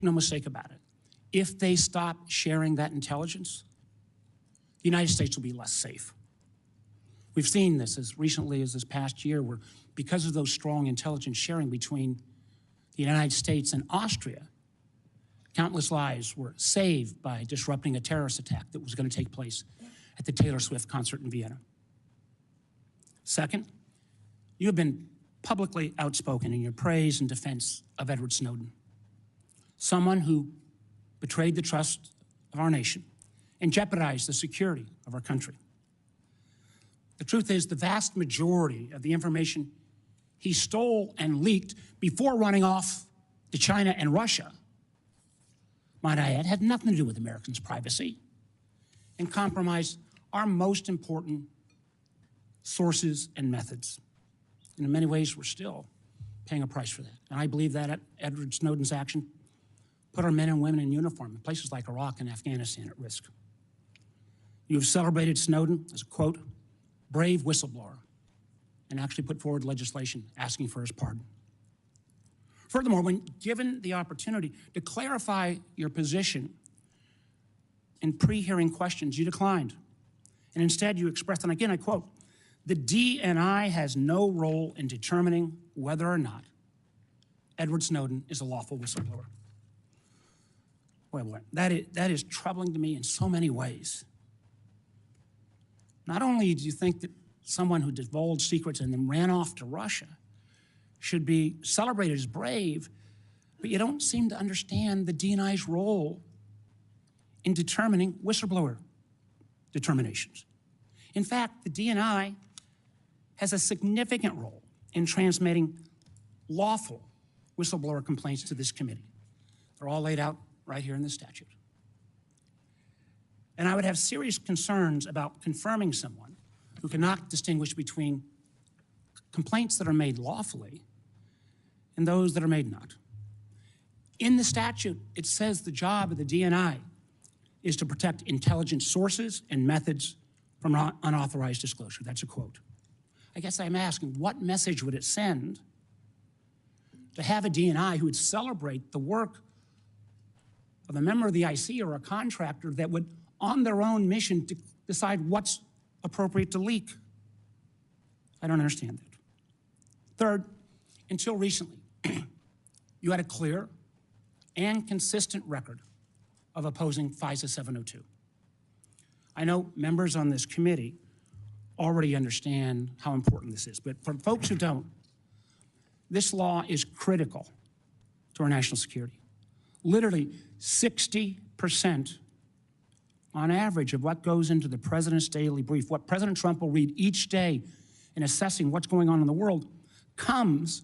No mistake about it. If they stop sharing that intelligence, the United States will be less safe. We've seen this as recently as this past year, where because of those strong intelligence sharing between the United States and Austria, countless lives were saved by disrupting a terrorist attack that was going to take place at the Taylor Swift concert in Vienna. Second, you have been publicly outspoken in your praise and defense of Edward Snowden, someone who betrayed the trust of our nation and jeopardized the security of our country. The truth is, the vast majority of the information he stole and leaked before running off to China and Russia, might I add, had nothing to do with Americans' privacy and compromised our most important sources and methods. And in many ways, we're still paying a price for that. And I believe that Edward Snowden's action put our men and women in uniform in places like Iraq and Afghanistan at risk. You have celebrated Snowden as a, quote, brave whistleblower, and actually put forward legislation asking for his pardon. Furthermore, when given the opportunity to clarify your position in pre-hearing questions, you declined. And instead you expressed, and again I quote, the DNI has no role in determining whether or not Edward Snowden is a lawful whistleblower. Boy, that is troubling to me in so many ways. Not only do you think that someone who divulged secrets and then ran off to Russia should be celebrated as brave, but you don't seem to understand the DNI's role in determining whistleblower determinations. In fact, the DNI has a significant role in transmitting lawful whistleblower complaints to this committee. They're all laid out right here in the statute. And I would have serious concerns about confirming someone who cannot distinguish between complaints that are made lawfully and those that are made not. In the statute, it says the job of the DNI is to protect intelligence sources and methods from unauthorized disclosure. That's a quote. I guess I'm asking, what message would it send to have a DNI who would celebrate the work of a member of the IC or a contractor that would, on their own mission, decide what's appropriate to leak? I don't understand that. Third, until recently, you had a clear and consistent record of opposing FISA 702. I know members on this committee already understand how important this is, but for folks who don't, this law is critical to our national security. Literally 60% on average of what goes into the president's daily brief, what President Trump will read each day in assessing what's going on in the world, comes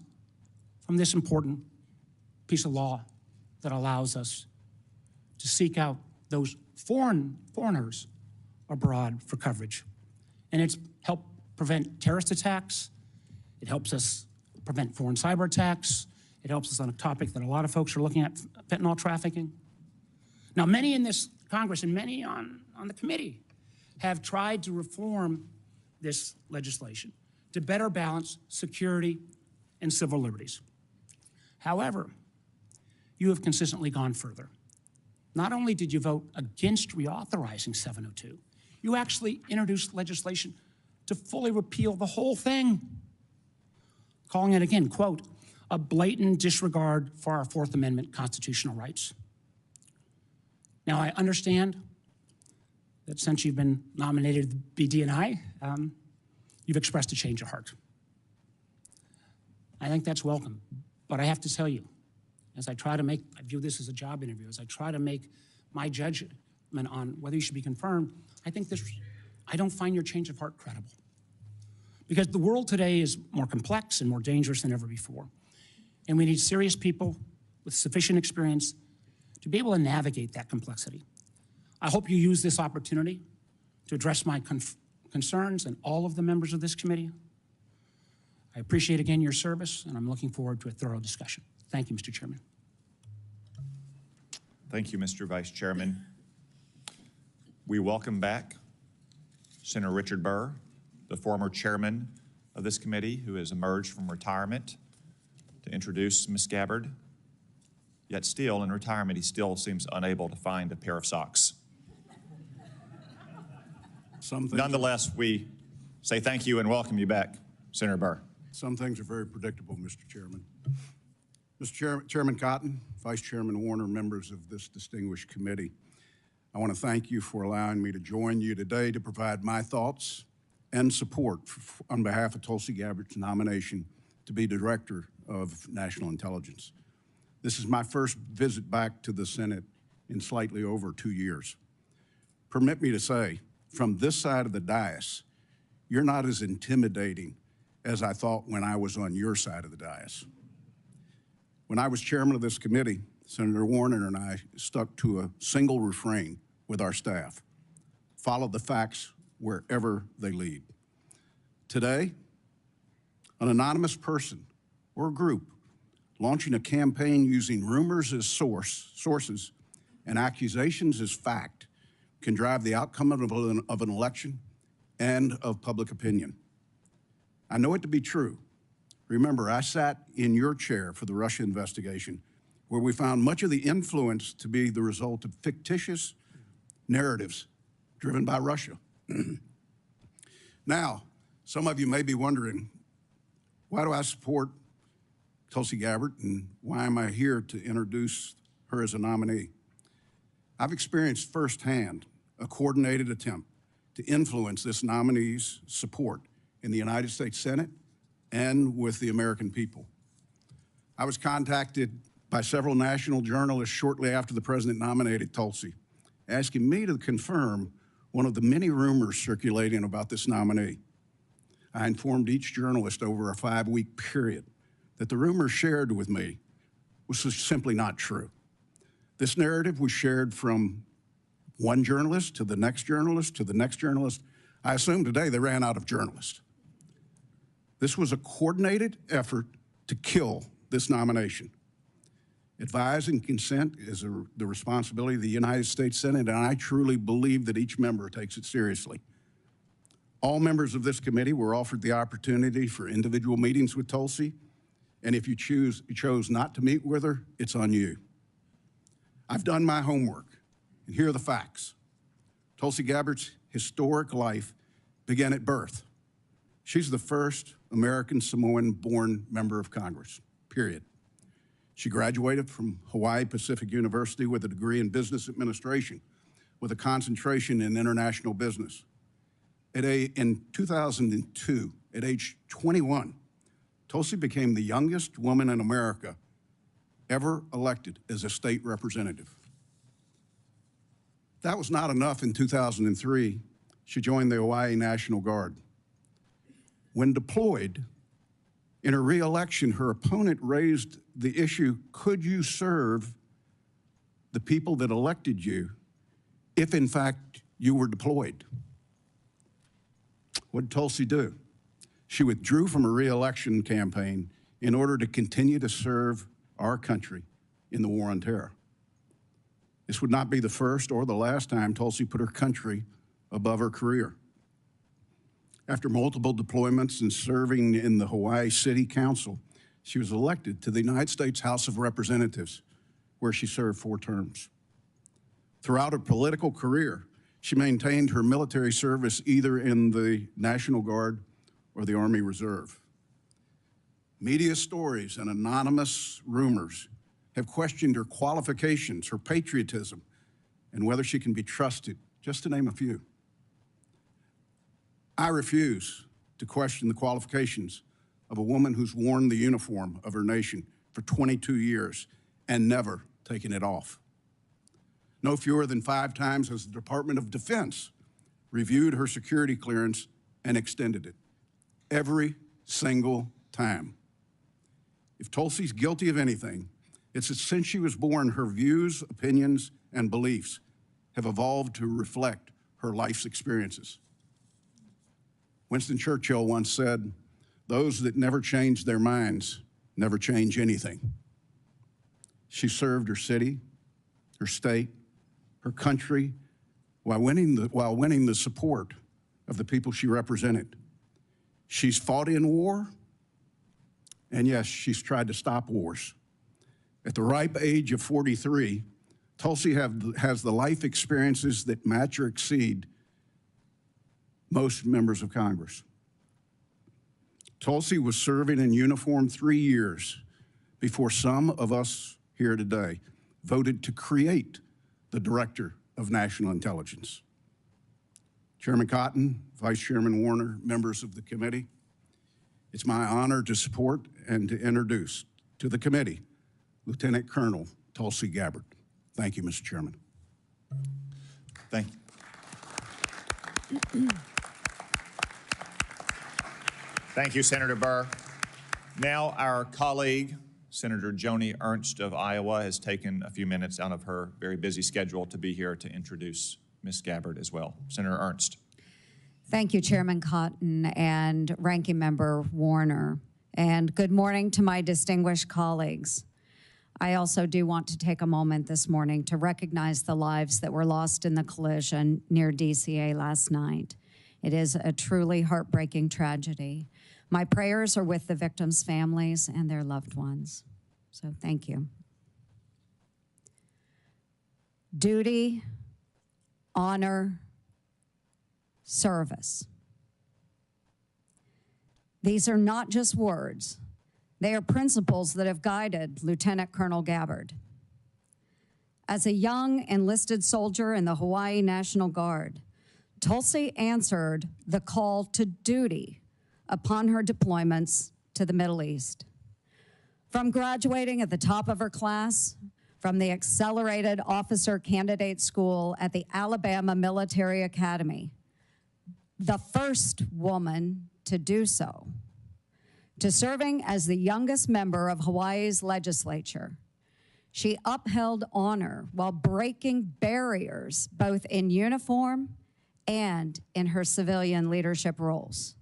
from this important piece of law that allows us to seek out those foreigners abroad for coverage. And it's helped prevent terrorist attacks. It helps us prevent foreign cyber attacks. It helps us on a topic that a lot of folks are looking at, fentanyl trafficking. Now, many in this Congress and many on the committee have tried to reform this legislation to better balance security and civil liberties. However, you have consistently gone further. Not only did you vote against reauthorizing 702, you actually introduced legislation to fully repeal the whole thing, calling it again, quote, a blatant disregard for our Fourth Amendment constitutional rights. Now, I understand that since you've been nominated to be DNI, you've expressed a change of heart. I think that's welcome, but I have to tell you, as I view this as a job interview, as I try to make my judgment on whether you should be confirmed, I don't find your change of heart credible. Because the world today is more complex and more dangerous than ever before. And we need serious people with sufficient experience to be able to navigate that complexity. I hope you use this opportunity to address my concerns and all of the members of this committee. I appreciate again your service, and I'm looking forward to a thorough discussion. Thank you, Mr. Chairman. Thank you, Mr. Vice Chairman. We welcome back Senator Richard Burr, the former chairman of this committee who has emerged from retirement, to introduce Ms. Gabbard yet still in retirement he still seems unable to find a pair of socks. Nonetheless, we say thank you and welcome you back, Senator Burr. Some things are very predictable, Mr. Chairman. Chairman Cotton, Vice Chairman Warner, members of this distinguished committee, I want to thank you for allowing me to join you today to provide my thoughts and support on behalf of Tulsi Gabbard's nomination to be Director of National Intelligence. This is my first visit back to the Senate in slightly over 2 years. Permit me to say, from this side of the dais, you're not as intimidating as I thought when I was on your side of the dais. When I was chairman of this committee, Senator Warner and I stuck to a single refrain with our staff: follow the facts wherever they lead. Today, an anonymous person or group launching a campaign using rumors as sources and accusations as fact can drive the outcome of an election and of public opinion. I know it to be true. Remember, I sat in your chair for the Russia investigation, where we found much of the influence to be the result of fictitious narratives driven by Russia. Now, some of you may be wondering, why do I support Tulsi Gabbard and why am I here to introduce her as a nominee? I've experienced firsthand a coordinated attempt to influence this nominee's support in the United States Senate and with the American people. I was contacted by several national journalists shortly after the president nominated Tulsi, asking me to confirm one of the many rumors circulating about this nominee. I informed each journalist over a 5-week period that the rumors shared with me was simply not true. This narrative was shared from one journalist to the next journalist to the next journalist. I assume today they ran out of journalists. This was a coordinated effort to kill this nomination. Advise and consent is the responsibility of the United States Senate, and I truly believe that each member takes it seriously. All members of this committee were offered the opportunity for individual meetings with Tulsi, and if you chose not to meet with her, it's on you. I've done my homework, and here are the facts. Tulsi Gabbard's historic life began at birth. She's the first American Samoan-born member of Congress, period. She graduated from Hawaii Pacific University with a degree in business administration with a concentration in international business. In 2002, at age 21, Tulsi became the youngest woman in America ever elected as a state representative. That was not enough. In 2003, she joined the Hawaii National Guard. When deployed, in her re-election, her opponent raised the issue, could you serve the people that elected you if, in fact, you were deployed? What did Tulsi do? She withdrew from her re-election campaign in order to continue to serve our country in the war on terror. This would not be the first or the last time Tulsi put her country above her career. After multiple deployments and serving in the Hawaii City Council, she was elected to the United States House of Representatives, where she served 4 terms. Throughout her political career, she maintained her military service either in the National Guard or the Army Reserve. Media stories and anonymous rumors have questioned her qualifications, her patriotism, and whether she can be trusted, just to name a few. I refuse to question the qualifications of a woman who's worn the uniform of her nation for 22 years and never taken it off. No fewer than 5 times has the Department of Defense reviewed her security clearance and extended it. Every single time. If Tulsi's guilty of anything, it's that since she was born, her views, opinions, and beliefs have evolved to reflect her life's experiences. Winston Churchill once said, "Those that never change their minds never change anything." She served her city, her state, her country, while winning the support of the people she represented. She's fought in war, and yes, she's tried to stop wars. At the ripe age of 43, Tulsi has the life experiences that match or exceed most members of Congress. Tulsi was serving in uniform 3 years before some of us here today voted to create the Director of National Intelligence. Chairman Cotton, Vice Chairman Warner, members of the committee, it's my honor to support and to introduce to the committee Lieutenant Colonel Tulsi Gabbard. Thank you, Mr. Chairman. Thank you. Thank you, Senator Burr. Now our colleague, Senator Joni Ernst of Iowa, has taken a few minutes out of her very busy schedule to be here to introduce Ms. Gabbard as well. Senator Ernst. Thank you, Chairman Cotton and Ranking Member Warner. And good morning to my distinguished colleagues. I also do want to take a moment this morning to recognize the lives that were lost in the collision near DCA last night. It is a truly heartbreaking tragedy. My prayers are with the victims' families and their loved ones. So thank you. Duty, honor, service. These are not just words. They are principles that have guided Lieutenant Colonel Gabbard. As a young enlisted soldier in the Hawaii National Guard, Tulsi answered the call to duty upon her deployments to the Middle East. From graduating at the top of her class from the Accelerated Officer Candidate School at the Alabama Military Academy, the first woman to do so, to serving as the youngest member of Hawaii's legislature, she upheld honor while breaking barriers both in uniform and in her civilian leadership roles.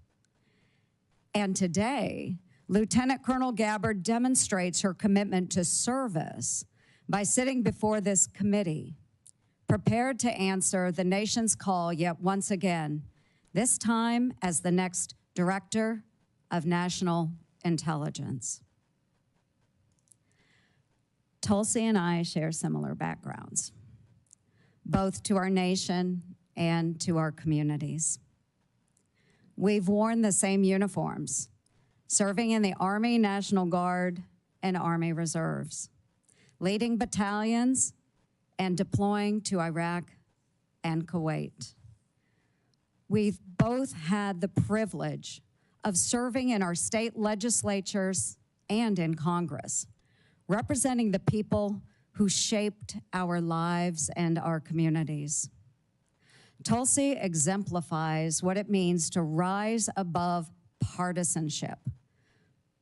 And today, Lieutenant Colonel Gabbard demonstrates her commitment to service by sitting before this committee, prepared to answer the nation's call yet once again, this time as the next Director of National Intelligence. Tulsi and I share similar backgrounds, both to our nation and to our communities. We've worn the same uniforms, serving in the Army National Guard and Army Reserves, leading battalions and deploying to Iraq and Kuwait. We've both had the privilege of serving in our state legislatures and in Congress, representing the people who shaped our lives and our communities. Tulsi exemplifies what it means to rise above partisanship,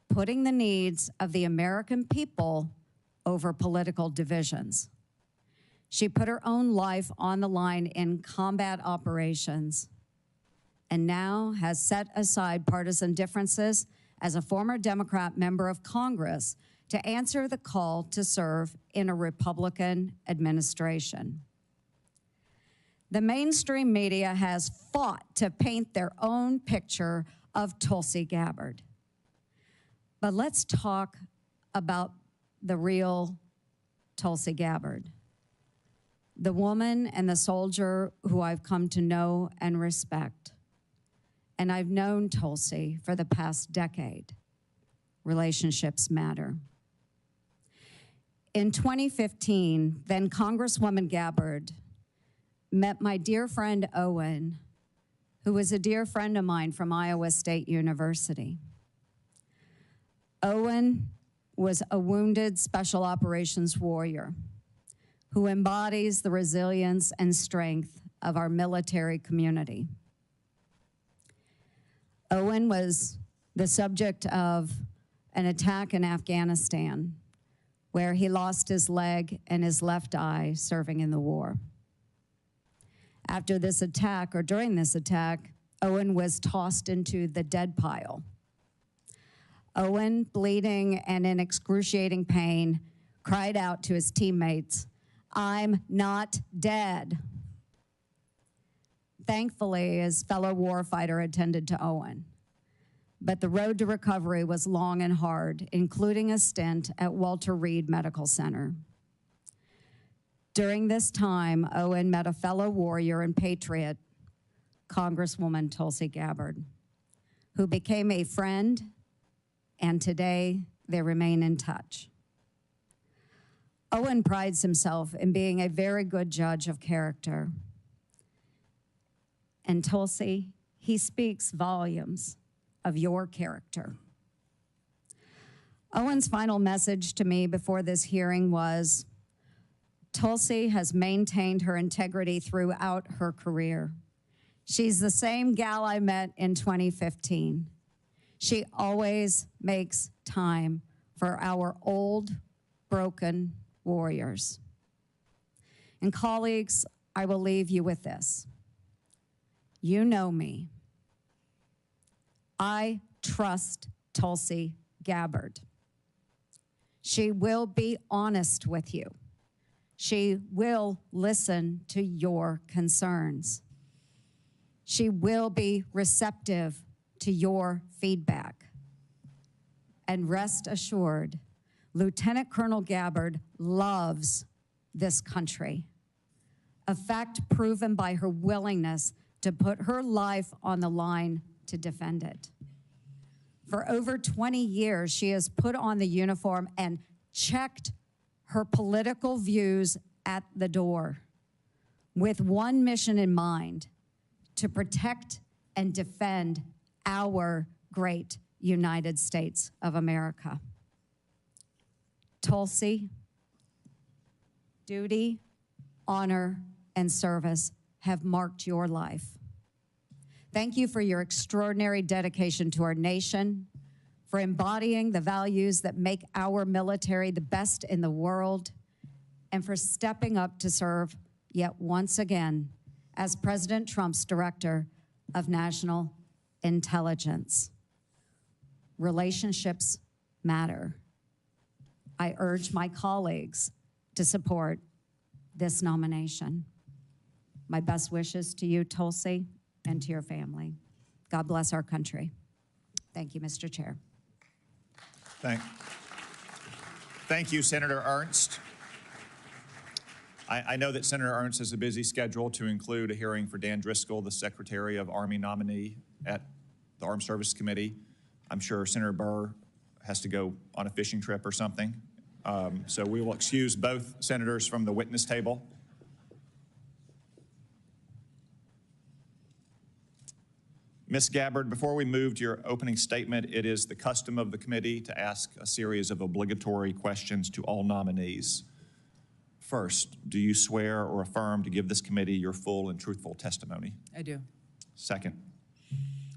putting the needs of the American people over political divisions. She put her own life on the line in combat operations and now has set aside partisan differences as a former Democrat member of Congress to answer the call to serve in a Republican administration. The mainstream media has fought to paint their own picture of Tulsi Gabbard. But let's talk about the real Tulsi Gabbard, the woman and the soldier who I've come to know and respect. And I've known Tulsi for the past decade. Relationships matter. In 2015, then Congresswoman Gabbard met my dear friend Owen, who was a dear friend of mine from Iowa State University. Owen was a wounded special operations warrior who embodies the resilience and strength of our military community. Owen was the subject of an attack in Afghanistan where he lost his leg and his left eye serving in the war. After this attack, or during this attack, Owen was tossed into the dead pile. Owen, bleeding and in excruciating pain, cried out to his teammates, "I'm not dead." Thankfully, his fellow warfighter attended to Owen. but the road to recovery was long and hard, including a stint at Walter Reed Medical Center. During this time, Owen met a fellow warrior and patriot, Congresswoman Tulsi Gabbard, who became a friend, and today they remain in touch. Owen prides himself in being a very good judge of character. And Tulsi, he speaks volumes of your character. Owen's final message to me before this hearing was, Tulsi has maintained her integrity throughout her career. She's the same gal I met in 2015. She always makes time for our old, broken warriors. And colleagues, I will leave you with this. You know me. I trust Tulsi Gabbard. She will be honest with you. She will listen to your concerns. She will be receptive to your feedback. And rest assured, Lieutenant Colonel Gabbard loves this country, a fact proven by her willingness to put her life on the line to defend it. For over 20 years, she has put on the uniform and checked her political views at the door with one mission in mind: to protect and defend our great United States of America. Tulsi, duty, honor, and service have marked your life. Thank you for your extraordinary dedication to our nation, for embodying the values that make our military the best in the world, and for stepping up to serve yet once again as President Trump's Director of National Intelligence. Relationships matter. I urge my colleagues to support this nomination. My best wishes to you, Tulsi, and to your family. God bless our country. Thank you, Mr. Chair. Thank you, Senator Ernst. I know that Senator Ernst has a busy schedule to include a hearing for Dan Driscoll, the Secretary of Army nominee at the Armed Services Committee. I'm sure Senator Burr has to go on a fishing trip or something. So we will excuse both senators from the witness table. Ms. Gabbard, before we move to your opening statement, it is the custom of the committee to ask a series of obligatory questions to all nominees. First, do you swear or affirm to give this committee your full and truthful testimony? I do. Second,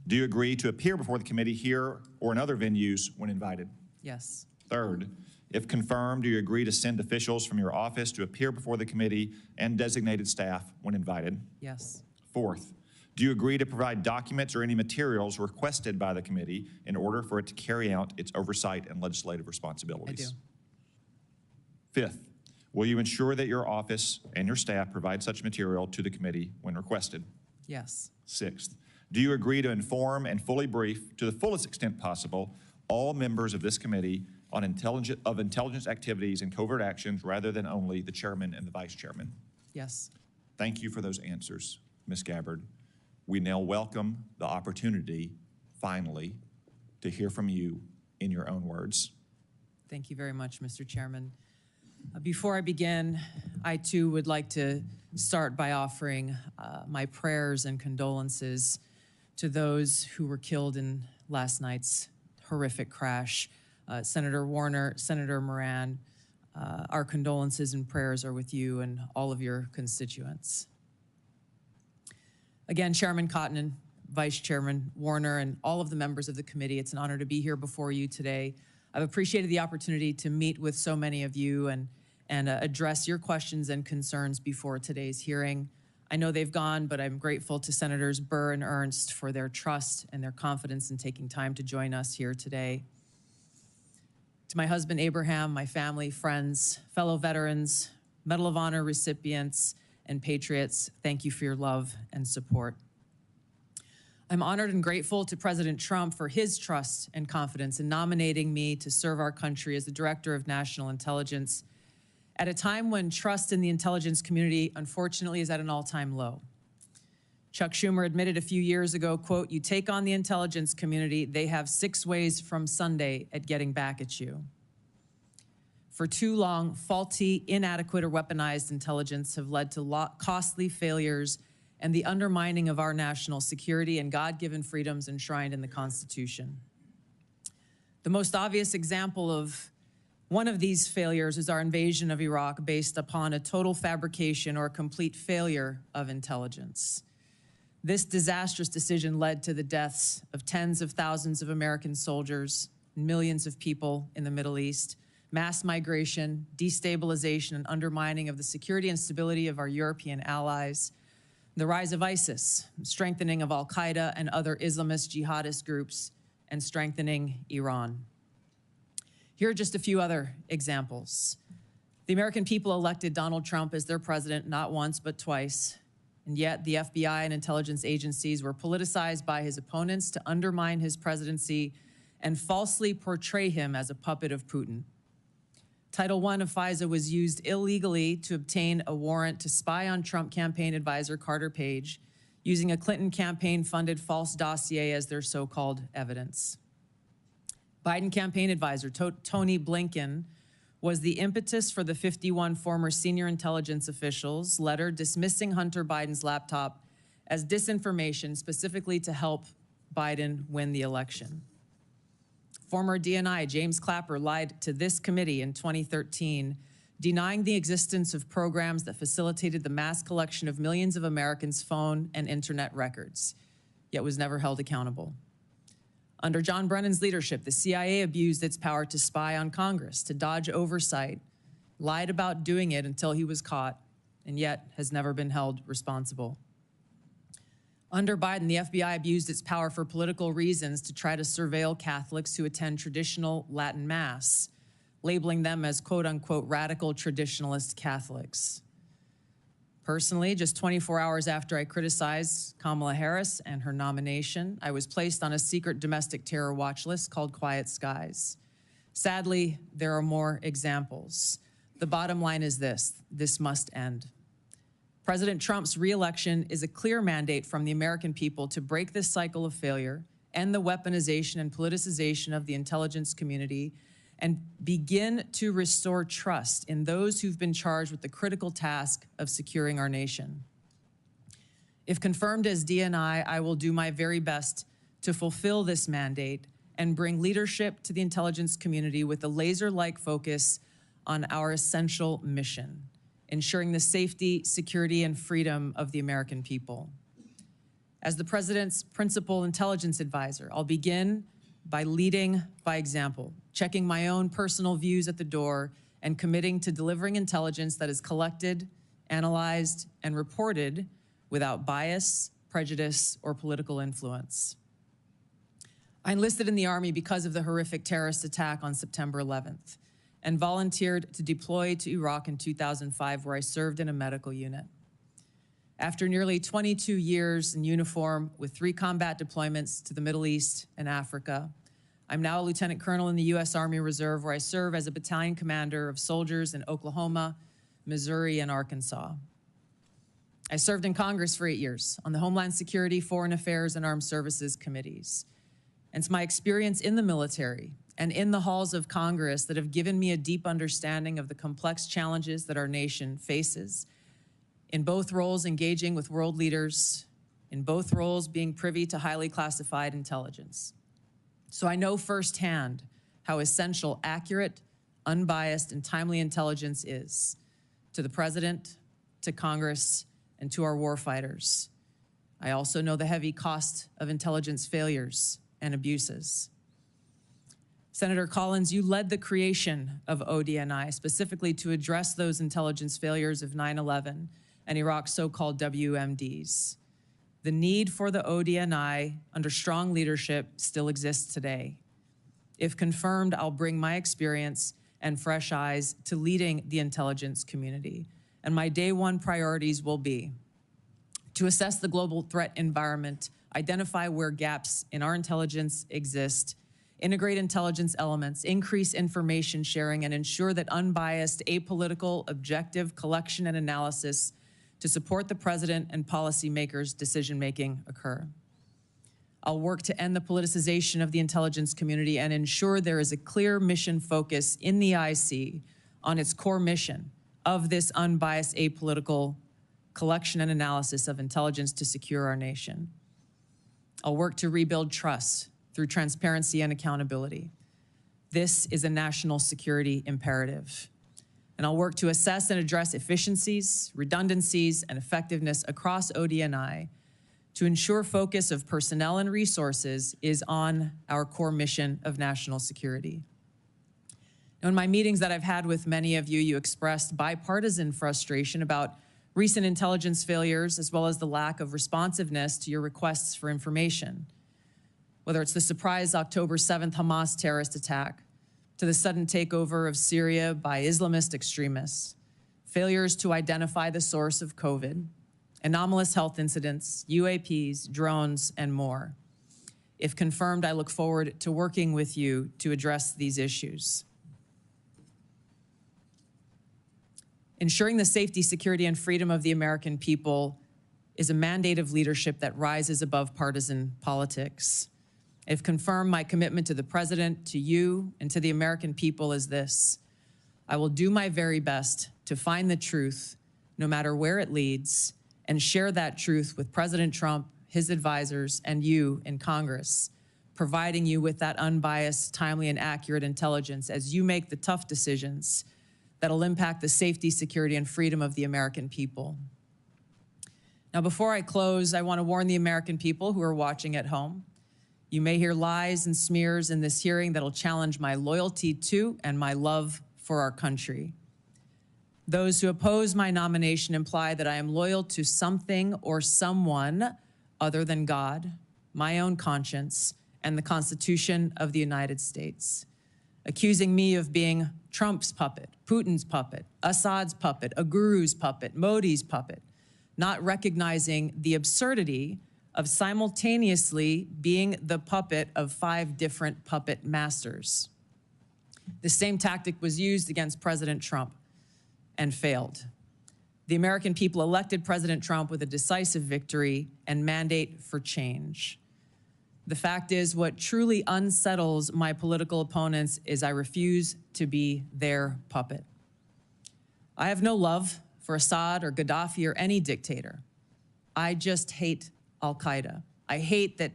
do you agree to appear before the committee here or in other venues when invited? Yes. Third, if confirmed, do you agree to send officials from your office to appear before the committee and designated staff when invited? Yes. Fourth, do you agree to provide documents or any materials requested by the committee in order for it to carry out its oversight and legislative responsibilities? I do. Fifth, will you ensure that your office and your staff provide such material to the committee when requested? Yes. Sixth, do you agree to inform and fully brief, to the fullest extent possible, all members of this committee on intelligence activities and covert actions rather than only the chairman and the vice chairman? Yes. Thank you for those answers, Ms. Gabbard. We now welcome the opportunity, finally, to hear from you in your own words. Thank you very much, Mr. Chairman. Before I begin, I too would like to start by offering my prayers and condolences to those who were killed in last night's horrific crash. Senator Warner, Senator Moran, our condolences and prayers are with you and all of your constituents. Again, Chairman Cotton and Vice Chairman Warner and all of the members of the committee, it's an honor to be here before you today. I've appreciated the opportunity to meet with so many of you and address your questions and concerns before today's hearing. I know they've gone, but I'm grateful to Senators Burr and Ernst for their trust and their confidence in taking time to join us here today. To my husband, Abraham, my family, friends, fellow veterans, Medal of Honor recipients, and patriots, thank you for your love and support. I'm honored and grateful to President Trump for his trust and confidence in nominating me to serve our country as the Director of National Intelligence at a time when trust in the intelligence community, unfortunately, is at an all-time low. Chuck Schumer admitted a few years ago, quote, "You take on the intelligence community, they have 6 ways from Sunday at getting back at you." For too long, faulty, inadequate, or weaponized intelligence have led to costly failures and the undermining of our national security and God-given freedoms enshrined in the Constitution. The most obvious example of one of these failures is our invasion of Iraq based upon a total fabrication or complete failure of intelligence. This disastrous decision led to the deaths of tens of thousands of American soldiers, millions of people in the Middle East, mass migration, destabilization, and undermining of the security and stability of our European allies, the rise of ISIS, strengthening of Al-Qaeda and other Islamist jihadist groups, and strengthening Iran. Here are just a few other examples. The American people elected Donald Trump as their president not once but twice, and yet the FBI and intelligence agencies were politicized by his opponents to undermine his presidency and falsely portray him as a puppet of Putin. Title I of FISA was used illegally to obtain a warrant to spy on Trump campaign advisor Carter Page, using a Clinton campaign-funded false dossier as their so-called evidence. Biden campaign advisor Tony Blinken was the impetus for the 51 former senior intelligence officials' letter dismissing Hunter Biden's laptop as disinformation specifically to help Biden win the election. Former DNI James Clapper lied to this committee in 2013, denying the existence of programs that facilitated the mass collection of millions of Americans' phone and internet records, yet was never held accountable. Under John Brennan's leadership, the CIA abused its power to spy on Congress, to dodge oversight, lied about doing it until he was caught, and yet has never been held responsible. Under Biden, the FBI abused its power for political reasons to try to surveil Catholics who attend traditional Latin Mass, labeling them as quote-unquote radical traditionalist Catholics. Personally, just 24 hours after I criticized Kamala Harris and her nomination, I was placed on a secret domestic terror watch list called Quiet Skies. Sadly, there are more examples. The bottom line is this must end. President Trump's re-election is a clear mandate from the American people to break this cycle of failure, end the weaponization and politicization of the intelligence community, and begin to restore trust in those who've been charged with the critical task of securing our nation. If confirmed as DNI, I will do my very best to fulfill this mandate and bring leadership to the intelligence community with a laser-like focus on our essential mission, ensuring the safety, security, and freedom of the American people. As the President's principal intelligence advisor, I'll begin by leading by example, checking my own personal views at the door, and committing to delivering intelligence that is collected, analyzed, and reported without bias, prejudice, or political influence. I enlisted in the Army because of the horrific terrorist attack on September 11th and volunteered to deploy to Iraq in 2005, where I served in a medical unit. After nearly 22 years in uniform with 3 combat deployments to the Middle East and Africa, I'm now a lieutenant colonel in the U.S. Army Reserve, where I serve as a battalion commander of soldiers in Oklahoma, Missouri, and Arkansas. I served in Congress for 8 years on the Homeland Security, Foreign Affairs, and Armed Services committees. And it's my experience in the military and in the halls of Congress that have given me a deep understanding of the complex challenges that our nation faces, in both roles engaging with world leaders, in both roles being privy to highly classified intelligence. So I know firsthand how essential accurate, unbiased, and timely intelligence is to the President, to Congress, and to our warfighters. I also know the heavy cost of intelligence failures and abuses. Senator Collins, you led the creation of ODNI specifically to address those intelligence failures of 9/11 and Iraq's so-called WMDs. The need for the ODNI under strong leadership still exists today. If confirmed, I'll bring my experience and fresh eyes to leading the intelligence community. And my day one priorities will be to assess the global threat environment identify where gaps in our intelligence exist, integrate intelligence elements, increase information sharing, and ensure that unbiased, apolitical, objective collection and analysis to support the president and policymakers' decision-making occur. I'll work to end the politicization of the intelligence community and ensure there is a clear mission focus in the IC on its core mission of this unbiased, apolitical collection and analysis of intelligence to secure our nation. I'll work to rebuild trust through transparency and accountability. This is a national security imperative. And I'll work to assess and address efficiencies, redundancies, and effectiveness across ODNI to ensure focus of personnel and resources is on our core mission of national security. Now, in my meetings that I've had with many of you, you expressed bipartisan frustration about recent intelligence failures as well as the lack of responsiveness to your requests for information. Whether it's the surprise October 7th Hamas terrorist attack, to the sudden takeover of Syria by Islamist extremists, failures to identify the source of COVID, anomalous health incidents, UAPs, drones, and more. If confirmed, I look forward to working with you to address these issues. Ensuring the safety, security, and freedom of the American people is a mandate of leadership that rises above partisan politics. If confirmed, my commitment to the president, to you, and to the American people is this: I will do my very best to find the truth, no matter where it leads, and share that truth with President Trump, his advisors, and you in Congress, providing you with that unbiased, timely, and accurate intelligence as you make the tough decisions that'll impact the safety, security, and freedom of the American people. Now, before I close, I want to warn the American people who are watching at home. You may hear lies and smears in this hearing that'll challenge my loyalty to and my love for our country. Those who oppose my nomination imply that I am loyal to something or someone other than God, my own conscience, and the Constitution of the United States, accusing me of being Trump's puppet, Putin's puppet, Assad's puppet, a guru's puppet, Modi's puppet, not recognizing the absurdity of simultaneously being the puppet of 5 different puppet masters. The same tactic was used against President Trump and failed. The American people elected President Trump with a decisive victory and mandate for change. The fact is, what truly unsettles my political opponents is I refuse to be their puppet. I have no love for Assad or Gaddafi or any dictator. I just hate Al-Qaeda. I hate that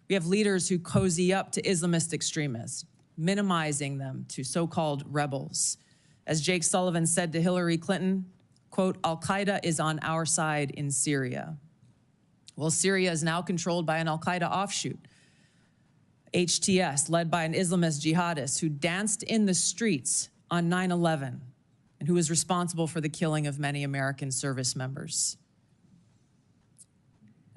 we have leaders who cozy up to Islamist extremists, minimizing them to so-called rebels. As Jake Sullivan said to Hillary Clinton, quote, Al-Qaeda is on our side in Syria. Well, Syria is now controlled by an Al-Qaeda offshoot, HTS, led by an Islamist jihadist who danced in the streets on 9/11 and who was responsible for the killing of many American service members.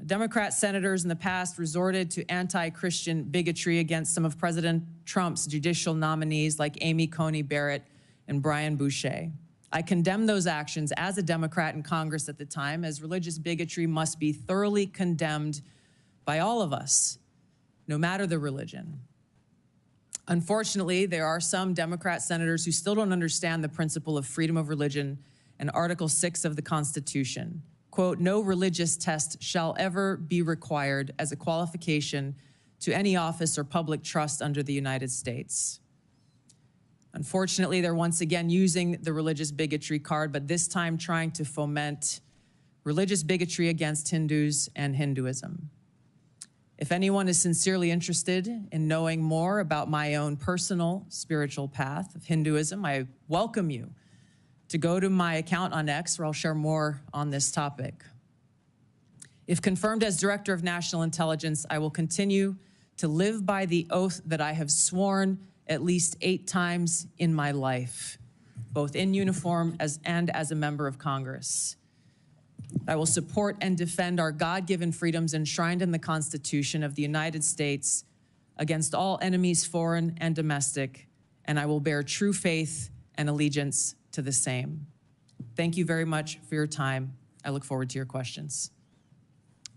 Democrat senators in the past resorted to anti-Christian bigotry against some of President Trump's judicial nominees like Amy Coney Barrett and Brian Boucher. I condemn those actions as a Democrat in Congress at the time, as religious bigotry must be thoroughly condemned by all of us, no matter the religion. Unfortunately, there are some Democrat senators who still don't understand the principle of freedom of religion and Article 6 of the Constitution. Quote, no religious test shall ever be required as a qualification to any office or public trust under the United States. Unfortunately, they're once again using the religious bigotry card, but this time trying to foment religious bigotry against Hindus and Hinduism. If anyone is sincerely interested in knowing more about my own personal spiritual path of Hinduism, I welcome you to go to my account on X, where I'll share more on this topic. If confirmed as Director of National Intelligence, I will continue to live by the oath that I have sworn at least 8 times in my life, both in uniform and as a member of Congress. I will support and defend our God-given freedoms enshrined in the Constitution of the United States against all enemies, foreign and domestic, and I will bear true faith and allegiance to the same. Thank you very much for your time. I look forward to your questions.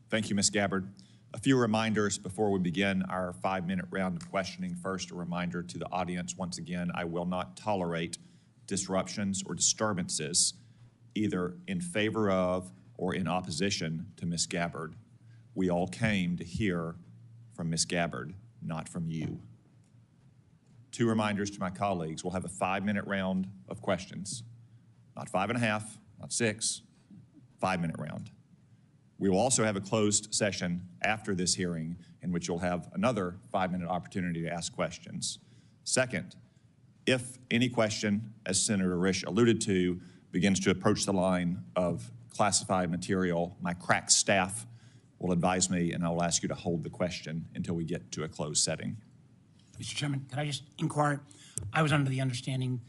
Thank you, Ms. Gabbard. A few reminders before we begin our 5-minute round of questioning. First, a reminder to the audience, once again, I will not tolerate disruptions or disturbances either in favor of or in opposition to Ms. Gabbard. We all came to hear from Ms. Gabbard, not from you. 2 reminders to my colleagues. We'll have a 5-minute round of questions. Not 5.5, not 6, 5-minute round. We will also have a closed session after this hearing in which you'll have another 5-minute opportunity to ask questions. Second, if any question, as Senator Risch alluded to, begins to approach the line of classified material, my crack staff will advise me and I will ask you to hold the question until we get to a closed setting. Mr. Chairman, could I just inquire? I was under the understanding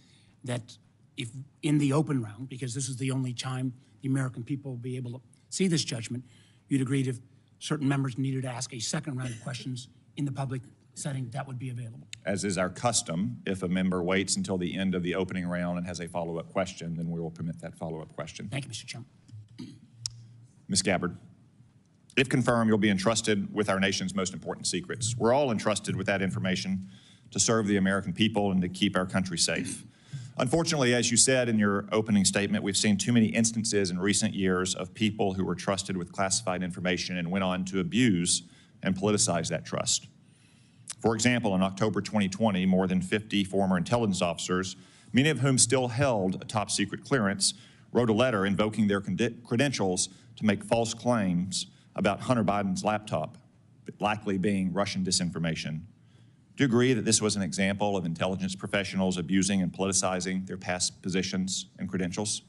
that if in the open round, because this is the only time the American people will be able to see this judgment, you'd agreed if certain members needed to ask a second round of questions in the public setting, that would be available. As is our custom, if a member waits until the end of the opening round and has a follow-up question, then we will permit that follow-up question. Thank you, Mr. Chairman. Ms. Gabbard, if confirmed, you'll be entrusted with our nation's most important secrets. We're all entrusted with that information to serve the American people and to keep our country safe. Unfortunately, as you said in your opening statement, we've seen too many instances in recent years of people who were trusted with classified information and went on to abuse and politicize that trust. For example, in October 2020, more than 50 former intelligence officers, many of whom still held a top secret clearance, wrote a letter invoking their credentials to make false claims about Hunter Biden's laptop, likely being Russian disinformation. Do you agree that this was an example of intelligence professionals abusing and politicizing their past positions and credentials?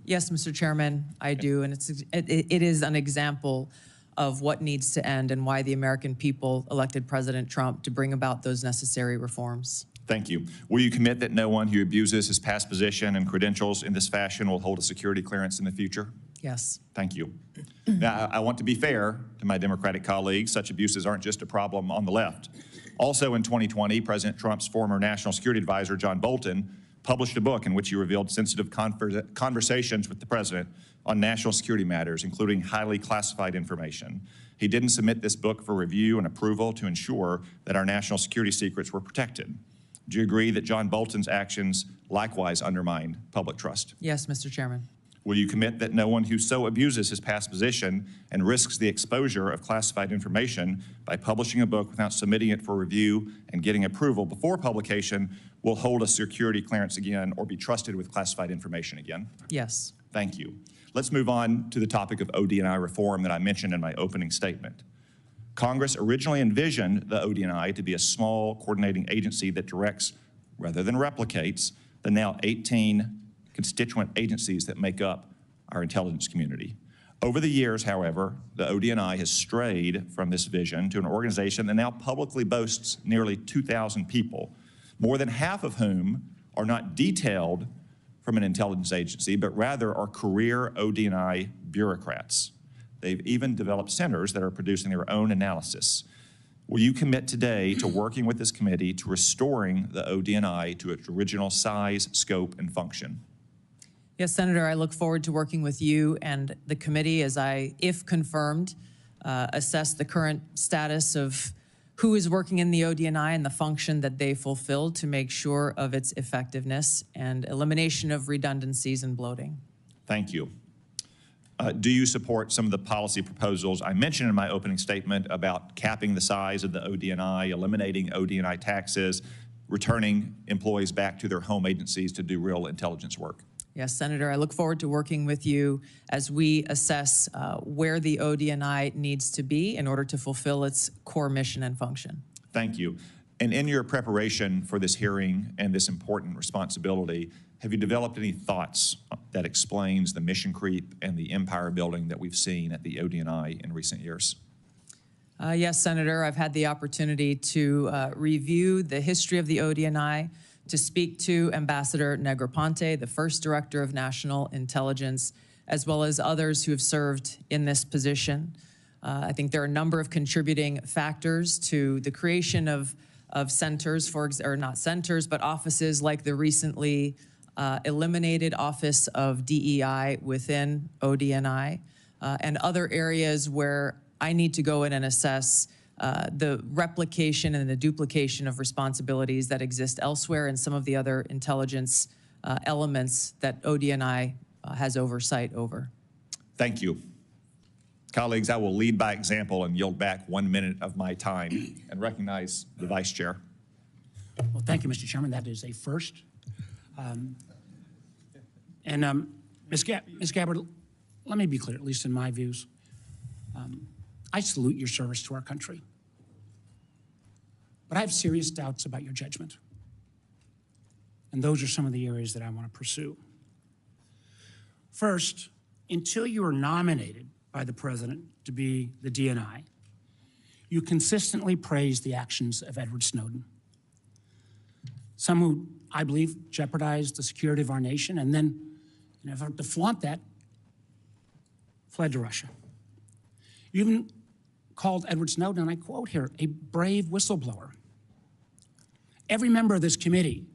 Yes, Mr. Chairman, I do, and it is an example of what needs to end and why the American people elected President Trump to bring about those necessary reforms. Thank you. Will you commit that no one who abuses his past position and credentials in this fashion will hold a security clearance in the future? Yes. Thank you. Now, I want to be fair to my Democratic colleagues. Such abuses aren't just a problem on the left. Also in 2020, President Trump's former national security advisor, John Bolton, published a book in which he revealed sensitive conversations with the president on national security matters, including highly classified information. He didn't submit this book for review and approval to ensure that our national security secrets were protected. Do you agree that John Bolton's actions likewise undermined public trust? Yes, Mr. Chairman. Will you commit that no one who so abuses his past position and risks the exposure of classified information by publishing a book without submitting it for review and getting approval before publication will hold a security clearance again or be trusted with classified information again? Yes. Thank you. Let's move on to the topic of OD&I reform that I mentioned in my opening statement. Congress originally envisioned the OD&I to be a small coordinating agency that directs, rather than replicates, the now 18 constituent agencies that make up our intelligence community. Over the years, however, the OD&I has strayed from this vision to an organization that now publicly boasts nearly 2,000 people, more than half of whom are not detailed from an intelligence agency, but rather are career OD&I bureaucrats. They've even developed centers that are producing their own analysis. Will you commit today to working with this committee to restoring the OD&I to its original size, scope, and function? Yes, Senator, I look forward to working with you and the committee as I, if confirmed, assess the current status of who is working in the OD&I and the function that they fulfill to make sure of its effectiveness and elimination of redundancies and bloating. Thank you. Do you support some of the policy proposals I mentioned in my opening statement about capping the size of the OD&I, eliminating OD&I taxes, returning employees back to their home agencies to do real intelligence work? Yes, Senator, I look forward to working with you as we assess where the OD&I needs to be in order to fulfill its core mission and function. Thank you. And in your preparation for this hearing and this important responsibility, have you developed any thoughts that explains the mission creep and the empire building that we've seen at the OD&I in recent years? Yes, Senator, I've had the opportunity to review the history of the OD&I, to speak to Ambassador Negroponte, the first Director of National Intelligence, as well as others who have served in this position. I think there are a number of contributing factors to the creation of centers, or not centers, but offices like the recently eliminated Office of DEI within OD&I. and other areas where I need to go in and assess the replication and the duplication of responsibilities that exist elsewhere and some of the other intelligence elements that ODNI has oversight over. Thank you. Colleagues, I will lead by example and yield back 1 minute of my time and recognize the Vice Chair. Well, thank you, Mr. Chairman. That is a first. Ms. Gabbard, let me be clear, at least in my views. I salute your service to our country, but I have serious doubts about your judgment. And those are some of the areas that I want to pursue. First, until you are nominated by the President to be the DNI, you consistently praise the actions of Edward Snowden. Some who, I believe, jeopardized the security of our nation and then, in an effort to flaunt that, fled to Russia. You even called Edward Snowden, and I quote here, a brave whistleblower. Every member of this committee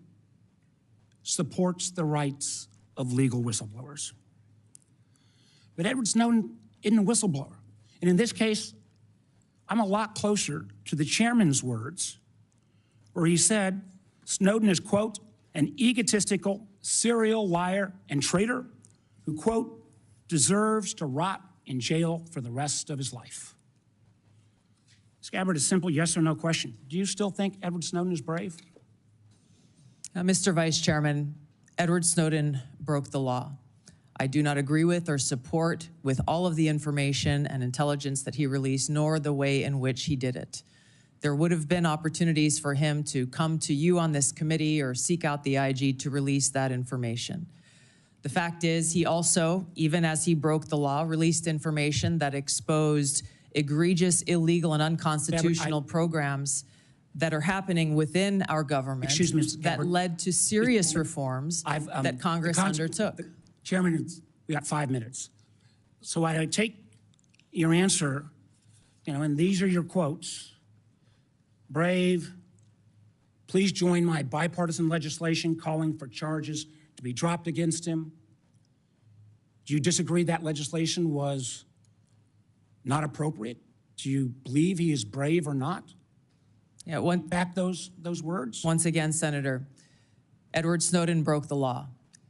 supports the rights of legal whistleblowers. But Edward Snowden isn't a whistleblower. And in this case, I'm a lot closer to the chairman's words, where he said Snowden is, quote, an egotistical, serial liar and traitor who, quote, deserves to rot in jail for the rest of his life. Ms. Gabbard, a simple yes or no question. Do you still think Edward Snowden is brave? Mr. Vice Chairman, Edward Snowden broke the law. I do not agree with or support with all of the information and intelligence that he released, nor the way in which he did it. There would have been opportunities for him to come to you on this committee or seek out the IG to release that information. The fact is, he also, even as he broke the law, released information that exposed egregious, illegal, and unconstitutional programs that are happening within our government that led to serious reforms that Congress undertook. Chairman, we got 5 minutes. So I take your answer, and these are your quotes. Brave, please join my bipartisan legislation calling for charges to be dropped against him. Do you disagree that legislation was not appropriate? Do you believe he is brave or not? Yeah, back those words? Once again, Senator, Edward Snowden broke the law.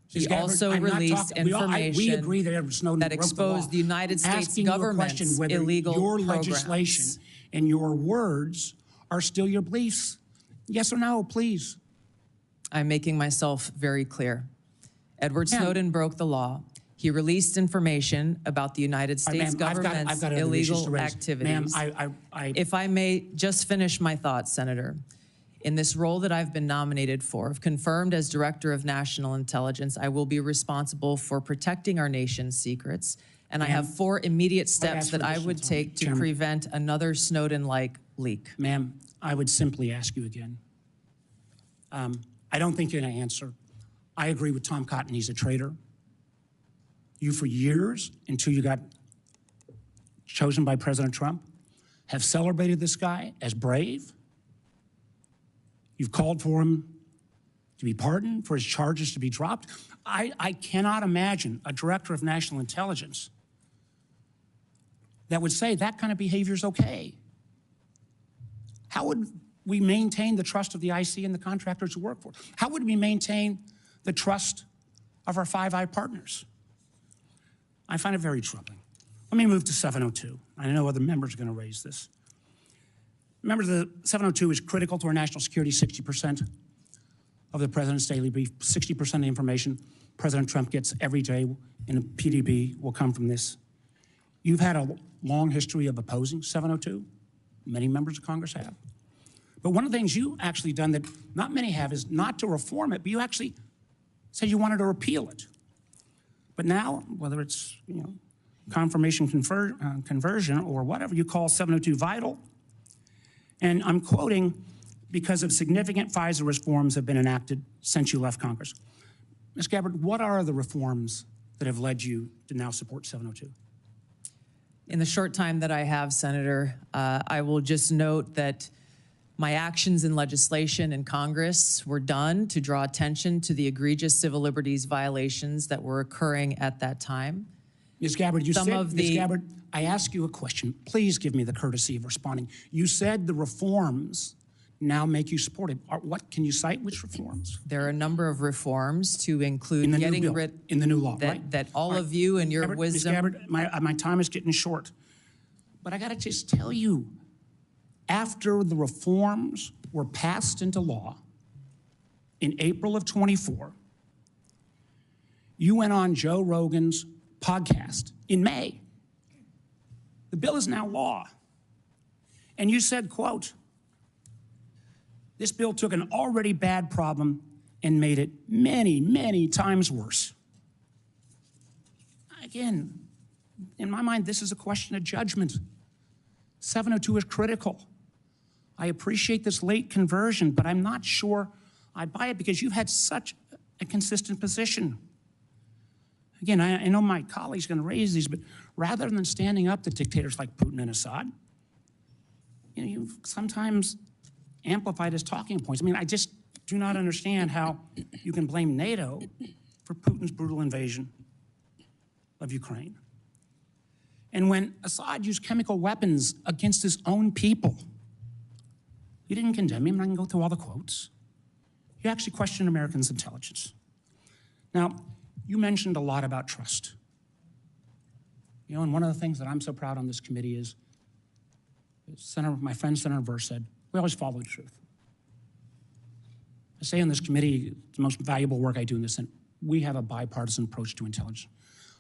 He also released information we agree that Edward Snowden that exposed the United States government's illegal your programs. Legislation and your words are still your beliefs. Yes or no, please. I'm making myself very clear. Edward Snowden broke the law. He released information about the United States government's illegal activities. If I may just finish my thoughts, Senator. In this role that I've been nominated for, if confirmed as Director of National Intelligence, I will be responsible for protecting our nation's secrets, and I have 4 immediate steps that I would take to prevent another Snowden-like leak. Ma'am, I would simply ask you again. I don't think you're going to answer. I agree with Tom Cotton. He's a traitor. You, for years, until you got chosen by President Trump, have celebrated this guy as brave. You've called for him to be pardoned, for his charges to be dropped. I cannot imagine a director of national intelligence that would say that kind of behavior is okay. How would we maintain the trust of the IC and the contractors who work for it? How would we maintain the trust of our Five Eyes partners? I find it very troubling. Let me move to 702. I know other members are going to raise this. Remember, the 702 is critical to our national security. 60% of the president's daily brief, 60% of the information President Trump gets every day in a PDB will come from this. You've had a long history of opposing 702. Many members of Congress have. But one of the things you actually done that not many have is not to reform it, but you actually said you wanted to repeal it. But now, whether it's confirmation conversion or whatever, you call 702 vital. And I'm quoting, because of significant FISA reforms have been enacted since you left Congress. Ms. Gabbard, what are the reforms that have led you to now support 702? In the short time that I have, Senator, I will just note that my actions in legislation in Congress were done to draw attention to the egregious civil liberties violations that were occurring at that time. Ms. Gabbard, some of the... Ms. Gabbard, I ask you a question. Please give me the courtesy of responding. You said the reforms now make you supportive. What can you cite? Which reforms? There are a number of reforms to include getting rid in the new law, that, right? that all of you and your wisdom. Ms. Gabbard, my time is getting short, but I got to just tell you, after the reforms were passed into law in April of 24, you went on Joe Rogan's podcast in May. The bill is now law. And you said, quote, this bill took an already bad problem and made it many, many times worse. Again, in my mind, this is a question of judgment. 702 is critical. I appreciate this late conversion, but I'm not sure I buy it because you've had such a consistent position. Again, I know my colleague's going to raise these, but rather than standing up to dictators like Putin and Assad, you've sometimes amplified his talking points. I mean, I just do not understand how you can blame NATO for Putin's brutal invasion of Ukraine. And when Assad used chemical weapons against his own people, you didn't condemn him. I can go through all the quotes. You actually questioned Americans' intelligence. Now, you mentioned a lot about trust. And one of the things that I'm so proud on this committee is my friend Senator Burr said, we always follow the truth. I say on this committee, it's the most valuable work I do in this, and we have a bipartisan approach to intelligence.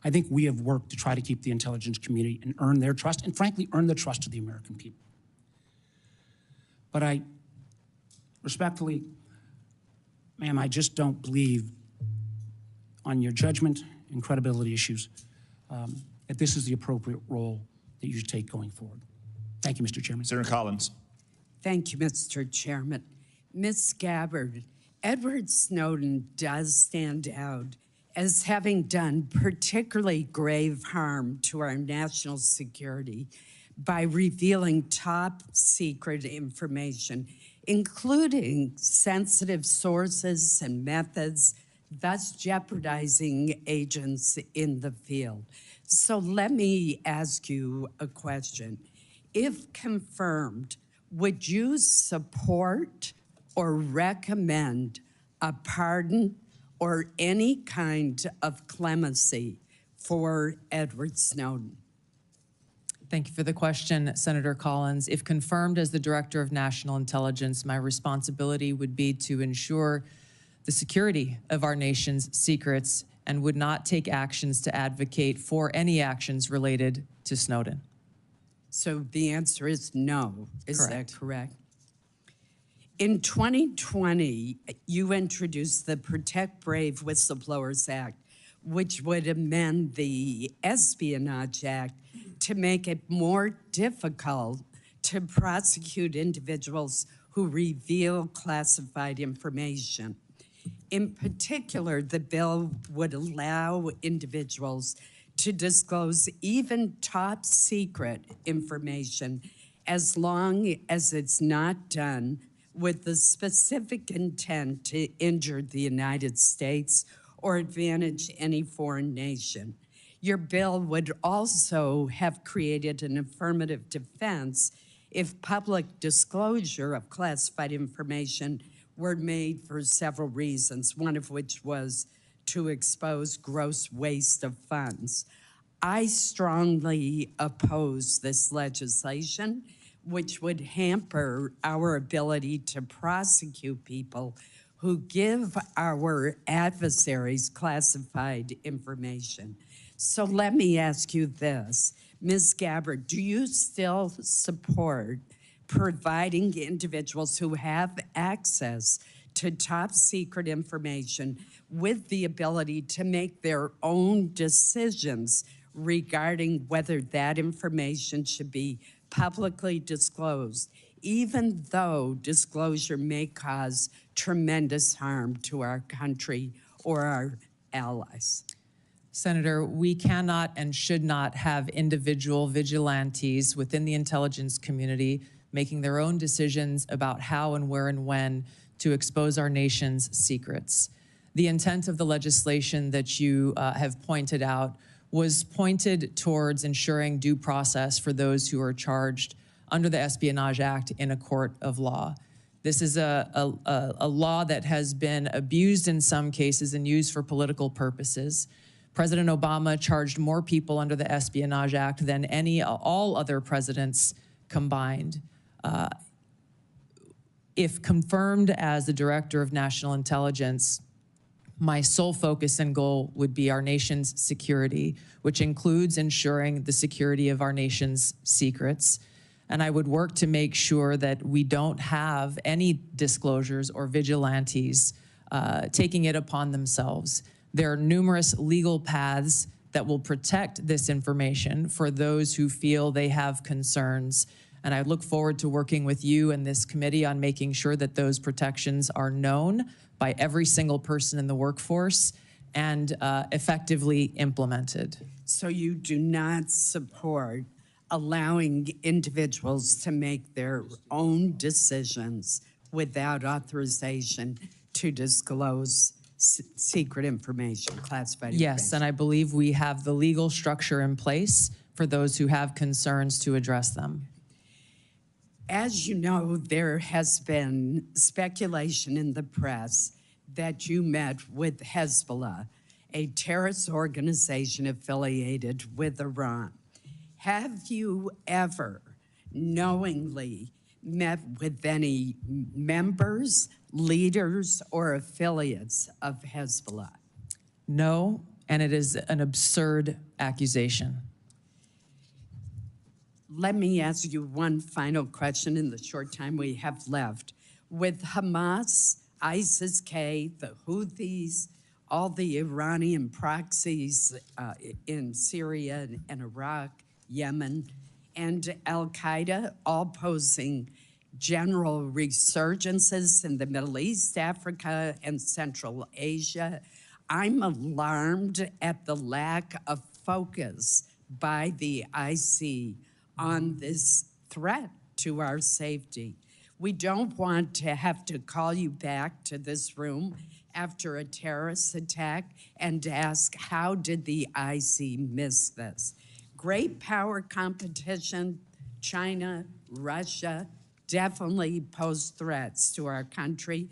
I think we have worked to try to keep the intelligence community and earn their trust, and frankly, earn the trust of the American people. But I, respectfully, ma'am, I just don't believe on your judgment and credibility issues that this is the appropriate role that you should take going forward. Thank you, Mr. Chairman. Senator Collins. Thank you, Mr. Chairman. Ms. Gabbard, Edward Snowden does stand out as having done particularly grave harm to our national security by revealing top secret information, including sensitive sources and methods, thus jeopardizing agents in the field. So let me ask you a question. If confirmed, would you support or recommend a pardon or any kind of clemency for Edward Snowden? Thank you for the question, Senator Collins. If confirmed as the Director of National Intelligence, my responsibility would be to ensure the security of our nation's secrets and would not take actions to advocate for any actions related to Snowden. So the answer is no. Is Correct. that correct? In 2020, you introduced the Protect Brave Whistleblowers Act, which would amend the Espionage Act to make it more difficult to prosecute individuals who reveal classified information. In particular, the bill would allow individuals to disclose even top secret information as long as it's not done with the specific intent to injure the United States or advantage any foreign nation. Your bill would also have created an affirmative defense if public disclosure of classified information were made for several reasons, one of which was to expose gross waste of funds. I strongly oppose this legislation, which would hamper our ability to prosecute people who give our adversaries classified information. So let me ask you this. Ms. Gabbard, do you still support providing individuals who have access to top secret information with the ability to make their own decisions regarding whether that information should be publicly disclosed, even though disclosure may cause tremendous harm to our country or our allies? Senator, we cannot and should not have individual vigilantes within the intelligence community making their own decisions about how and where and when to expose our nation's secrets. The intent of the legislation that you have pointed out was pointed towards ensuring due process for those who are charged under the Espionage Act in a court of law. This is a law that has been abused in some cases and used for political purposes. President Obama charged more people under the Espionage Act than all other presidents combined. If confirmed as the Director of National Intelligence, my sole focus and goal would be our nation's security, which includes ensuring the security of our nation's secrets. And I would work to make sure that we don't have any disclosures or vigilantes taking it upon themselves. There are numerous legal paths that will protect this information for those who feel they have concerns. And I look forward to working with you and this committee on making sure that those protections are known by every single person in the workforce and effectively implemented. So you do not support allowing individuals to make their own decisions without authorization to disclose secret information, classified information? Yes, and I believe we have the legal structure in place for those who have concerns to address them. As you know, there has been speculation in the press that you met with Hezbollah, a terrorist organization affiliated with Iran. Have you ever knowingly met with any members, leaders, or affiliates of Hezbollah? No, and it is an absurd accusation. Let me ask you one final question in the short time we have left. With Hamas, ISIS-K, the Houthis, all the Iranian proxies in Syria and Iraq, Yemen, and Al-Qaeda all posing general resurgences in the Middle East, Africa, and Central Asia, I'm alarmed at the lack of focus by the IC on this threat to our safety. We don't want to have to call you back to this room after a terrorist attack and ask, how did the IC miss this? Great power competition, China, Russia, definitely pose threats to our country,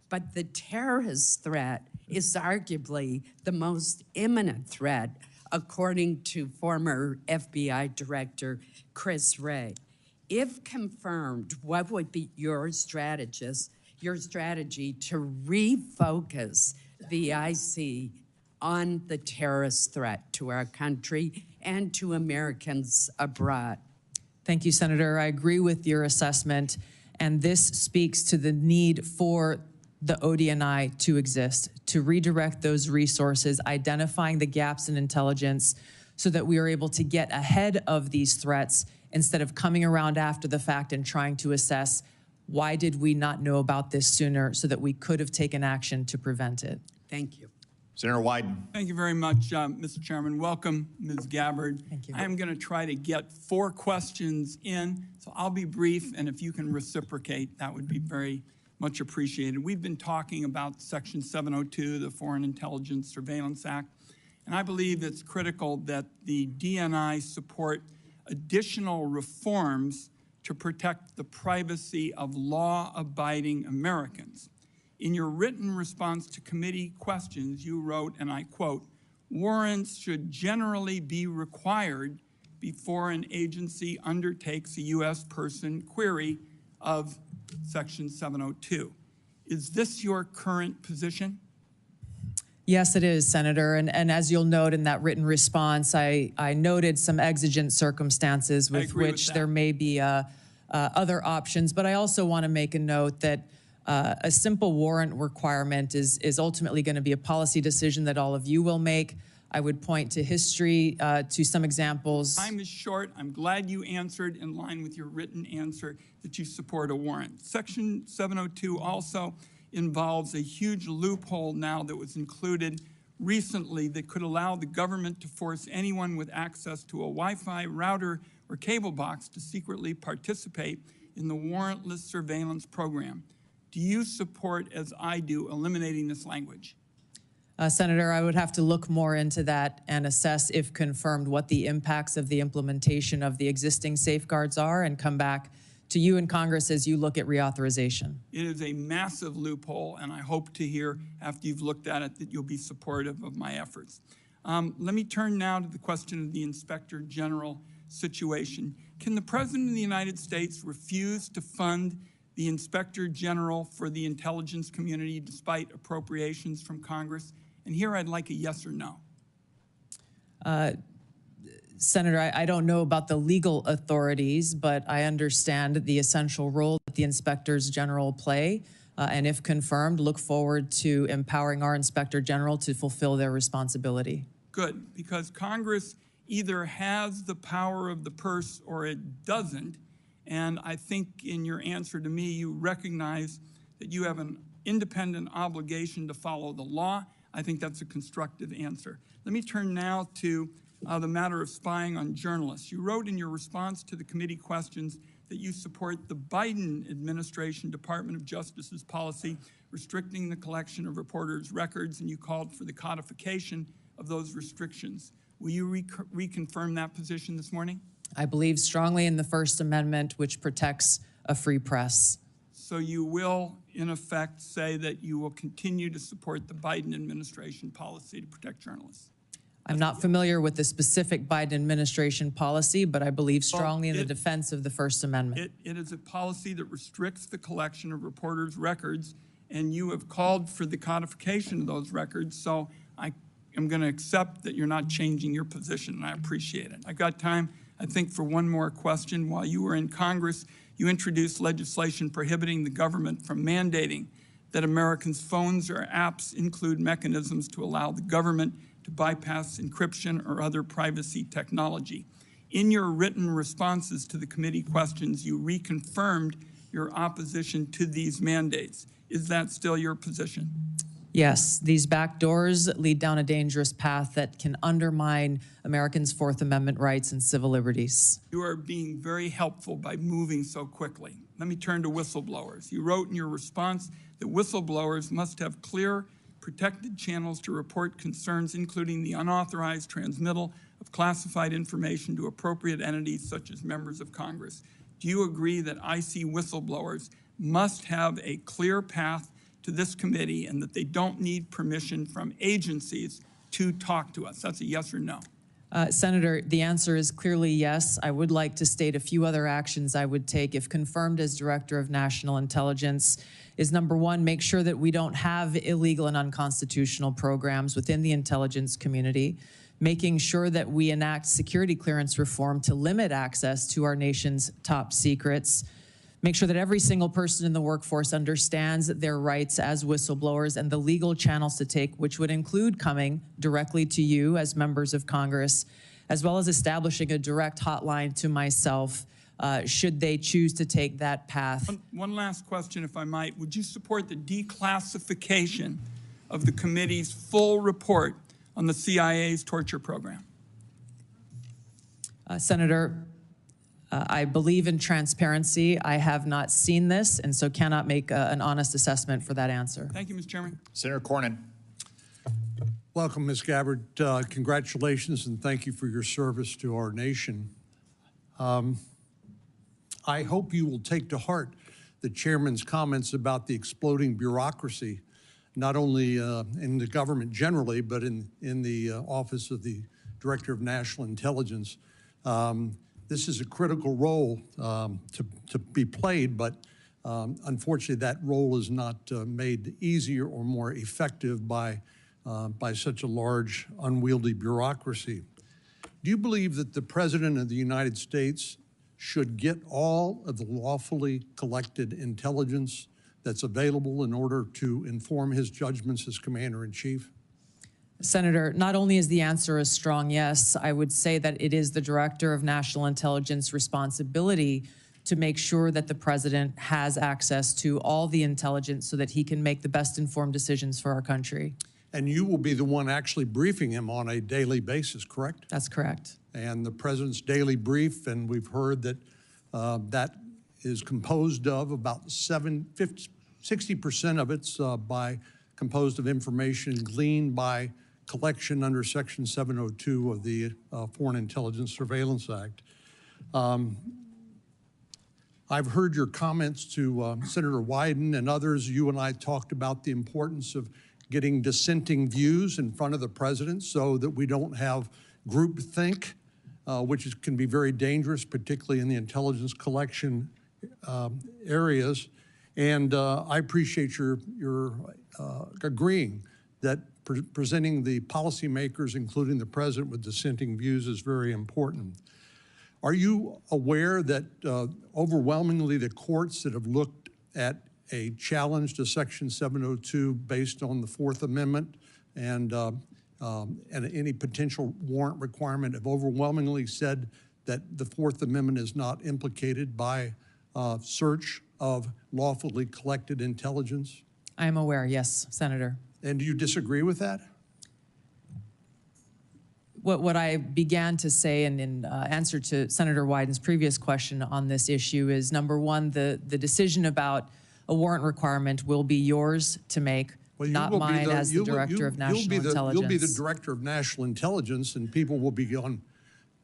but the terrorist threat is arguably the most imminent threat, according to former FBI Director Chris Wray. If confirmed, what would be your strategy to refocus the IC on the terrorist threat to our country and to Americans abroad? Thank you, Senator. I agree with your assessment, and this speaks to the need for the ODNI to exist, to redirect those resources, identifying the gaps in intelligence so that we are able to get ahead of these threats instead of coming around after the fact and trying to assess why did we not know about this sooner so that we could have taken action to prevent it. Thank you. Senator Wyden. Thank you very much, Mr. Chairman. Welcome, Ms. Gabbard. Thank you. I am going to try to get 4 questions in, so I'll be brief, and if you can reciprocate, that would be very much appreciated. We've been talking about Section 702, the Foreign Intelligence Surveillance Act, and I believe it's critical that the DNI support additional reforms to protect the privacy of law-abiding Americans. In your written response to committee questions, you wrote, and I quote, "Warrants should generally be required before an agency undertakes a U.S. person query of Section 702. Is this your current position?" Yes, it is, Senator. And as you'll note in that written response, I noted some exigent circumstances with which there may be other options. But I also want to make a note that a simple warrant requirement is ultimately going to be a policy decision that all of you will make. I would point to history, to some examples. Time is short. I'm glad you answered in line with your written answer that you support a warrant. Section 702 also involves a huge loophole now that was included recently that could allow the government to force anyone with access to a Wi-Fi router or cable box to secretly participate in the warrantless surveillance program. Do you support, as I do, eliminating this language? Senator, I would have to look more into that and assess, if confirmed, what the impacts of the implementation of the existing safeguards are and come back to you in Congress as you look at reauthorization. It is a massive loophole, and I hope to hear after you've looked at it that you'll be supportive of my efforts. Let me turn now to the question of the Inspector General situation. Can the President of the United States refuse to fund the Inspector General for the intelligence community despite appropriations from Congress? And here I'd like a yes or no. Senator, I don't know about the legal authorities, but I understand the essential role that the inspectors general play. And if confirmed, look forward to empowering our Inspector General to fulfill their responsibility. Good, because Congress either has the power of the purse or it doesn't. And I think in your answer to me, you recognize that you have an independent obligation to follow the law. I think that's a constructive answer. Let me turn now to the matter of spying on journalists. You wrote in your response to the committee questions that you support the Biden administration Department of Justice's policy restricting the collection of reporters' records, and you called for the codification of those restrictions. Will you reconfirm that position this morning? I believe strongly in the First Amendment, which protects a free press. So you will, in effect, say that you will continue to support the Biden administration policy to protect journalists? I'm not familiar with the specific Biden administration policy, but I believe strongly in the defense of the First Amendment. It is a policy that restricts the collection of reporters' records, and you have called for the codification of those records, so I'm going to accept that you're not changing your position, and I appreciate it. I've got time, I think, for one more question. While you were in Congress, you introduced legislation prohibiting the government from mandating that Americans' phones or apps include mechanisms to allow the government to bypass encryption or other privacy technology. In your written responses to the committee questions, you reconfirmed your opposition to these mandates. Is that still your position? Yes, these back doors lead down a dangerous path that can undermine Americans' Fourth Amendment rights and civil liberties. You are being very helpful by moving so quickly. Let me turn to whistleblowers. You wrote in your response that whistleblowers must have clear, protected channels to report concerns, including the unauthorized transmittal of classified information to appropriate entities such as members of Congress. Do you agree that IC whistleblowers must have a clear path to this committee and that they don't need permission from agencies to talk to us? That's a yes or no. Senator, the answer is clearly yes. I would like to state a few other actions I would take if confirmed as Director of National Intelligence is, number one, make sure that we don't have illegal and unconstitutional programs within the intelligence community, making sure that we enact security clearance reform to limit access to our nation's top secrets, make sure that every single person in the workforce understands their rights as whistleblowers and the legal channels to take, which would include coming directly to you as members of Congress, as well as establishing a direct hotline to myself should they choose to take that path. One last question, if I might. Would you support the declassification of the committee's full report on the CIA's torture program? Senator, I believe in transparency. I have not seen this, and so cannot make an honest assessment for that answer. Thank you, Mr. Chairman. Senator Cornyn. Welcome, Ms. Gabbard. Congratulations and thank you for your service to our nation. I hope you will take to heart the chairman's comments about the exploding bureaucracy, not only in the government generally, but in the Office of the Director of National Intelligence. This is a critical role to be played, but unfortunately that role is not made easier or more effective by such a large, unwieldy bureaucracy. Do you believe that the President of the United States should get all of the lawfully collected intelligence that's available in order to inform his judgments as Commander-in-Chief? Senator, not only is the answer a strong yes, I would say that it is the Director of National Intelligence responsibility to make sure that the President has access to all the intelligence so that he can make the best informed decisions for our country. And you will be the one actually briefing him on a daily basis, correct? That's correct. And the President's daily brief, and we've heard that that is composed of about 60% of it's by composed of information gleaned by collection under Section 702 of the Foreign Intelligence Surveillance Act. I've heard your comments to Senator Wyden and others. You and I talked about the importance of getting dissenting views in front of the president so that we don't have groupthink, which can be very dangerous, particularly in the intelligence collection areas. And I appreciate your agreeing that presenting the policymakers, including the president, with dissenting views is very important. Are you aware that overwhelmingly the courts that have looked at a challenge to Section 702 based on the Fourth Amendment and any potential warrant requirement have overwhelmingly said that the Fourth Amendment is not implicated by search of lawfully collected intelligence? I am aware, yes, Senator. And do you disagree with that? What I began to say in answer to Senator Wyden's previous question on this issue is, number one, the decision about a warrant requirement will be yours to make, not mine as the Director of National Intelligence. You'll be the Director of National Intelligence, and people will be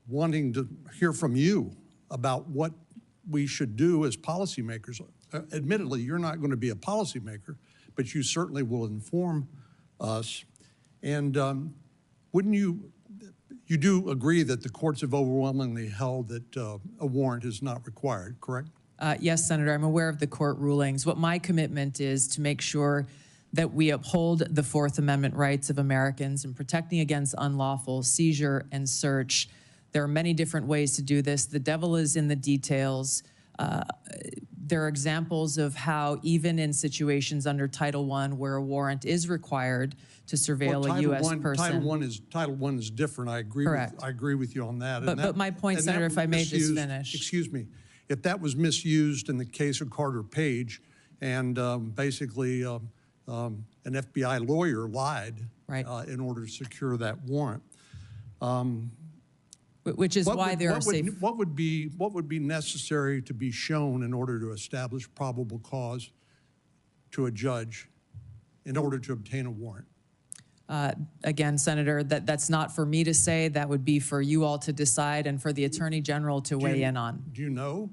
wanting to hear from you about what we should do as policymakers. Admittedly, you're not going to be a policymaker, but you certainly will inform us. And wouldn't you do agree that the courts have overwhelmingly held that a warrant is not required, correct? Yes, Senator, I'm aware of the court rulings. What my commitment is to make sure that we uphold the Fourth Amendment rights of Americans in protecting against unlawful seizure and search. There are many different ways to do this. The devil is in the details. There are examples of how even in situations under Title I where a warrant is required to surveil a U.S. person. Title I is different. I agree with you on that. But my point, Senator, if I may just finish. Excuse me. If that was misused in the case of Carter Page and basically an FBI lawyer lied in order to secure that warrant. Which is why there are safe. What would be necessary to be shown in order to establish probable cause to a judge in order to obtain a warrant? Again, Senator, that's not for me to say. That would be for you all to decide and for the Attorney General to weigh in on. Do you know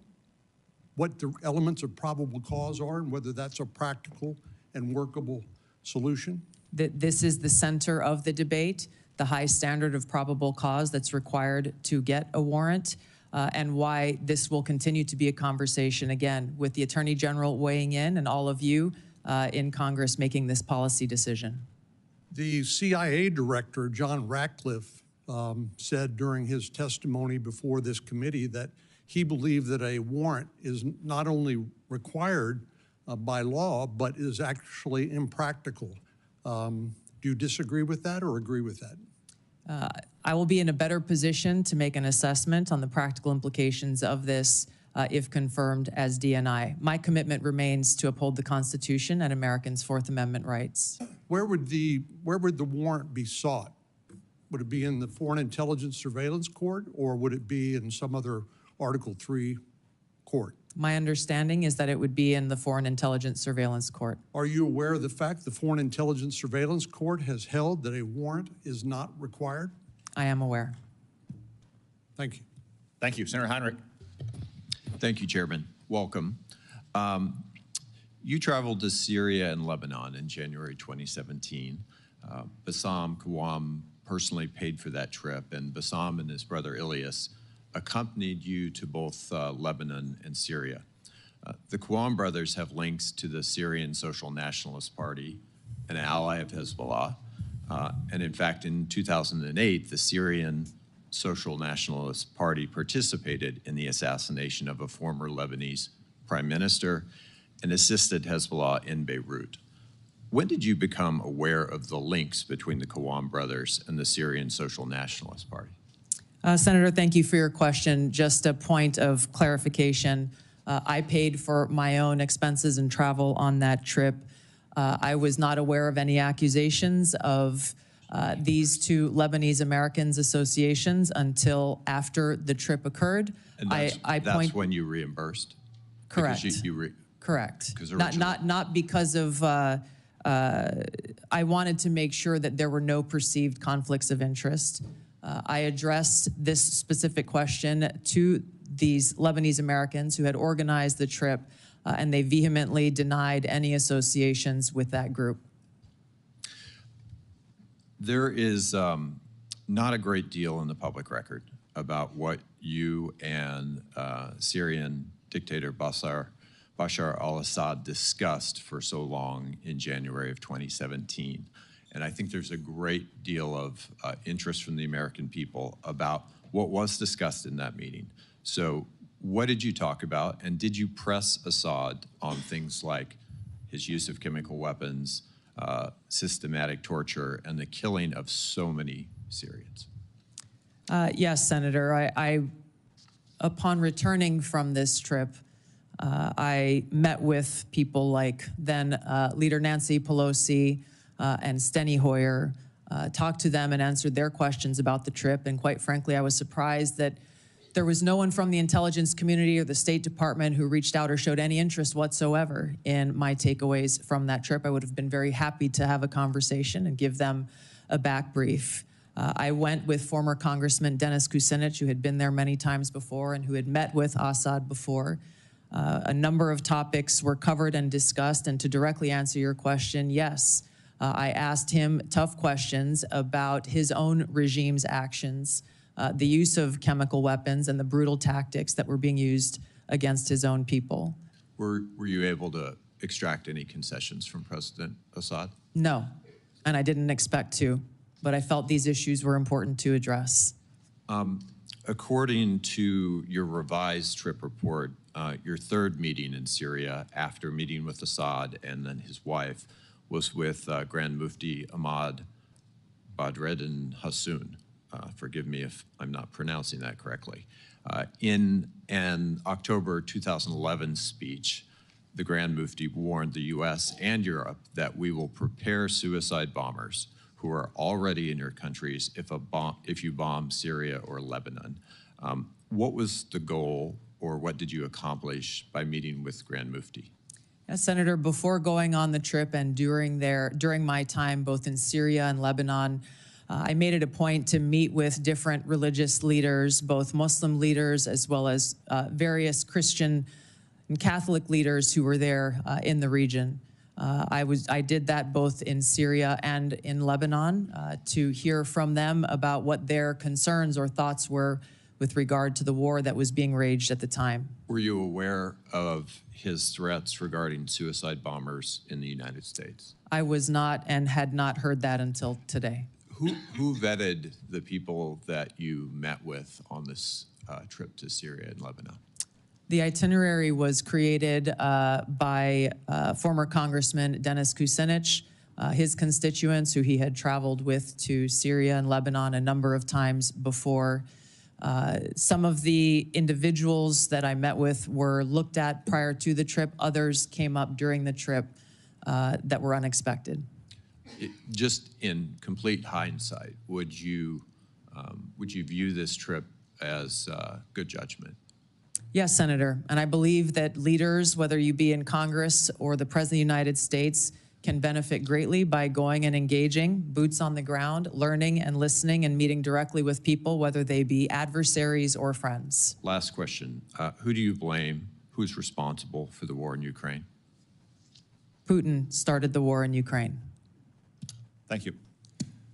what the elements of probable cause are and whether that's a practical and workable solution? This is the center of the debate, the high standard of probable cause that's required to get a warrant, and why this will continue to be a conversation, again, with the Attorney General weighing in and all of you in Congress making this policy decision. The CIA director, John Ratcliffe, said during his testimony before this committee that he believed that a warrant is not only required by law, but is actually impractical. Do you disagree with that or agree with that? I will be in a better position to make an assessment on the practical implications of this if confirmed as DNI. My commitment remains to uphold the Constitution and Americans' Fourth Amendment rights. Where would the warrant be sought? Would it be in the Foreign Intelligence Surveillance Court, or would it be in some other Article III court? My understanding is that it would be in the Foreign Intelligence Surveillance Court. Are you aware of the fact the Foreign Intelligence Surveillance Court has held that a warrant is not required? I am aware. Thank you. Thank you. Senator Heinrich. Thank you, Chairman. Welcome. You traveled to Syria and Lebanon in January 2017. Bassam Kawam personally paid for that trip, and Bassam and his brother Ilyas accompanied you to both Lebanon and Syria. The Kawam brothers have links to the Syrian Social Nationalist Party, an ally of Hezbollah. And in fact, in 2008, the Syrian Social Nationalist Party participated in the assassination of a former Lebanese prime minister and assisted Hezbollah in Beirut. When did you become aware of the links between the Kawam brothers and the Syrian Social Nationalist Party? Senator, thank you for your question. Just a point of clarification. I paid for my own expenses and travel on that trip. I was not aware of any accusations of these two Lebanese Americans associations until after the trip occurred. And that's when you reimbursed? Correct. Because Correct. Because not because of I wanted to make sure that there were no perceived conflicts of interest. I addressed this specific question to these Lebanese Americans who had organized the trip, and they vehemently denied any associations with that group. There is not a great deal in the public record about what you and Syrian dictator Bashar al-Assad discussed for so long in January of 2017. And I think there's a great deal of interest from the American people about what was discussed in that meeting. So what did you talk about? And did you press Assad on things like his use of chemical weapons, systematic torture, and the killing of so many Syrians? Yes, Senator. Upon returning from this trip, I met with people like then Leader Nancy Pelosi and Steny Hoyer, talked to them and answered their questions about the trip. And quite frankly, I was surprised that there was no one from the intelligence community or the State Department who reached out or showed any interest whatsoever in my takeaways from that trip. I would have been very happy to have a conversation and give them a back brief. I went with former Congressman Dennis Kucinich, who had been there many times before and who had met with Assad before. A number of topics were covered and discussed, and to directly answer your question, yes, I asked him tough questions about his own regime's actions, the use of chemical weapons and the brutal tactics that were being used against his own people. Were you able to extract any concessions from President Assad? No, and I didn't expect to, but I felt these issues were important to address. According to your revised trip report, your third meeting in Syria after meeting with Assad and then his wife was with Grand Mufti Ahmad Badreddin Hassoun. Forgive me if I'm not pronouncing that correctly. In an October 2011 speech, the Grand Mufti warned the US and Europe that we will prepare suicide bombers who are already in your countries if you bomb Syria or Lebanon. What was the goal, or what did you accomplish by meeting with Grand Mufti? Yes, Senator, before going on the trip and during my time both in Syria and Lebanon, I made it a point to meet with different religious leaders, both Muslim leaders as well as various Christian and Catholic leaders who were there in the region. I did that both in Syria and in Lebanon to hear from them about what their concerns or thoughts were with regard to the war that was being waged at the time. Were you aware of his threats regarding suicide bombers in the United States? I was not and had not heard that until today. Who vetted the people that you met with on this trip to Syria and Lebanon? The itinerary was created by former Congressman Dennis Kucinich, his constituents who he had traveled with to Syria and Lebanon a number of times before. Some of the individuals that I met with were looked at prior to the trip. Others came up during the trip that were unexpected. Just in complete hindsight, would you view this trip as good judgment? Yes, Senator, and I believe that leaders, whether you be in Congress or the President of the United States, can benefit greatly by going and engaging, boots on the ground, learning and listening and meeting directly with people, whether they be adversaries or friends. Last question. Who do you blame? Who's responsible for the war in Ukraine? Putin started the war in Ukraine. Thank you.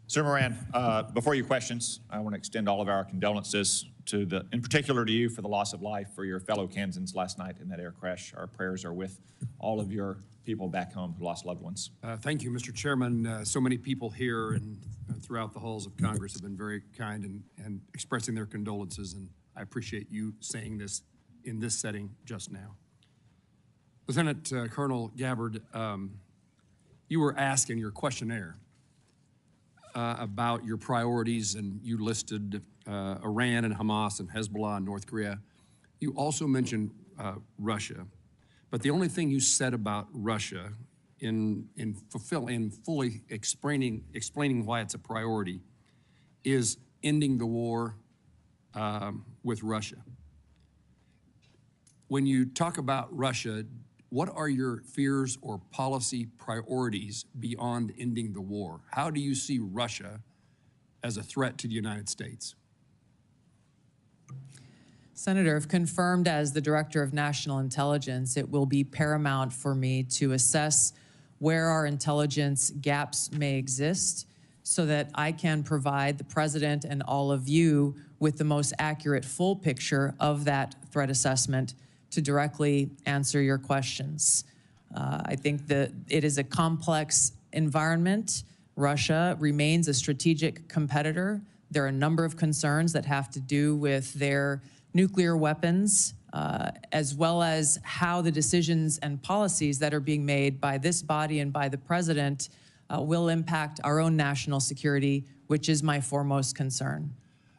Senator Moran, before your questions, I want to extend all of our condolences in particular to you for the loss of life for your fellow Kansans last night in that air crash. Our prayers are with all of your people back home who lost loved ones. Thank you, Mr. Chairman. So many people here and throughout the halls of Congress have been very kind and expressing their condolences, and I appreciate you saying this in this setting just now. Lieutenant Colonel Gabbard, you were asked in your questionnaire about your priorities, and you listed Iran and Hamas and Hezbollah and North Korea. You also mentioned Russia, but the only thing you said about Russia in fully explaining why it's a priority is ending the war with Russia. When you talk about Russia, what are your fears or policy priorities beyond ending the war? How do you see Russia as a threat to the United States? Senator, if confirmed as the Director of National Intelligence, it will be paramount for me to assess where our intelligence gaps may exist so that I can provide the President and all of you with the most accurate full picture of that threat assessment to directly answer your questions. I think that it is a complex environment. Russia remains a strategic competitor. There are a number of concerns that have to do with their nuclear weapons, as well as how the decisions and policies that are being made by this body and by the President will impact our own national security, which is my foremost concern.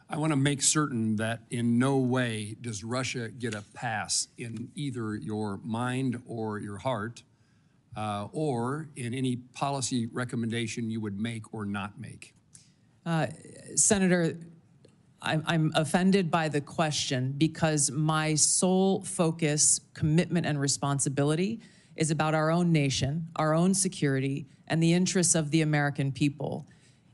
I want to make certain that in no way does Russia get a pass in either your mind or your heart, or in any policy recommendation you would make or not make. Senator, I'm offended by the question because my sole focus, commitment, and responsibility is about our own nation, our own security, and the interests of the American people.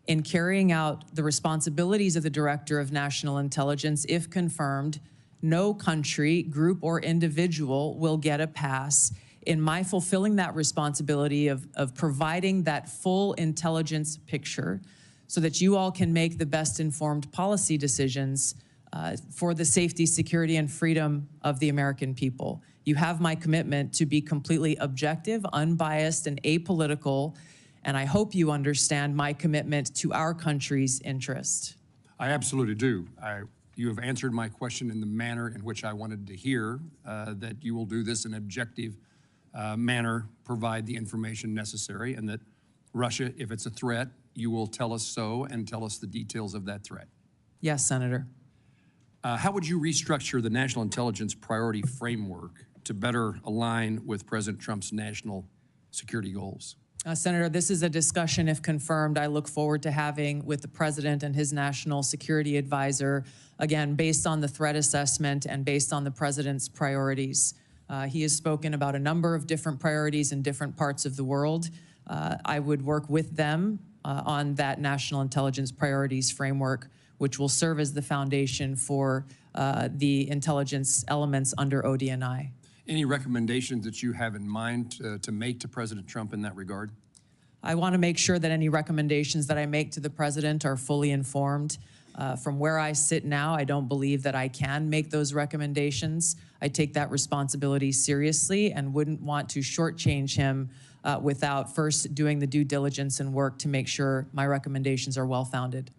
In carrying out the responsibilities of the Director of National Intelligence, if confirmed, no country, group, or individual will get a pass in my fulfilling that responsibility of providing that full intelligence picture so that you all can make the best informed policy decisions for the safety, security, and freedom of the American people. You have my commitment to be completely objective, unbiased, and apolitical, and I hope you understand my commitment to our country's interest. I absolutely do. You have answered my question in the manner in which I wanted to hear, that you will do this in an objective manner, provide the information necessary, and that Russia, if it's a threat, you will tell us so and tell us the details of that threat. Yes, Senator. How would you restructure the national intelligence priority framework to better align with President Trump's national security goals? Senator, this is a discussion, if confirmed, I look forward to having with the President and his national security advisor, again, based on the threat assessment and based on the President's priorities. He has spoken about a number of different priorities in different parts of the world. I would work with them on that national intelligence priorities framework, which will serve as the foundation for the intelligence elements under ODNI. Any recommendations that you have in mind to make to President Trump in that regard? I want to make sure that any recommendations that I make to the President are fully informed. From where I sit now, I don't believe that I can make those recommendations. I take that responsibility seriously and wouldn't want to shortchange him without first doing the due diligence and work to make sure my recommendations are well-founded.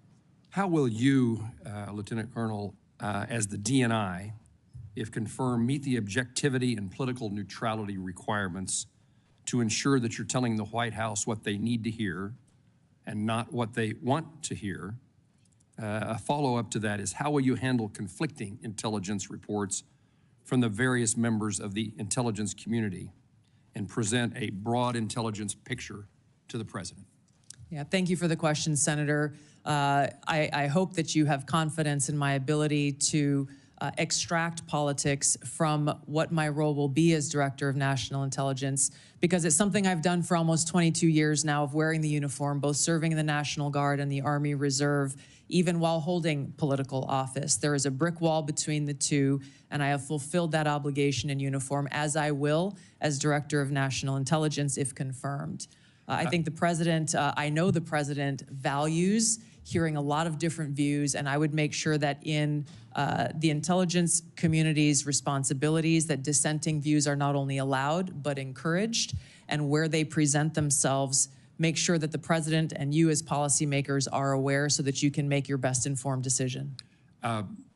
How will you, Lieutenant Colonel, as the DNI, if confirmed, meet the objectivity and political neutrality requirements to ensure that you're telling the White House what they need to hear and not what they want to hear? A follow-up to that is, how will you handle conflicting intelligence reports from the various members of the intelligence community and present a broad intelligence picture to the President? Yeah, thank you for the question, Senator. I hope that you have confidence in my ability to extract politics from what my role will be as Director of National Intelligence, because it's something I've done for almost 22 years now of wearing the uniform, both serving in the National Guard and the Army Reserve, even while holding political office. There is a brick wall between the two, and I have fulfilled that obligation in uniform, as I will as Director of National Intelligence if confirmed. I think the President, I know the President values hearing a lot of different views, and I would make sure that in the intelligence community's responsibilities that dissenting views are not only allowed, but encouraged, and where they present themselves, make sure that the President and you as policymakers are aware so that you can make your best informed decision.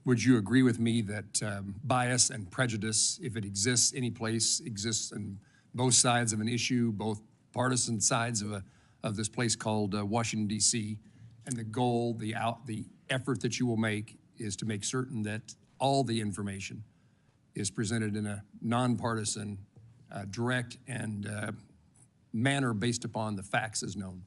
Would you agree with me that bias and prejudice, if it exists any place, exists in both sides of an issue, both partisan sides of this place called Washington, D.C., and the goal, the effort that you will make is to make certain that all the information is presented in a nonpartisan, direct, and manner based upon the facts as known?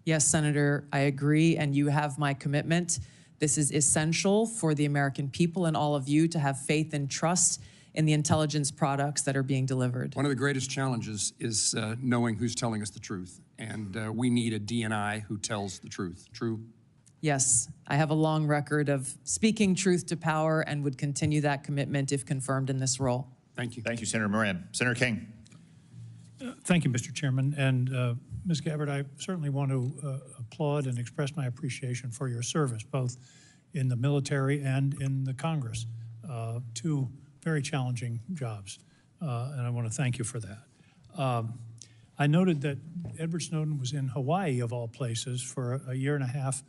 Yes, Senator, I agree, and you have my commitment. This is essential for the American people and all of you to have faith and trust in the intelligence products that are being delivered. One of the greatest challenges is knowing who's telling us the truth. And we need a DNI who tells the truth. True? Yes, I have a long record of speaking truth to power and would continue that commitment if confirmed in this role. Thank you. Thank you, Senator Moran. Senator King. Thank you, Mr. Chairman. And Ms. Gabbard, I certainly want to applaud and express my appreciation for your service, both in the military and in the Congress. Two very challenging jobs, and I want to thank you for that. I noted that Edward Snowden was in Hawaii, of all places, for a year and a half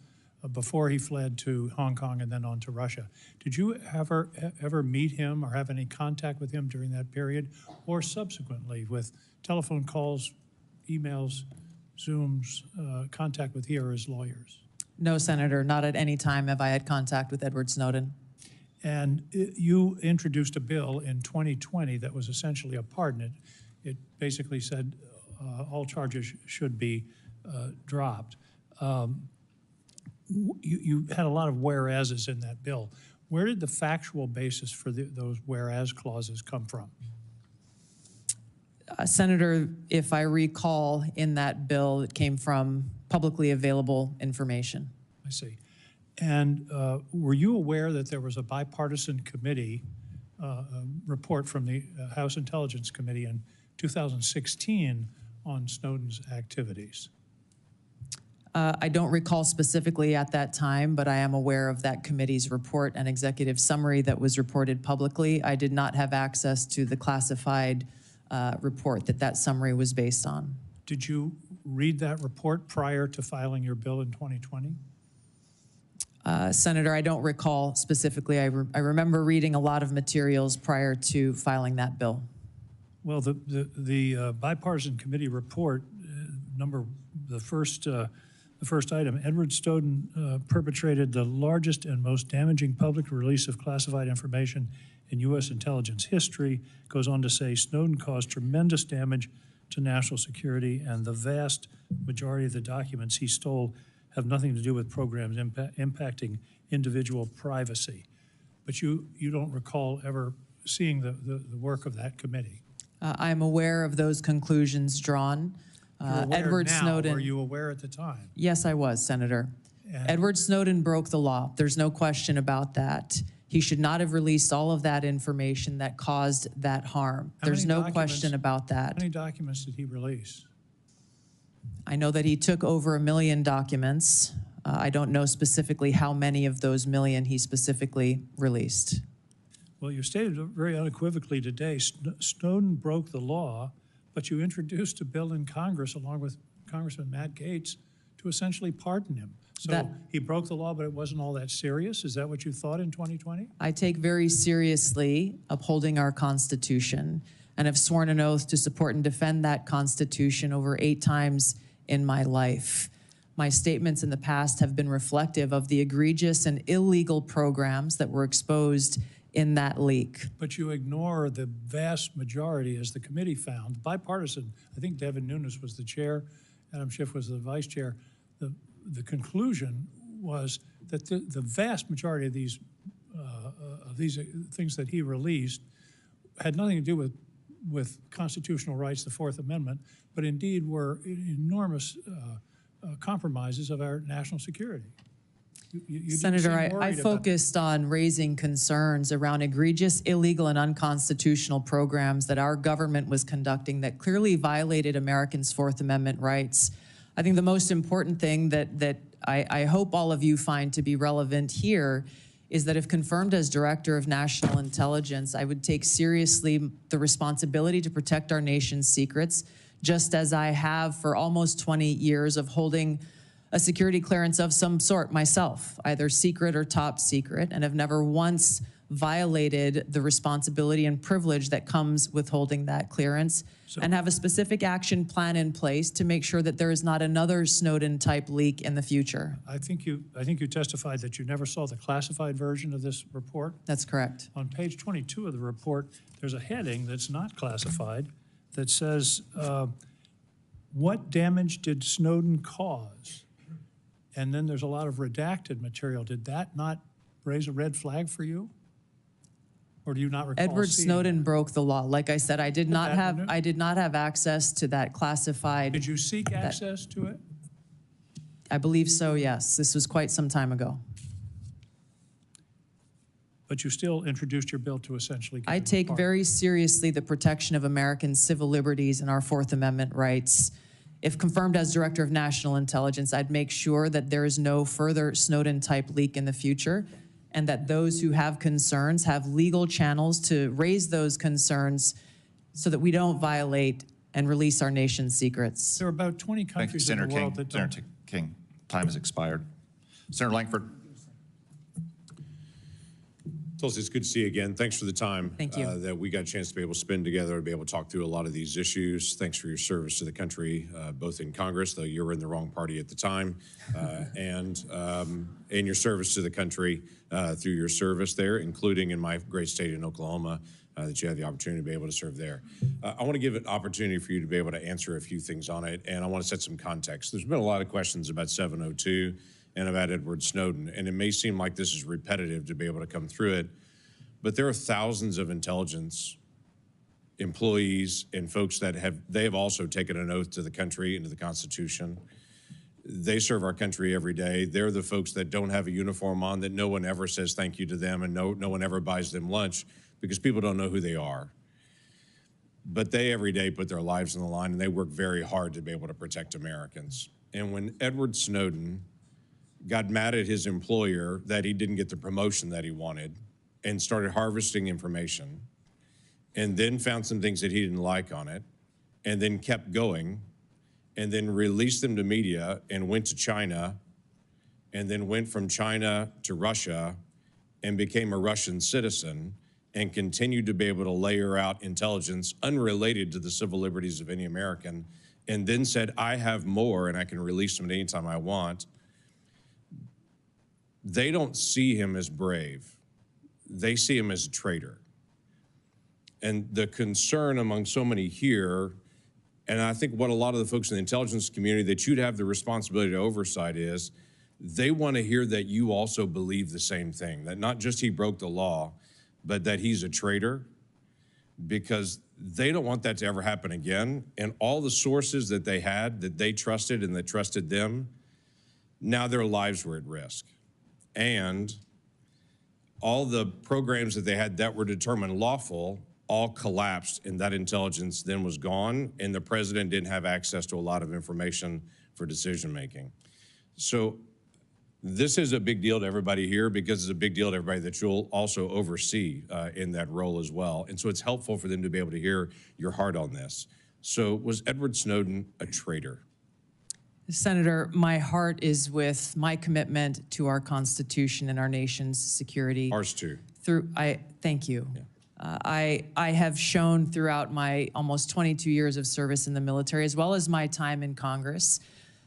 before he fled to Hong Kong and then on to Russia. Did you ever meet him or have any contact with him during that period, or subsequently with telephone calls, emails, Zooms, contact with he or his lawyers? No, Senator, not at any time have I had contact with Edward Snowden. And you introduced a bill in 2020 that was essentially a pardon. It basically said all charges should be dropped. You had a lot of whereases in that bill. Where did the factual basis for those whereas clauses come from? Senator, if I recall, in that bill, it came from publicly available information. I see. And were you aware that there was a bipartisan committee report from the House Intelligence Committee in 2016 on Snowden's activities? I don't recall specifically at that time, but I am aware of that committee's report and executive summary that was reported publicly. I did not have access to the classified report that summary was based on. Did you read that report prior to filing your bill in 2020? Senator, I don't recall specifically. I remember reading a lot of materials prior to filing that bill. Well, the bipartisan committee report, the first item, Edward Snowden perpetrated the largest and most damaging public release of classified information in U.S. intelligence history. Goes on to say Snowden caused tremendous damage to national security, and the vast majority of the documents he stole have nothing to do with programs impacting individual privacy. But you don't recall ever seeing the work of that committee? I'm aware of those conclusions drawn. Edward Snowden. Were you aware at the time? Yes, I was, Senator. And Edward Snowden broke the law. There's no question about that. He should not have released all of that information that caused that harm. There's no question about that. How many documents did he release? I know that he took over 1 million documents. I don't know specifically how many of those 1 million he specifically released. Well, you stated very unequivocally today, Snowden broke the law, but you introduced a bill in Congress along with Congressman Matt Gaetz to essentially pardon him. So he broke the law, but it wasn't all that serious? Is that what you thought in 2020? I take very seriously upholding our Constitution and have sworn an oath to support and defend that Constitution over 8 times in my life. My statements in the past have been reflective of the egregious and illegal programs that were exposed in that leak. But you ignore the vast majority, as the committee found, bipartisan. I think Devin Nunes was the chair, Adam Schiff was the vice chair. The conclusion was that the vast majority of these things that he released had nothing to do with constitutional rights, the Fourth Amendment, but indeed were enormous compromises of our national security. Senator, I focused on raising concerns around egregious, illegal, and unconstitutional programs that our government was conducting that clearly violated Americans' Fourth Amendment rights. I think the most important thing that I hope all of you find to be relevant here is that if confirmed as Director of National Intelligence, I would take seriously the responsibility to protect our nation's secrets, just as I have for almost 20 years of holding a security clearance of some sort myself, either secret or top secret, and have never once violated the responsibility and privilege that comes with holding that clearance, and have a specific action plan in place to make sure that there is not another Snowden-type leak in the future. I think you testified that you never saw the classified version of this report. That's correct. On page 22 of the report, there's a heading that's not classified that says, what damage did Snowden cause? And then there's a lot of redacted material. Did that not raise a red flag for you? Or do you not recall Edward seeing Snowden that? broke the law. Like I said, I did not that- have access to that classified. Did you seek access to it? I believe so, yes. This was quite some time ago. But you still introduced your bill to essentially. I take very seriously the protection of American civil liberties and our Fourth Amendment rights. If confirmed as Director of National Intelligence, I'd make sure that there is no further Snowden-type leak in the future, and that those who have concerns have legal channels to raise those concerns so that we don't violate and release our nation's secrets. There are about 20 Thank you, countries in Senator the King. world that don't. Senator King, time has expired. Senator Langford. Tulsi, it's good to see you again. Thanks for the time Thank you. that we got a chance to be able to spend together and be able to talk through a lot of these issues. Thanks for your service to the country, both in Congress, though you were in the wrong party at the time, and your service to the country through your service there, including in my great state in Oklahoma, that you had the opportunity to be able to serve there. I want to give an opportunity for you to be able to answer a few things on it, and I want to set some context. There's been a lot of questions about 702 and about Edward Snowden, and it may seem like this is repetitive to be able to come through it, but there are thousands of intelligence employees and folks that have also taken an oath to the country and to the Constitution. They serve our country every day. They're the folks that don't have a uniform on, that no one ever says thank you to them, and no one ever buys them lunch because people don't know who they are. But they every day put their lives on the line, and they work very hard to be able to protect Americans. And when Edward Snowden got mad at his employer that he didn't get the promotion that he wanted and started harvesting information, and then found some things that he didn't like on it, and then kept going, and then released them to media and went to China, and then went from China to Russia and became a Russian citizen and continued to be able to layer out intelligence unrelated to the civil liberties of any American, and then said, I have more and I can release them at any time I want. They don't see him as brave. They see him as a traitor. And the concern among so many here, and I think what a lot of the folks in the intelligence community that you'd have the responsibility to oversight is, they want to hear that you also believe the same thing, that not just he broke the law, but that he's a traitor, because they don't want that to ever happen again. And all the sources that they had, that they trusted and that trusted them, now their lives were at risk. And all the programs that they had that were determined lawful all collapsed, and that intelligence then was gone, and the president didn't have access to a lot of information for decision making. So this is a big deal to everybody here, because it's a big deal to everybody that you'll also oversee in that role as well. And so it's helpful for them to be able to hear your heart on this. So was Edward Snowden a traitor? Senator, my heart is with my commitment to our Constitution and our nation's security. Ours too. Thank you. Yeah. I have shown throughout my almost 22 years of service in the military, as well as my time in Congress,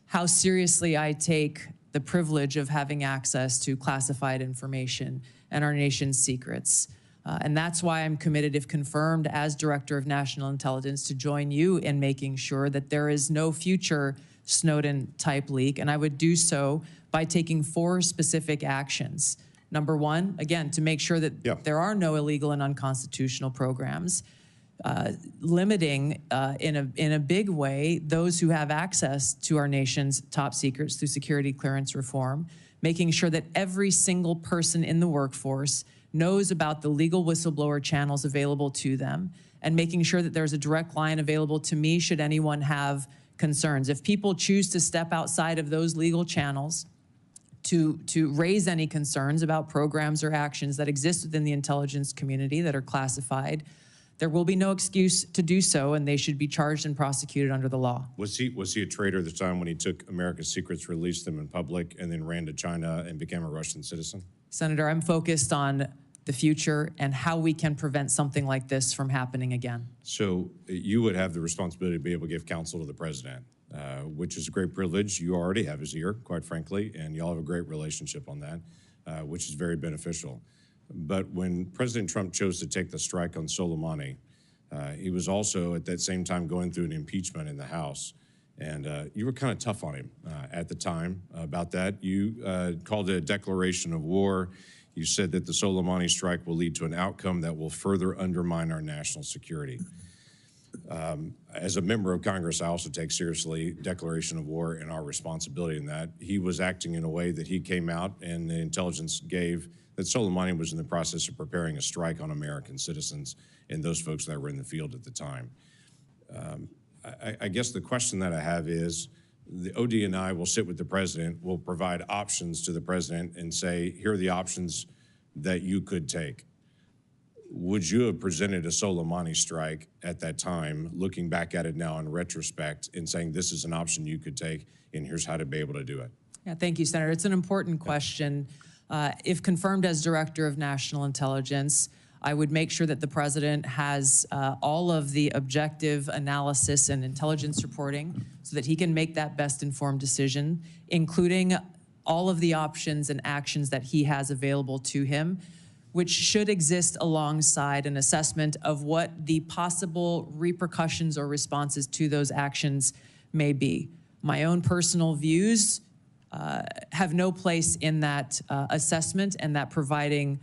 how seriously I take the privilege of having access to classified information and our nation's secrets. And that's why I'm committed, if confirmed as Director of National Intelligence, to join you in making sure that there is no future Snowden-type leak, and I would do so by taking 4 specific actions. Number 1, again, to make sure that there are no illegal and unconstitutional programs, limiting in a big way those who have access to our nation's top secrets through security clearance reform, making sure that every single person in the workforce knows about the legal whistleblower channels available to them, and making sure that there's a direct line available to me should anyone have concerns. If people choose to step outside of those legal channels to raise any concerns about programs or actions that exist within the intelligence community that are classified, there will be no excuse to do so, and they should be charged and prosecuted under the law. Was he a traitor at the time when he took America's secrets, released them in public, and then ran to China and became a Russian citizen? Senator, I'm focused on the future and how we can prevent something like this from happening again. So you would have the responsibility to be able to give counsel to the president, which is a great privilege. You already have his ear, quite frankly, and y'all have a great relationship on that, which is very beneficial. But when President Trump chose to take the strike on Soleimani, he was also at that same time going through an impeachment in the House. And you were kind of tough on him at the time about that. You called it a declaration of war. You said that the Soleimani strike will lead to an outcome that will further undermine our national security. As a member of Congress, I also take seriously declaration of war and our responsibility in that. He was acting in a way that he came out and the intelligence gave that Soleimani was in the process of preparing a strike on American citizens and those folks that were in the field at the time. I guess the question that I have is, the ODNI will sit with the president, will provide options to the president and say, here are the options that you could take. Would you have presented a Soleimani strike at that time, looking back at it now in retrospect and saying this is an option you could take and here's how to be able to do it? Yeah, thank you, Senator. It's an important question. If confirmed as Director of National Intelligence, I would make sure that the President has all of the objective analysis and intelligence reporting so that he can make that best informed decision, including all of the options and actions that he has available to him, which should exist alongside an assessment of what the possible repercussions or responses to those actions may be. My own personal views have no place in that assessment and that providing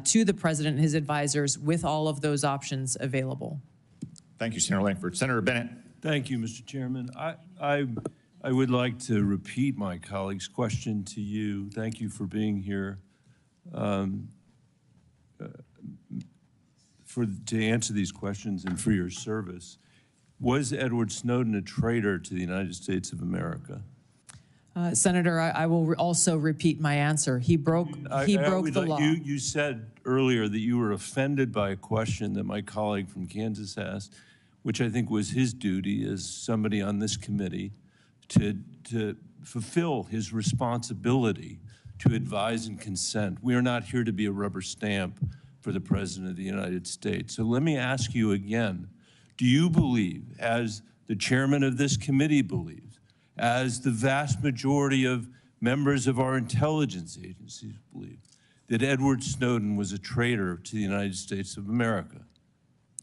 to the President and his advisors with all of those options available. Thank you, Senator Langford. Senator Bennett. Thank you, Mr. Chairman. I would like to repeat my colleague's question to you. Thank you for being here to answer these questions and for your service. Was Edward Snowden a traitor to the United States of America? Senator, I will also repeat my answer. He broke the law. You said earlier that you were offended by a question that my colleague from Kansas asked, which I think was his duty as somebody on this committee to fulfill his responsibility to advise and consent. We are not here to be a rubber stamp for the President of the United States. So let me ask you again, do you believe, as the chairman of this committee believes, as the vast majority of members of our intelligence agencies believe, that Edward Snowden was a traitor to the United States of America?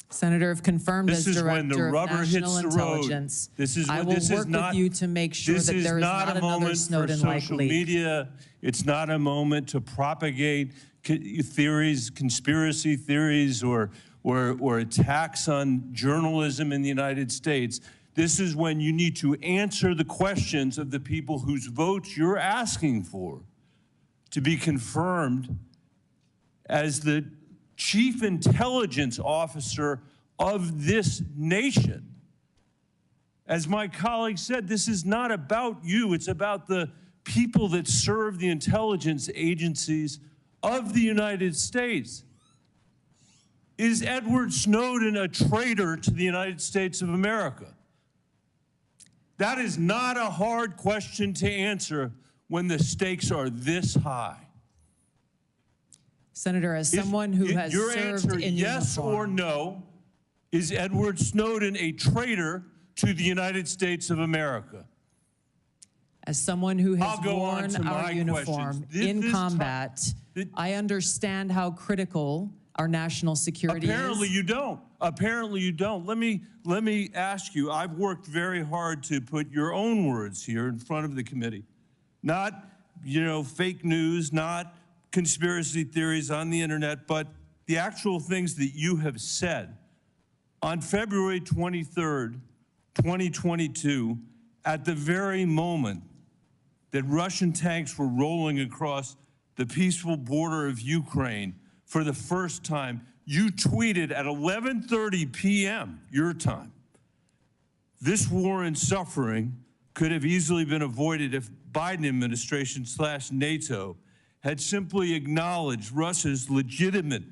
Senator, if confirmed as Director of National Intelligence, I will work with you to make sure that there is not another Snowden-like leak. Media. It's not a moment to propagate theories, conspiracy theories, or attacks on journalism in the United States. This is when you need to answer the questions of the people whose votes you're asking for to be confirmed as the Chief Intelligence Officer of this nation. As my colleague said, this is not about you. It's about the people that serve the intelligence agencies of the United States. Is Edward Snowden a traitor to the United States of America? That is not a hard question to answer when the stakes are this high. Senator, as someone who has your served answer, in yes uniform, or no, is Edward Snowden a traitor to the United States of America? as someone who has worn our my uniform in combat, I understand how critical our national security Apparently is. you don't. Apparently you don't. Let me ask you, I've worked very hard to put your own words here in front of the committee. Not, fake news, not conspiracy theories on the internet, but the actual things that you have said. On February 23rd, 2022, at the very moment that Russian tanks were rolling across the peaceful border of Ukraine for the first time, you tweeted at 11:30 p.m. your time, "This war and suffering could have easily been avoided if Biden administration / NATO had simply acknowledged Russia's legitimate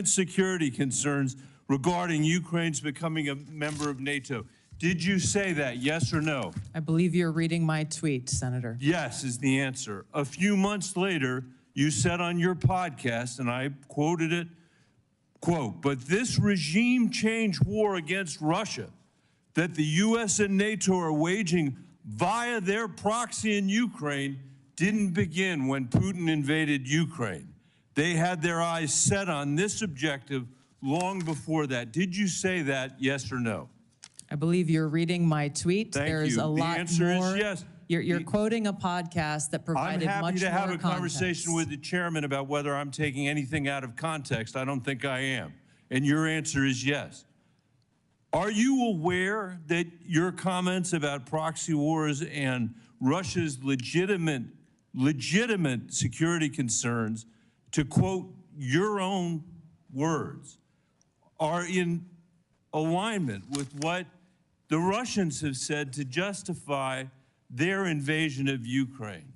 security concerns regarding Ukraine's becoming a member of NATO." Did you say that, yes or no? I believe you're reading my tweet, Senator. Yes is the answer. A few months later, you said on your podcast, and I quoted it, quote, "But this regime change war against Russia that the U.S. and NATO are waging via their proxy in Ukraine didn't begin when Putin invaded Ukraine. They had their eyes set on this objective long before that." Did you say that, yes or no? I believe you're reading my tweet. Thank There's you. a lot the answer more. is yes. You're quoting a podcast that I'm provided happy much to have more a conversation context. with the chairman about whether I'm taking anything out of context. I don't think I am. And your answer is yes. Are you aware that your comments about proxy wars and Russia's legitimate security concerns, to quote your own words, are in alignment with what the Russians have said to justify their invasion of Ukraine?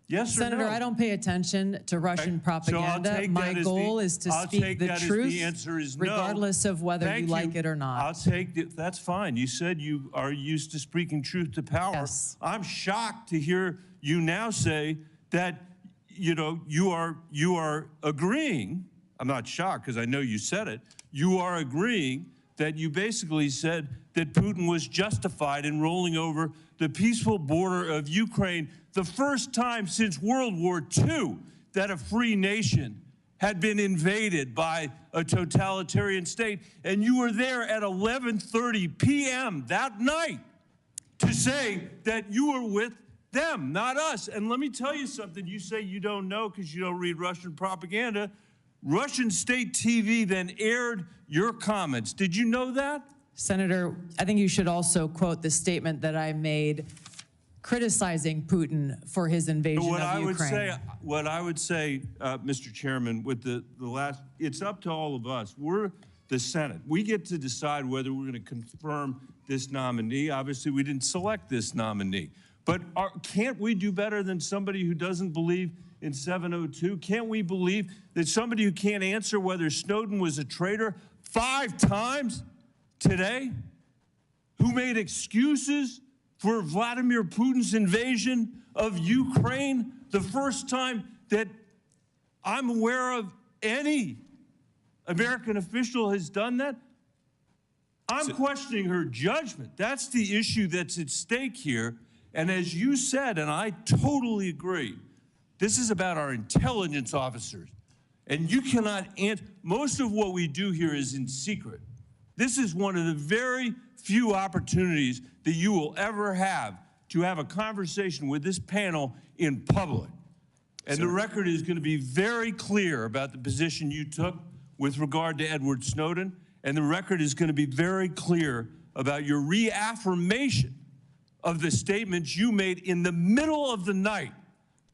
Yes or Senator, no? I don't pay attention to Russian propaganda. My goal is to speak the truth, the answer is no. regardless of whether Thank you like it or not. I'll take it. That's fine. You said you are used to speaking truth to power. Yes. I'm shocked to hear you now say that, you know, you are agreeing. I'm not shocked because I know you said it. You are agreeing that you basically said that Putin was justified in rolling over the peaceful border of Ukraine, the first time since World War II that a free nation had been invaded by a totalitarian state. And you were there at 11:30 p.m. that night to say that you were with them, not us. And let me tell you something. You say you don't know because you don't read Russian propaganda. Russian state TV then aired your comments. Did you know that? Senator, I think you should also quote the statement that I made criticizing Putin for his invasion of Ukraine. What I would say, Mr. Chairman, with the last, it's up to all of us. We're the Senate. We get to decide whether we're going to confirm this nominee. Obviously, we didn't select this nominee. But can't we do better than somebody who doesn't believe in 702? Can't we believe that somebody who can't answer whether Snowden was a traitor 5 times today, who made excuses for Vladimir Putin's invasion of Ukraine, the first time that I'm aware of any American official has done that? I'm questioning her judgment. That's the issue that's at stake here. And as you said, and I totally agree, this is about our intelligence officers. And you cannot answer. Most of what we do here is in secret. This is one of the very few opportunities that you will ever have to have a conversation with this panel in public. And the record is going to be very clear about the position you took with regard to Edward Snowden. And the record is going to be very clear about your reaffirmation of the statements you made in the middle of the night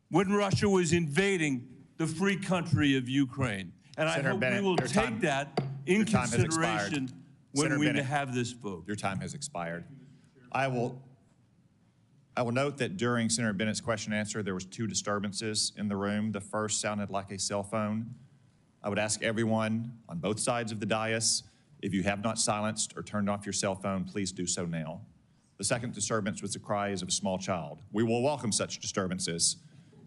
when Russia was invading the free country of Ukraine. And Senator I hope Bennett, we will take that in consideration when Senator we Bennett, have this vote. Your time has expired. I will note that during Senator Bennett's question and answer, there was 2 disturbances in the room. The first sounded like a cell phone. I would ask everyone on both sides of the dais, if you have not silenced or turned off your cell phone, please do so now. The second disturbance was the cries of a small child. We will welcome such disturbances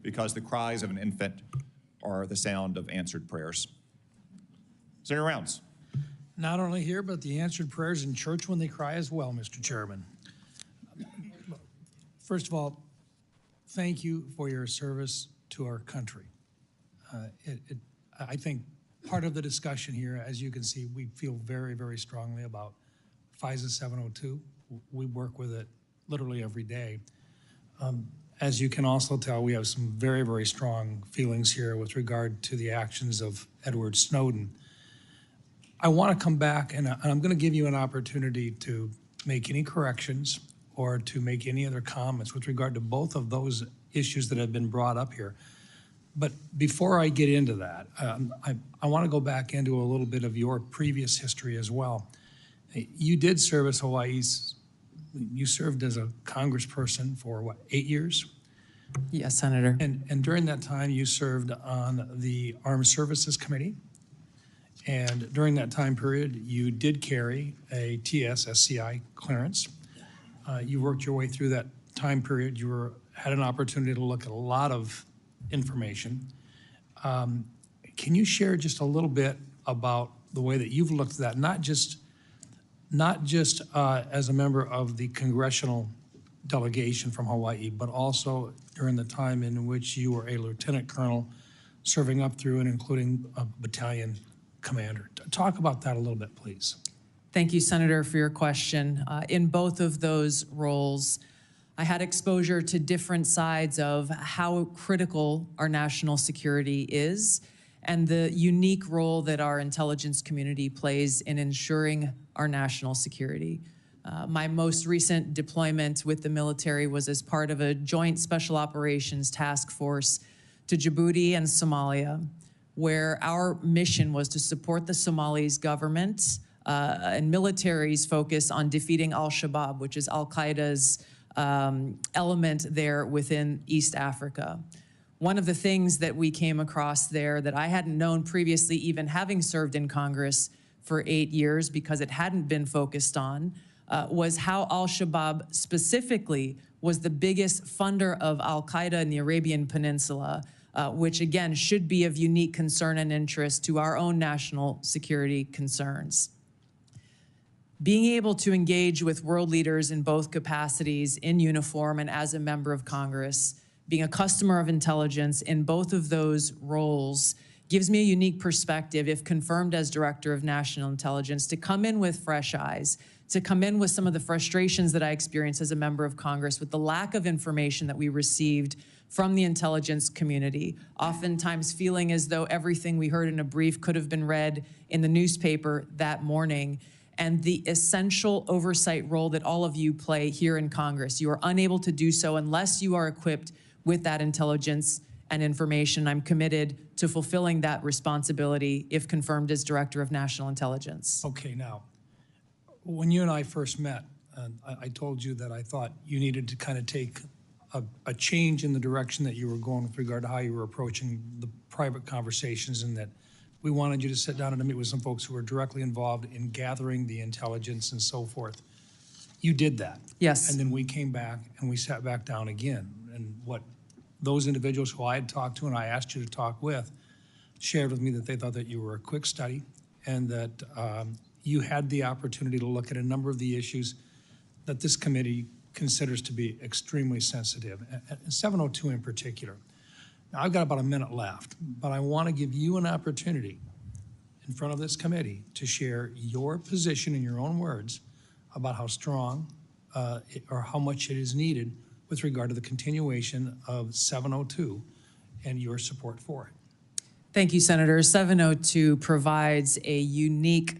because the cries of an infant are the sound of answered prayers. Senator Rounds. Not only here, but the answered prayers in church when they cry as well, Mr. Chairman. First of all, thank you for your service to our country. I think part of the discussion here, as you can see, we feel very, very strongly about FISA 702. We work with it literally every day. As you can also tell, we have some very, very strong feelings here with regard to the actions of Edward Snowden. I want to come back, and I'm going to give you an opportunity to make any corrections or to make any other comments with regard to both of those issues that have been brought up here. But before I get into that, I want to go back into a little bit of your previous history as well. You did serve as Hawaii's, you served as a congressperson for what, 8 years? Yes, Senator. And during that time, you served on the Armed Services Committee. And during that time period, you did carry a TS-SCI clearance. You worked your way through that time period. You had an opportunity to look at a lot of information. Can you share just a little bit about the way that you've looked at that, not just as a member of the congressional delegation from Hawaii, but also during the time in which you were a lieutenant colonel serving up through and including a battalion commander. Talk about that a little bit, please. Thank you, Senator, for your question. In both of those roles, I had exposure to different sides of how critical our national security is and the unique role that our intelligence community plays in ensuring our national security. My most recent deployment with the military was as part of a joint special operations task force to Djibouti and Somalia, where our mission was to support the Somalis government and military's focus on defeating al-Shabaab, which is al-Qaeda's element there within East Africa. One of the things that we came across there that I hadn't known previously, even having served in Congress for 8 years because it hadn't been focused on, was how al-Shabaab specifically was the biggest funder of al-Qaeda in the Arabian Peninsula, which again should be of unique concern and interest to our own national security concerns. Being able to engage with world leaders in both capacities, in uniform and as a member of Congress, being a customer of intelligence in both of those roles gives me a unique perspective, if confirmed as Director of National Intelligence, to come in with fresh eyes, to come in with some of the frustrations that I experienced as a member of Congress with the lack of information that we received from the intelligence community, oftentimes feeling as though everything we heard in a brief could have been read in the newspaper that morning, and the essential oversight role that all of you play here in Congress. You are unable to do so unless you are equipped with that intelligence and information. I'm committed to fulfilling that responsibility if confirmed as Director of National Intelligence. Okay, now, when you and I first met, I told you that I thought you needed to kind of take a change in the direction that you were going with regard to how you were approaching the private conversations, and that we wanted you to sit down and to meet with some folks who were directly involved in gathering the intelligence and so forth. You did that. Yes. And then we came back and we sat back down again. And what those individuals who I had talked to and I asked you to talk with shared with me that they thought that you were a quick study and that you had the opportunity to look at a number of the issues that this committee considers to be extremely sensitive, and 702 in particular. Now, I've got about a minute left, but I want to give you an opportunity in front of this committee to share your position in your own words about how strong or how much it is needed with regard to the continuation of 702 and your support for it. Thank you, Senator. 702 provides a unique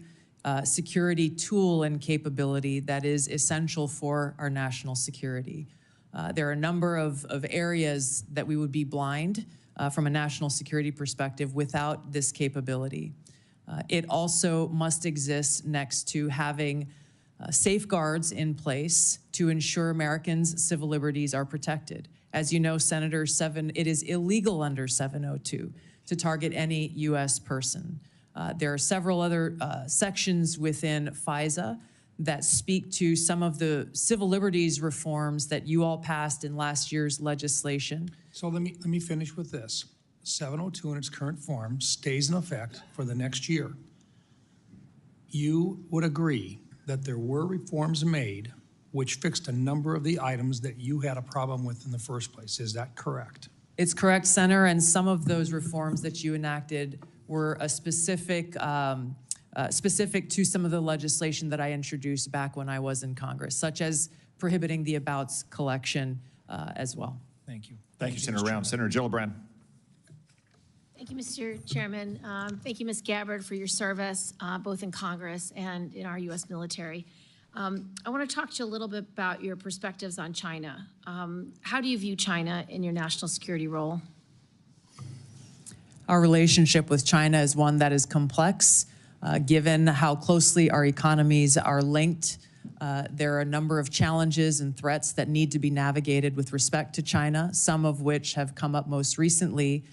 security tool and capability that is essential for our national security. There are a number of areas that we would be blind from a national security perspective without this capability. It also must exist next to having safeguards in place to ensure Americans' civil liberties are protected. As you know, Senator, it is illegal under 702 to target any U.S. person. There are several other sections within FISA that speak to some of the civil liberties reforms that you all passed in last year's legislation. So let me finish with this. 702 in its current form stays in effect for the next year. You would agree that there were reforms made which fixed a number of the items that you had a problem with in the first place. Is that correct? It's correct, Senator, and some of those reforms that you enacted were a specific to some of the legislation that I introduced back when I was in Congress, such as prohibiting the abouts collection as well. Thank you. Thank you, Senator Round. Senator Gillibrand. Thank you, Mr. Chairman. Thank you, Ms. Gabbard, for your service, both in Congress and in our U.S. military. I want to talk to you a little bit about your perspectives on China. How do you view China in your national security role? Our relationship with China is one that is complex, given how closely our economies are linked. There are a number of challenges and threats that need to be navigated with respect to China, some of which have come up most recently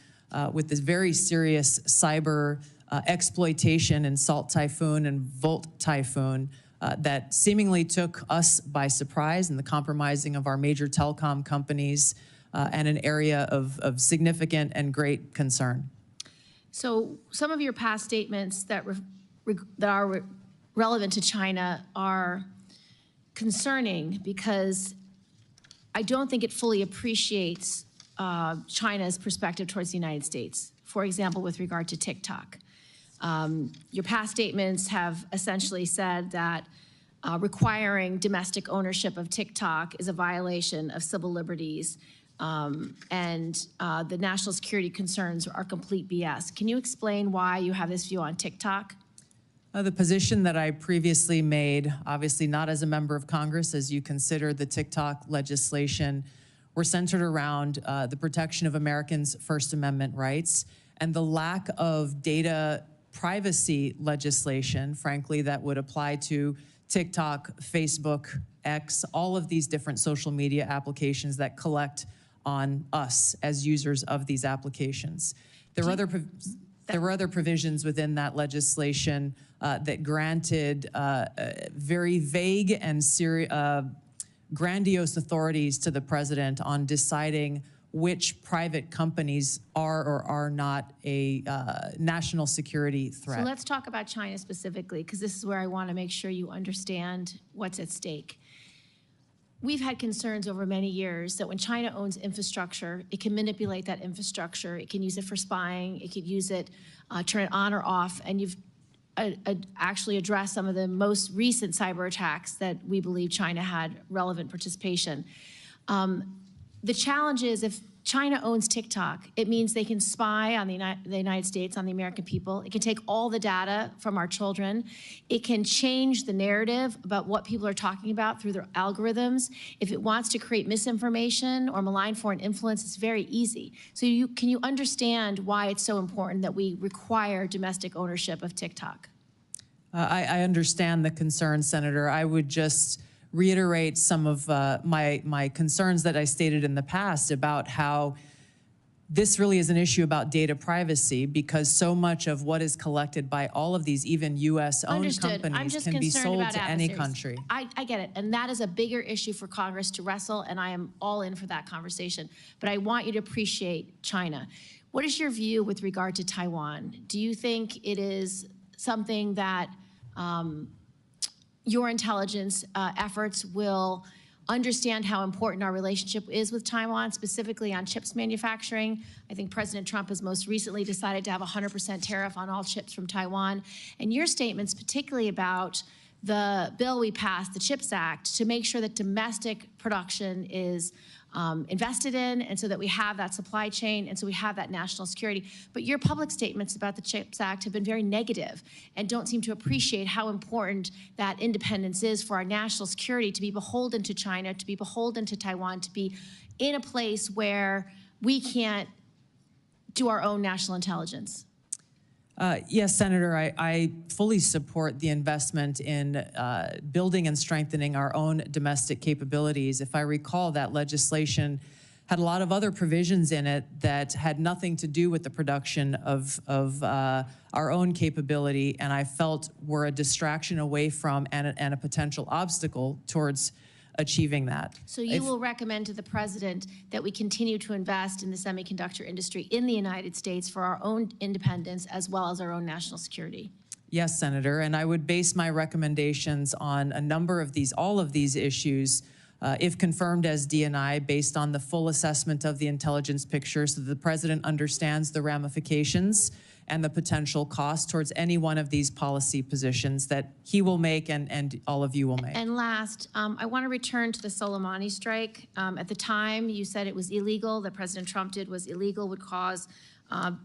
with this very serious cyber exploitation in Salt Typhoon and Volt Typhoon that seemingly took us by surprise, and the compromising of our major telecom companies and an area of significant and great concern. So some of your past statements that are relevant to China are concerning because I don't think it fully appreciates China's perspective towards the United States. For example, with regard to TikTok. Your past statements have essentially said that requiring domestic ownership of TikTok is a violation of civil liberties, and the national security concerns are complete BS. Can you explain why you have this view on TikTok? The position that I previously made, obviously not as a member of Congress, as you consider the TikTok legislation, were centered around the protection of Americans' First Amendment rights and the lack of data privacy legislation, frankly, that would apply to TikTok, Facebook, X, all of these different social media applications that collect on us as users of these applications. There were other provisions within that legislation that granted very vague and grandiose authorities to the president on deciding which private companies are or are not a national security threat. So let's talk about China specifically, because this is where I want to make sure you understand what's at stake. We've had concerns over many years that when China owns infrastructure, it can manipulate that infrastructure. It can use it for spying. It could use it, turn it on or off. And you've actually addressed some of the most recent cyber attacks that we believe China had relevant participation. The challenge is if China owns TikTok, it means they can spy on the United States, on the American people. It can take all the data from our children. It can change the narrative about what people are talking about through their algorithms. If it wants to create misinformation or malign foreign influence, it's very easy. So can you understand why it's so important that we require domestic ownership of TikTok? I understand the concern, Senator. I would just reiterate some of my concerns that I stated in the past about how this really is an issue about data privacy, because so much of what is collected by all of these, even U.S.-owned companies, can be sold to any country. I get it, and that is a bigger issue for Congress to wrestle, and I am all in for that conversation. But I want you to appreciate China. What is your view with regard to Taiwan? Do you think it is something that your intelligence efforts will understand how important our relationship is with Taiwan, specifically on chips manufacturing? I think President Trump has most recently decided to have a 100% tariff on all chips from Taiwan. And your statements, particularly about the bill we passed, the CHIPS Act, to make sure that domestic production is invested in, and so that we have that supply chain, and so we have that national security. But your public statements about the CHIPS Act have been very negative and don't seem to appreciate how important that independence is for our national security, to be beholden to China, to be beholden to Taiwan, to be in a place where we can't do our own national intelligence. Yes, Senator, I fully support the investment in building and strengthening our own domestic capabilities. If I recall, that legislation had a lot of other provisions in it that had nothing to do with the production of our own capability, and I felt were a distraction away from and a potential obstacle towards achieving that. So you will recommend to the president that we continue to invest in the semiconductor industry in the United States for our own independence as well as our own national security? Yes, Senator, and I would base my recommendations on a number of these, all of these issues, if confirmed as D&I, based on the full assessment of the intelligence picture so that the president understands the ramifications and the potential cost towards any one of these policy positions that he will make and all of you will make. And last, I want to return to the Soleimani strike. At the time, you said it was illegal, that President Trump did was illegal, would cause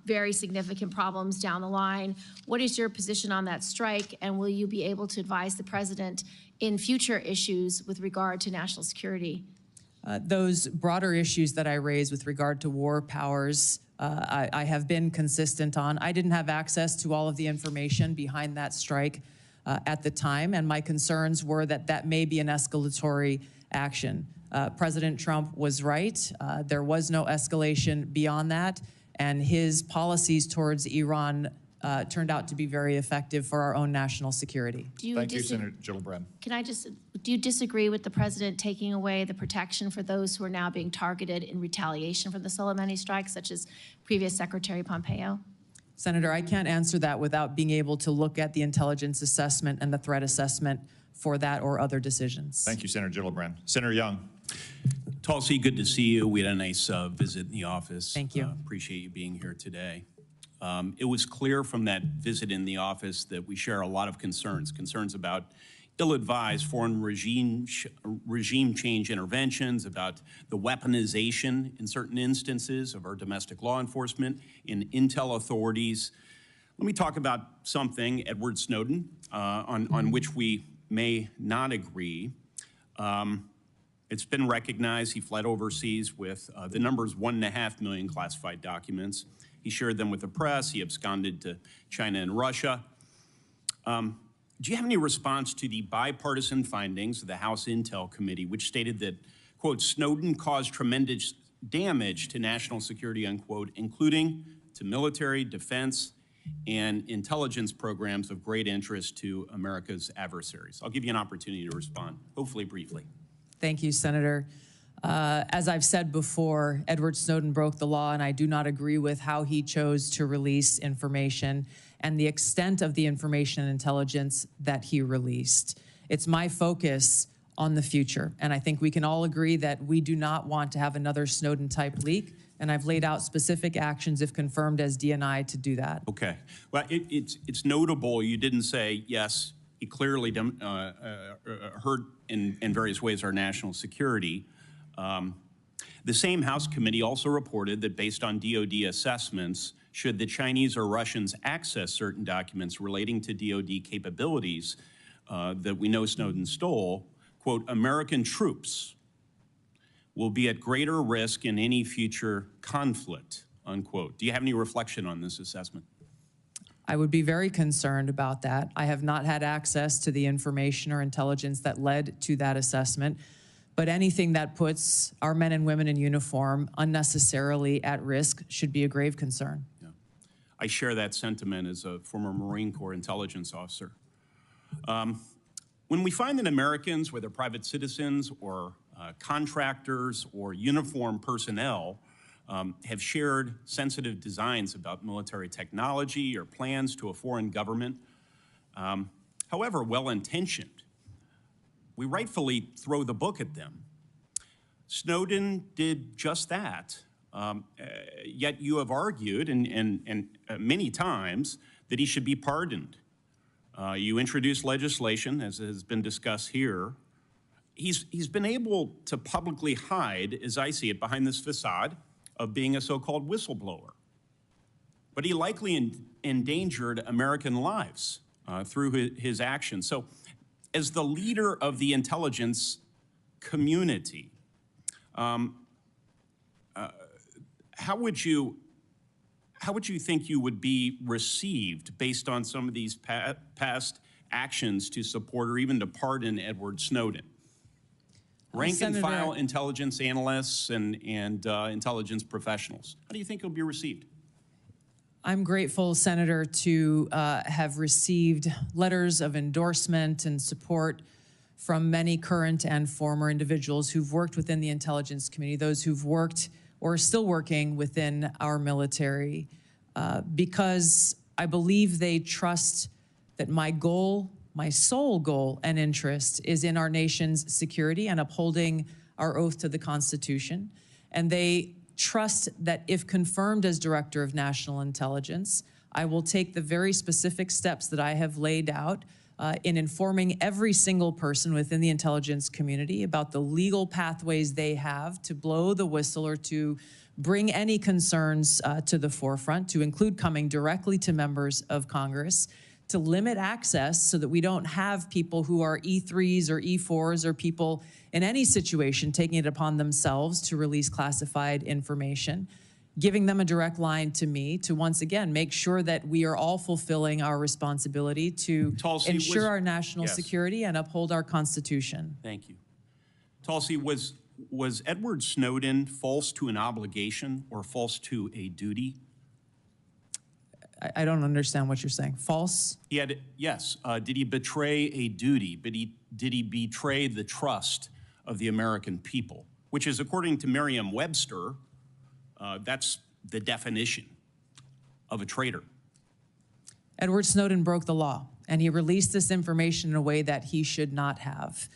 very significant problems down the line. What is your position on that strike, and will you be able to advise the president in future issues with regard to national security? Those broader issues that I raised with regard to war powers, I have been consistent on. I didn't have access to all of the information behind that strike at the time, and my concerns were that that may be an escalatory action. President Trump was right. There was no escalation beyond that, and his policies towards Iran turned out to be very effective for our own national security. Thank you, Senator Gillibrand. Can I just, do you disagree with the president taking away the protection for those who are now being targeted in retaliation for the Soleimani strike, such as previous Secretary Pompeo? Senator, I can't answer that without being able to look at the intelligence assessment and the threat assessment for that or other decisions. Thank you, Senator Gillibrand. Senator Young. Tulsi, good to see you. We had a nice visit in the office. Thank you. Appreciate you being here today. It was clear from that visit in the office that we share a lot of concerns about ill-advised foreign regime change interventions, about the weaponization in certain instances of our domestic law enforcement and intel authorities. Let me talk about something, Edward Snowden, on which we may not agree. It's been recognized he fled overseas with the numbers 1.5 million classified documents. He shared them with the press. He absconded to China and Russia. Do you have any response to the bipartisan findings of the House Intel Committee, which stated that, quote, Snowden caused tremendous damage to national security, unquote, including to military, defense, and intelligence programs of great interest to America's adversaries? I'll give you an opportunity to respond, hopefully briefly. Thank you, Senator. As I've said before, Edward Snowden broke the law, and I do not agree with how he chose to release information and the extent of the information and intelligence that he released. It's my focus on the future, and I think we can all agree that we do not want to have another Snowden-type leak, and I've laid out specific actions, if confirmed as DNI, to do that. Okay. Well, it's notable you didn't say, yes, he clearly hurt in various ways our national security. The same House committee also reported that based on DOD assessments, should the Chinese or Russians access certain documents relating to DOD capabilities that we know Snowden stole, quote, American troops will be at greater risk in any future conflict, unquote. Do you have any reflection on this assessment? I would be very concerned about that. I have not had access to the information or intelligence that led to that assessment, but anything that puts our men and women in uniform unnecessarily at risk should be a grave concern. Yeah. I share that sentiment as a former Marine Corps intelligence officer. When we find that Americans, whether private citizens or contractors or uniformed personnel, have shared sensitive designs about military technology or plans to a foreign government, however well-intentioned, we rightfully throw the book at them. Snowden did just that, yet you have argued, and many times, that he should be pardoned. You introduced legislation, as has been discussed here. He's been able to publicly hide, as I see it, behind this facade of being a so-called whistleblower. But he likely endangered American lives through his actions. So as the leader of the intelligence community, how would you think you would be received based on some of these past actions to support or even to pardon Edward Snowden? Rank and file intelligence analysts and intelligence professionals. How do you think he'll be received? I'm grateful, Senator, to have received letters of endorsement and support from many current and former individuals who've worked within the intelligence community, those who've worked or are still working within our military, because I believe they trust that my goal, my sole goal and interest is in our nation's security and upholding our oath to the Constitution. And they trust that if confirmed as Director of National Intelligence, I will take the very specific steps that I have laid out in informing every single person within the intelligence community about the legal pathways they have to blow the whistle or to bring any concerns to the forefront, to include coming directly to members of Congress, to limit access so that we don't have people who are E3s or E4s or people in any situation taking it upon themselves to release classified information, giving them a direct line to me to once again make sure that we are all fulfilling our responsibility to ensure our national security and uphold our Constitution. Thank you. Tulsi, was Edward Snowden false to an obligation or false to a duty? I don't understand what you're saying. False? He had, yes. Did he betray a duty? But did he betray the trust of the American people? Which is, according to Merriam-Webster, that's the definition of a traitor. Edward Snowden broke the law, and he released this information in a way that he should not have.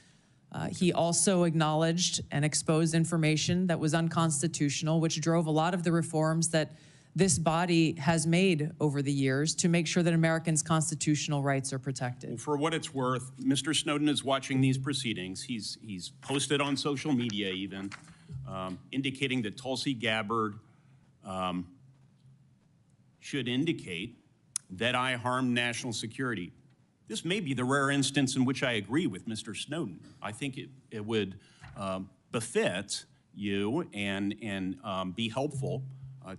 He also acknowledged and exposed information that was unconstitutional, which drove a lot of the reforms that this body has made over the years to make sure that Americans' constitutional rights are protected. For what it's worth, Mr. Snowden is watching these proceedings. He's posted on social media even, indicating that Tulsi Gabbard should indicate that I harmed national security. This may be the rare instance in which I agree with Mr. Snowden. I think it would befit you and be helpful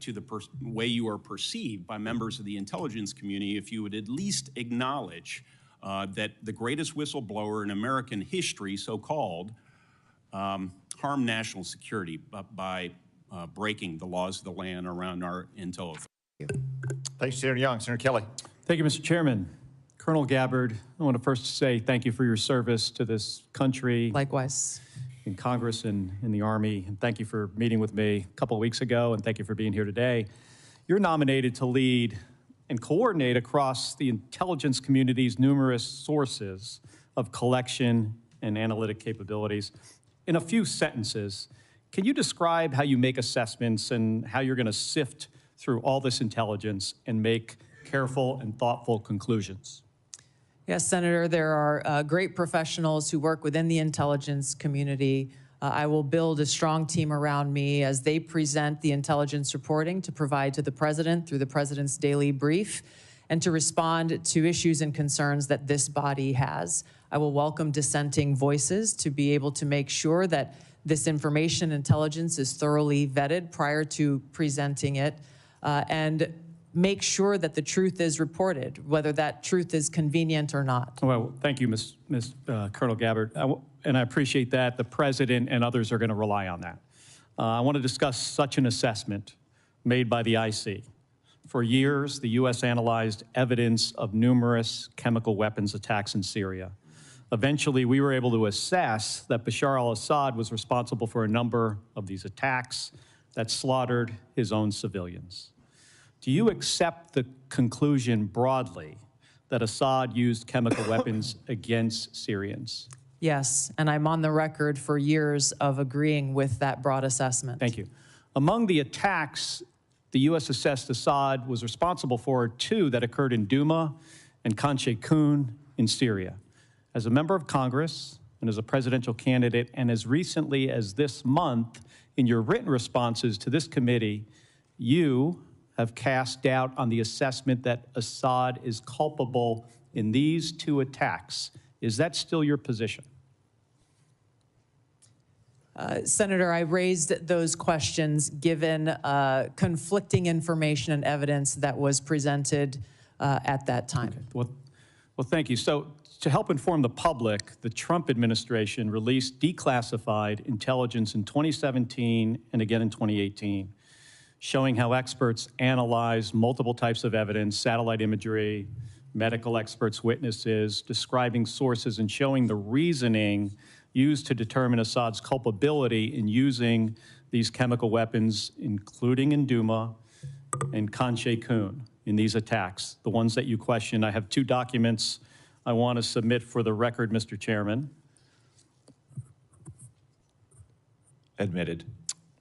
to the way you are perceived by members of the intelligence community if you would at least acknowledge that the greatest whistleblower in American history, so-called, harmed national security by breaking the laws of the land around our intel authority. Thanks, Senator Young. Senator Kelly. Thank you, Mr. Chairman. Colonel Gabbard, I want to first say thank you for your service to this country. Likewise. In Congress and in the Army, and thank you for meeting with me a couple of weeks ago, and thank you for being here today. You're nominated to lead and coordinate across the intelligence community's numerous sources of collection and analytic capabilities. In a few sentences, can you describe how you make assessments and how you're going to sift through all this intelligence and make careful and thoughtful conclusions? Yes, Senator, there are great professionals who work within the intelligence community. I will build a strong team around me as they present the intelligence reporting to provide to the President through the President's daily brief and to respond to issues and concerns that this body has. I will welcome dissenting voices to be able to make sure that this information intelligence is thoroughly vetted prior to presenting it, and make sure that the truth is reported, whether that truth is convenient or not. Well, thank you, Colonel Gabbard, and I appreciate that. The President and others are going to rely on that. I want to discuss such an assessment made by the IC. For years, the U.S. analyzed evidence of numerous chemical weapons attacks in Syria. Eventually, we were able to assess that Bashar al-Assad was responsible for a number of these attacks that slaughtered his own civilians. Do you accept the conclusion broadly that Assad used chemical weapons against Syrians? Yes, and I'm on the record for years of agreeing with that broad assessment. Thank you. Among the attacks the U.S. assessed Assad was responsible for 2 that occurred in Douma and Khan Sheikhoun in Syria. As a member of Congress and as a presidential candidate, and as recently as this month, in your written responses to this committee, you have cast doubt on the assessment that Assad is culpable in these 2 attacks. Is that still your position? Senator, I raised those questions given conflicting information and evidence that was presented at that time. Okay. Well, thank you. So to help inform the public, the Trump administration released declassified intelligence in 2017 and again in 2018. Showing how experts analyze multiple types of evidence, satellite imagery, medical experts' witnesses, describing sources, and showing the reasoning used to determine Assad's culpability in using these chemical weapons, including in Douma and Khan Sheikhoun in these attacks, the ones that you question. I have 2 documents I want to submit for the record, Mr. Chairman. Admitted.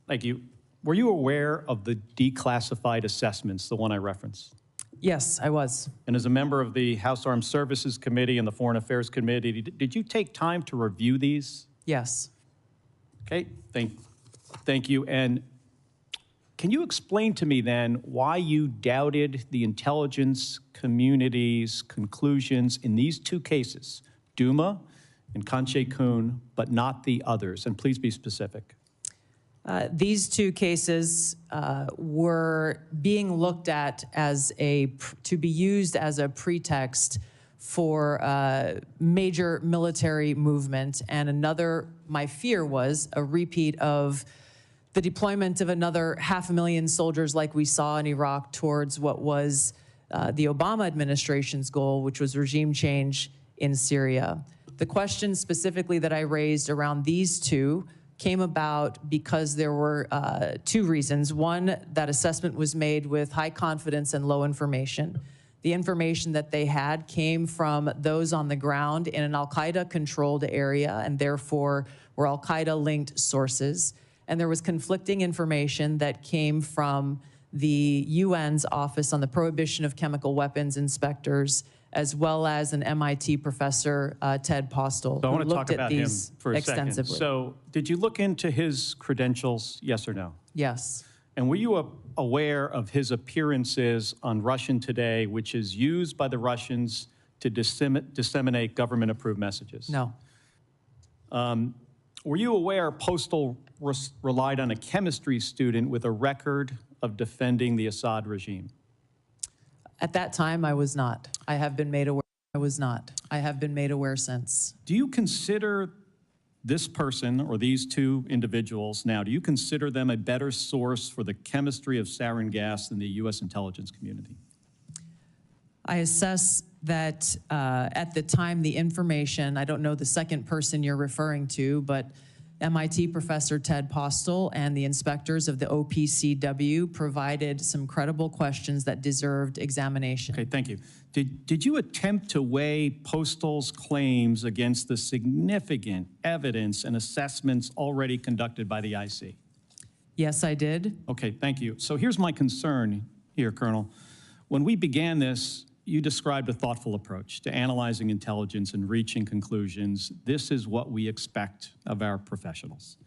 Thank you. Were you aware of the declassified assessments, the one I referenced? Yes, I was. And as a member of the House Armed Services Committee and the Foreign Affairs Committee, did you take time to review these? Yes. Okay, thank you. And can you explain to me then why you doubted the intelligence community's conclusions in these 2 cases, Douma and Khan Sheikhoun, but not the others? And please be specific. These 2 cases were being looked at as to be used as a pretext for major military movement, and my fear was a repeat of the deployment of another 500,000 soldiers like we saw in Iraq towards what was the Obama administration's goal, which was regime change in Syria. The question specifically that I raised around these 2 came about because there were 2 reasons. One, that assessment was made with high confidence and low information. The information that they had came from those on the ground in an al-Qaeda controlled area and therefore were al-Qaeda linked sources. And there was conflicting information that came from the UN's Office on the Prohibition of Chemical Weapons Inspectors, as well as an MIT professor, Ted Postel, So I who want to talk looked at about him these for a second. extensively. So did you look into his credentials, yes or no? Yes. And were you aware of his appearances on Russian Today, which is used by the Russians to disseminate government-approved messages? No. Were you aware Postel relied on a chemistry student with a record of defending the Assad regime? At that time, I was not. I have been made aware. I was not. I have been made aware since. Do you consider this person or these two individuals now, do you consider them a better source for the chemistry of sarin gas than the U.S. intelligence community? I assess that at the time, the information, I don't know the second person you're referring to, but MIT professor Ted Postel and the inspectors of the OPCW provided some credible questions that deserved examination. Okay, thank you. Did you attempt to weigh Postel's claims against the significant evidence and assessments already conducted by the IC? Yes, I did. Okay, thank you. So here's my concern here, Colonel. When we began this, you described a thoughtful approach to analyzing intelligence and reaching conclusions. This is what we expect of our professionals.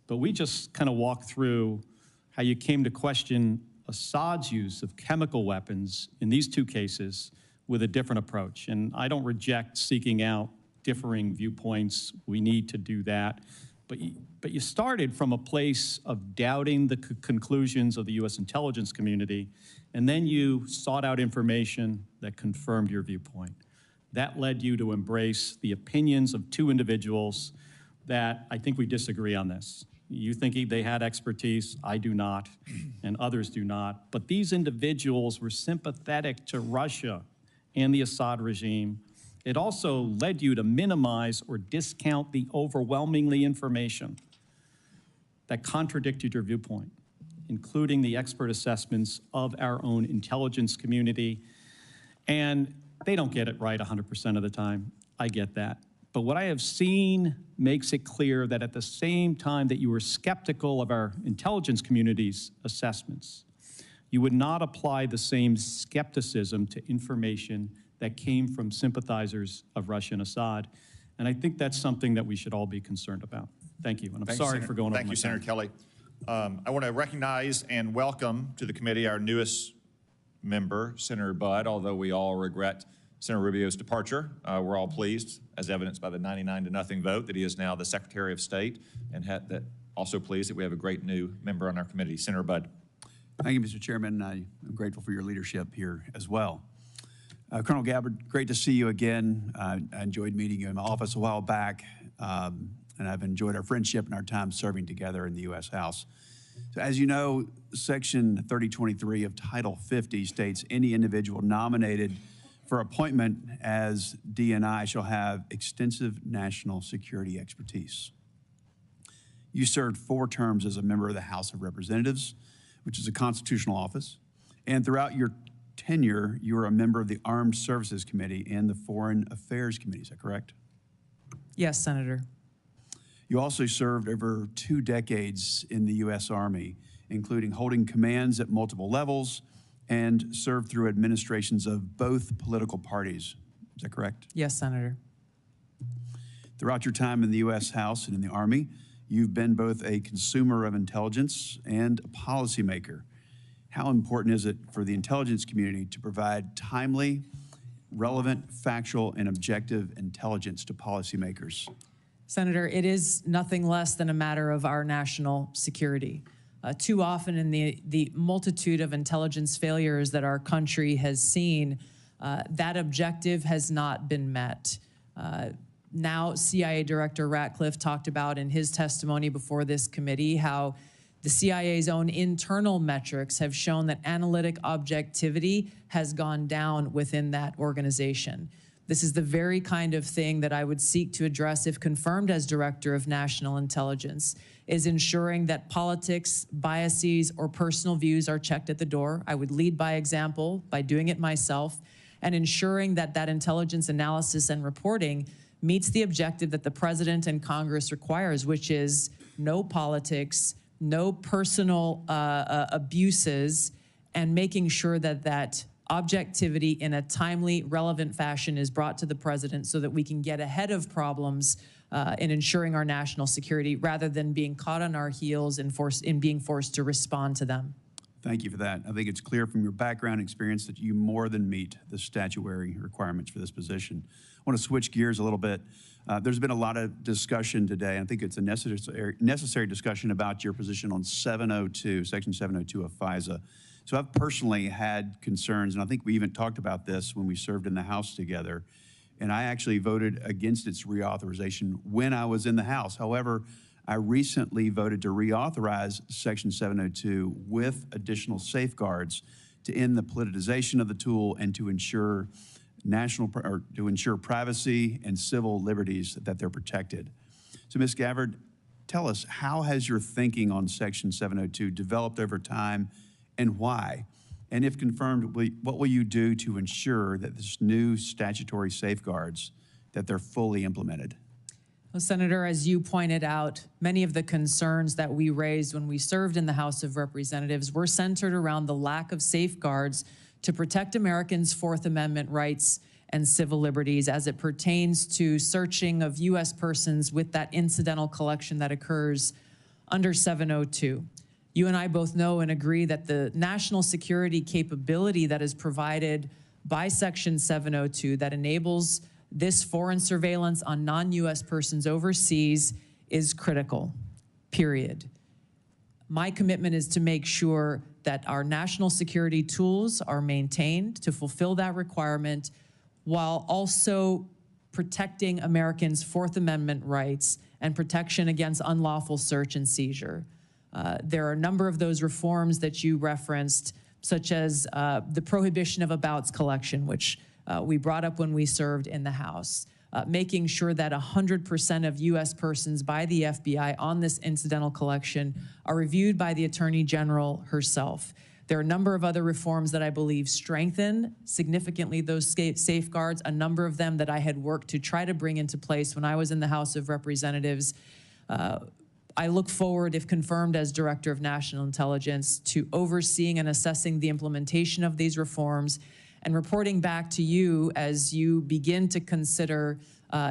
But we just kind of walked through how you came to question Assad's use of chemical weapons in these two cases with a different approach. And I don't reject seeking out differing viewpoints. We need to do that. But you started from a place of doubting the conclusions of the U.S. intelligence community, and then you sought out information that confirmed your viewpoint. That led you to embrace the opinions of two individuals that I think we disagree on this. You think they had expertise, I do not, and others do not. But these individuals were sympathetic to Russia and the Assad regime. It also led you to minimize or discount the overwhelmingly information that contradicted your viewpoint, including the expert assessments of our own intelligence community. And they don't get it right 100% of the time. I get that. But what I have seen makes it clear that at the same time that you were skeptical of our intelligence community's assessments, you would not apply the same skepticism to information that came from sympathizers of Russia and Assad. And I think that's something that we should all be concerned about. Thank you, and I'm sorry for going over my time. Thank you, Senator Kelly. I want to recognize and welcome to the committee our newest member, Senator Budd, although we all regret Senator Rubio's departure. We're all pleased, as evidenced by the 99-0 vote, that he is now the Secretary of State, and also pleased that we have a great new member on our committee. Senator Budd. Thank you, Mr. Chairman. I'm grateful for your leadership here as well. Colonel Gabbard, great to see you again. I enjoyed meeting you in my office a while back, and I've enjoyed our friendship and our time serving together in the U.S. House. So as you know, Section 3023 of Title 50 states any individual nominated for appointment as DNI shall have extensive national security expertise. You served 4 terms as a member of the House of Representatives, which is a constitutional office, and throughout your tenure, you were a member of the Armed Services Committee and the Foreign Affairs Committee. Is that correct? Yes, Senator. You also served over 2 decades in the U.S. Army, including holding commands at multiple levels and served through administrations of both political parties. Is that correct? Yes, Senator. Throughout your time in the U.S. House and in the Army, you've been both a consumer of intelligence and a policymaker. How important is it for the intelligence community to provide timely, relevant, factual, and objective intelligence to policymakers? Senator, it is nothing less than a matter of our national security. Too often in the multitude of intelligence failures that our country has seen, that objective has not been met. Now, CIA Director Ratcliffe talked about in his testimony before this committee how the CIA's own internal metrics have shown that analytic objectivity has gone down within that organization. This is the very kind of thing that I would seek to address if confirmed as Director of National Intelligence, is ensuring that politics, biases, or personal views are checked at the door. I would lead by example by doing it myself, and ensuring that that intelligence analysis and reporting meets the objective that the President and Congress requires, which is no politics, no personal abuses, and making sure that that objectivity in a timely, relevant fashion is brought to the president so that we can get ahead of problems in ensuring our national security rather than being caught on our heels and being forced to respond to them. Thank you for that. I think it's clear from your background and experience that you more than meet the statutory requirements for this position. I want to switch gears a little bit. There's been a lot of discussion today, and I think it's a necessary discussion about your position on 702, Section 702 of FISA. So I've personally had concerns, and I think we even talked about this when we served in the House together, and I actually voted against its reauthorization when I was in the House. However, I recently voted to reauthorize Section 702 with additional safeguards to end the politicization of the tool and to ensure privacy and civil liberties that they're protected. So, Ms. Gabbard, tell us, how has your thinking on Section 702 developed over time and why? And if confirmed, what will you do to ensure that this new statutory safeguards, that they're fully implemented? Well, Senator, as you pointed out, many of the concerns that we raised when we served in the House of Representatives were centered around the lack of safeguards to protect Americans' Fourth Amendment rights and civil liberties as it pertains to searching of U.S. persons with that incidental collection that occurs under 702. You and I both know and agree that the national security capability that is provided by Section 702 that enables this foreign surveillance on non-U.S. persons overseas is critical, period. My commitment is to make sure that our national security tools are maintained to fulfill that requirement while also protecting Americans' Fourth Amendment rights and protection against unlawful search and seizure. There are a number of those reforms that you referenced, such as the prohibition of abouts collection, which we brought up when we served in the House, making sure that 100% of U.S. persons by the FBI on this incidental collection are reviewed by the Attorney General herself. There are a number of other reforms that I believe strengthen significantly those safeguards, a number of them that I had worked to try to bring into place when I was in the House of Representatives. I look forward, if confirmed as Director of National Intelligence, to overseeing and assessing the implementation of these reforms and reporting back to you as you begin to consider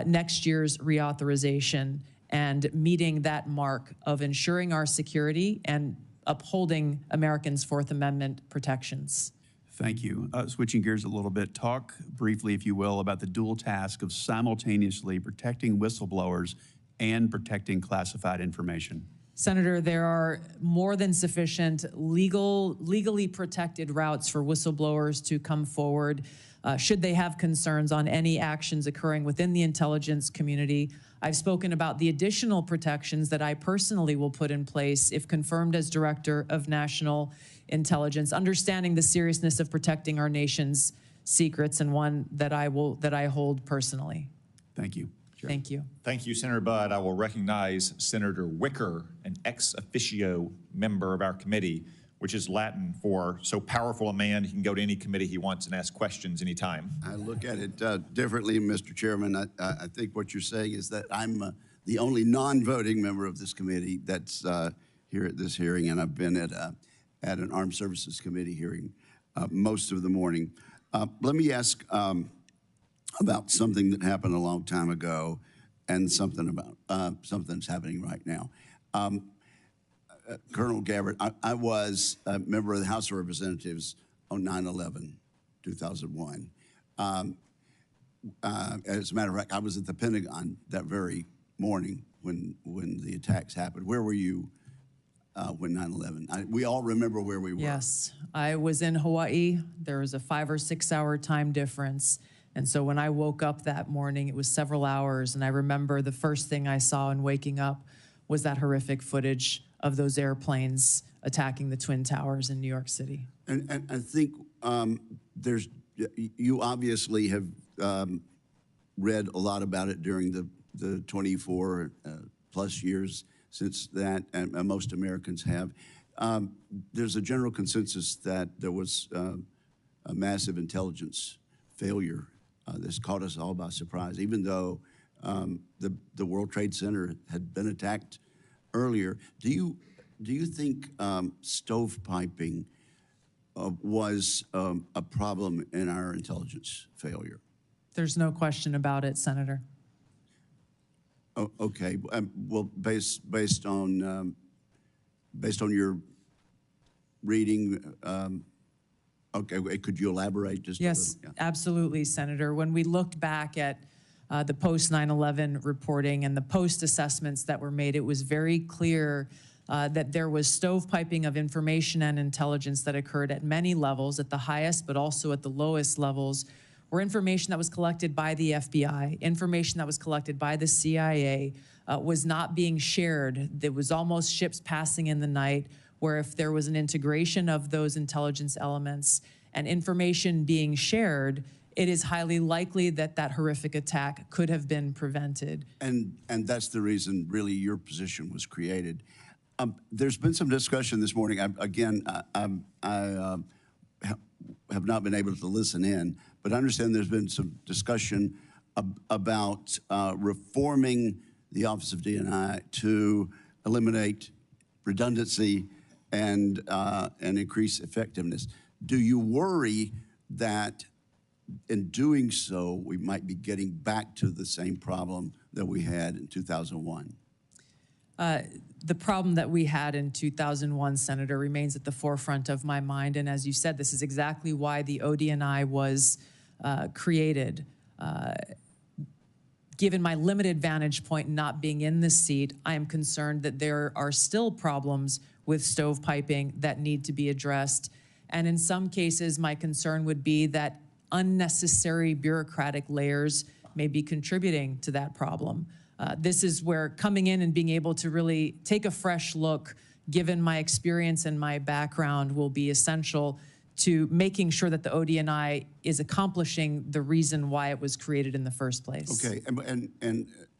next year's reauthorization and meeting that mark of ensuring our security and upholding Americans' Fourth Amendment protections. Thank you. Switching gears a little bit, talk briefly, if you will, about the dual task of simultaneously protecting whistleblowers and protecting classified information. Senator, there are more than sufficient legally protected routes for whistleblowers to come forward should they have concerns on any actions occurring within the intelligence community. I've spoken about the additional protections that I personally will put in place if confirmed as Director of National Intelligence, understanding the seriousness of protecting our nation's secrets, and one that I hold personally. Thank you. Chair. Thank you. Thank you, Senator Budd. I will recognize Senator Wicker, an ex officio member of our committee, which is Latin for so powerful a man he can go to any committee he wants and ask questions anytime. I look at it differently, Mr. Chairman. I think what you're saying is that I'm the only non-voting member of this committee that's here at this hearing, and I've been at an Armed Services Committee hearing most of the morning. Let me ask about something that happened a long time ago and something about something that's happening right now. Colonel Gabbard, I was a member of the House of Representatives on 9/11, 2001. As a matter of fact, I was at the Pentagon that very morning when the attacks happened. Where were you when 9/11? We all remember where we were. Yes, I was in Hawaii. There was a 5 or 6 hour time difference. And so when I woke up that morning, it was several hours. And I remember the first thing I saw in waking up was that horrific footage of those airplanes attacking the Twin Towers in New York City. And I think you obviously have read a lot about it during the 24 plus years since that, and most Americans have. There's a general consensus that there was a massive intelligence failure that's caught us all by surprise, even though the World Trade Center had been attacked earlier. Do you think stovepiping was a problem in our intelligence failure. There's no question about it, Senator. Oh, okay. Well, based on your reading, okay. Could you elaborate just a little? Yes, absolutely, Senator. When we looked back at the post 9/11 reporting and the post assessments that were made, it was very clear that there was stovepiping of information and intelligence that occurred at many levels, at the highest but also at the lowest levels, where information that was collected by the FBI, information that was collected by the CIA was not being shared. There was almost ships passing in the night, where if there was an integration of those intelligence elements and information being shared, it is highly likely that that horrific attack could have been prevented. And that's the reason, really, your position was created. There's been some discussion this morning. I have not been able to listen in, but I understand there's been some discussion about reforming the Office of D&I to eliminate redundancy and increase effectiveness. Do you worry that in doing so, we might be getting back to the same problem that we had in 2001? The problem that we had in 2001, Senator, remains at the forefront of my mind. And as you said, this is exactly why the ODNI was created. Given my limited vantage point not being in this seat, I am concerned that there are still problems with stovepiping that need to be addressed. And in some cases, my concern would be that unnecessary bureaucratic layers may be contributing to that problem. This is where coming in and being able to really take a fresh look, given my experience and my background, will be essential to making sure that the ODNI is accomplishing the reason why it was created in the first place. Okay,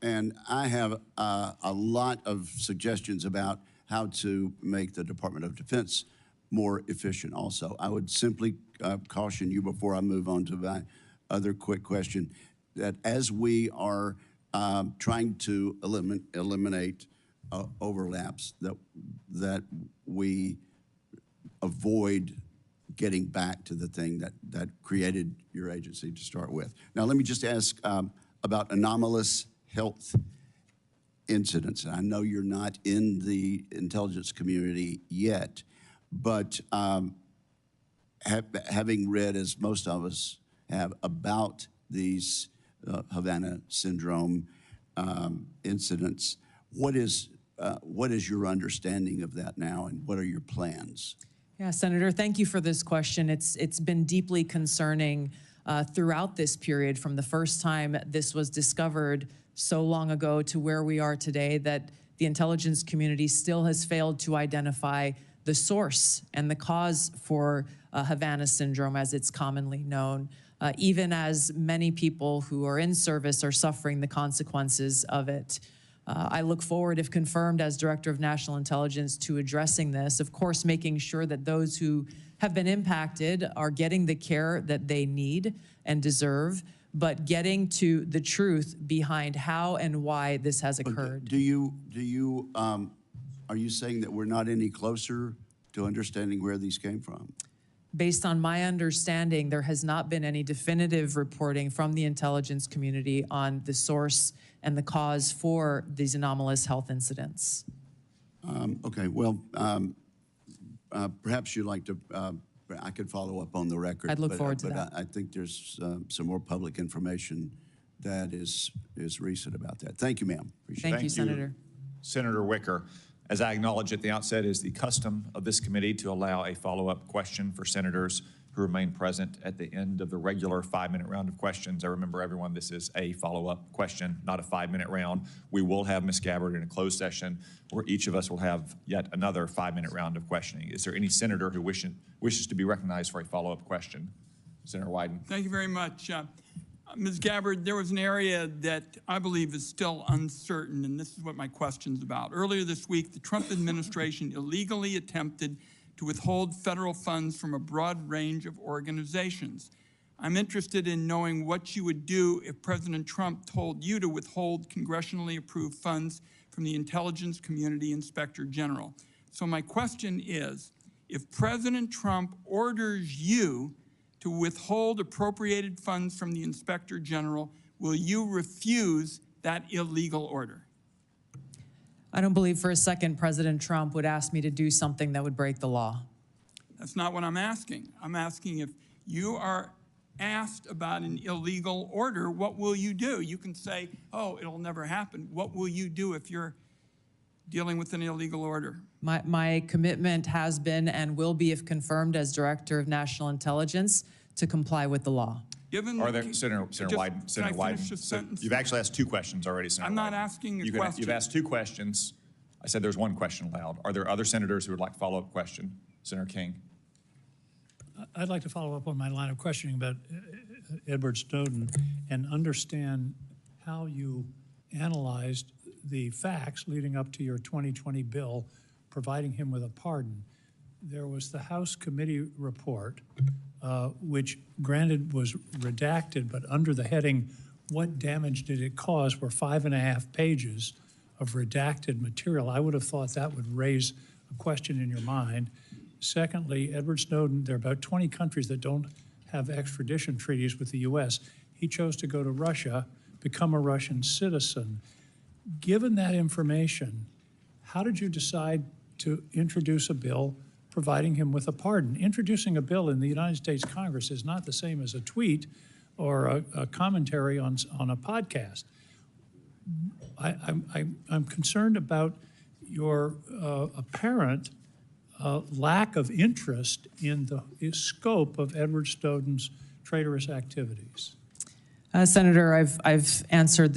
and I have a lot of suggestions about how to make the Department of Defense more efficient also. I would simply caution you before I move on to my other quick question, that as we are trying to eliminate overlaps, that we avoid getting back to the thing that created your agency to start with. Now, let me just ask about anomalous health incidents. I know you're not in the intelligence community yet, but having read, as most of us have, about these Havana syndrome incidents, what is your understanding of that now, and what are your plans? Yeah, Senator, thank you for this question. It's been deeply concerning throughout this period, from the first time this was discovered so long ago to where we are today, that the intelligence community still has failed to identify the source and the cause for Havana syndrome, as it's commonly known, even as many people who are in service are suffering the consequences of it. I look forward, if confirmed as Director of National Intelligence, to addressing this, of course, making sure that those who have been impacted are getting the care that they need and deserve, but getting to the truth behind how and why this has occurred. Are you saying that we're not any closer to understanding where these came from? Based on my understanding, there has not been any definitive reporting from the intelligence community on the source and the cause for these anomalous health incidents. Okay, well, perhaps you'd like to, I could follow up on the record. I'd look forward to that. I think there's some more public information that is recent about that. Thank you, ma'am. Appreciate it. Thank you, Senator. Senator Wicker. As I acknowledged at the outset, it is the custom of this committee to allow a follow-up question for senators who remain present at the end of the regular 5-minute round of questions. I remember everyone, this is a follow-up question, not a 5-minute round. We will have Ms. Gabbard in a closed session where each of us will have yet another 5-minute round of questioning. Is there any senator who wishes to be recognized for a follow-up question? Senator Wyden. Thank you very much. Ms. Gabbard, there was an area that I believe is still uncertain, and this is what my question's about. Earlier this week, the Trump administration illegally attempted to withhold federal funds from a broad range of organizations. I'm interested in knowing what you would do if President Trump told you to withhold congressionally approved funds from the Intelligence Community Inspector General. So my question is, if President Trump orders you to withhold appropriated funds from the Inspector General, will you refuse that illegal order? I don't believe for a second President Trump would ask me to do something that would break the law. That's not what I'm asking. I'm asking if you are asked about an illegal order, what will you do? You can say, oh, it'll never happen. What will you do if you're dealing with an illegal order? My commitment has been and will be, if confirmed as Director of National Intelligence, to comply with the law. Are there, Senator Wyden, you've actually asked two questions already, Senator I'm not Wyden. asking a question. You've asked two questions. I said there's one question allowed. Are there other senators who would like a follow-up question? Senator King. I'd like to follow up on my line of questioning about Edward Snowden and understand how you analyzed the facts leading up to your 2020 bill providing him with a pardon. There was the House committee report, which granted was redacted, but under the heading, what damage did it cause, were 5.5 pages of redacted material. I would have thought that would raise a question in your mind. Secondly, Edward Snowden, there are about 20 countries that don't have extradition treaties with the U.S. He chose to go to Russia, become a Russian citizen. Given that information, how did you decide to introduce a bill providing him with a pardon? Introducing a bill in the United States Congress is not the same as a tweet or a commentary on a podcast. I'm concerned about your apparent lack of interest in the scope of Edward Snowden's traitorous activities. Senator, I've answered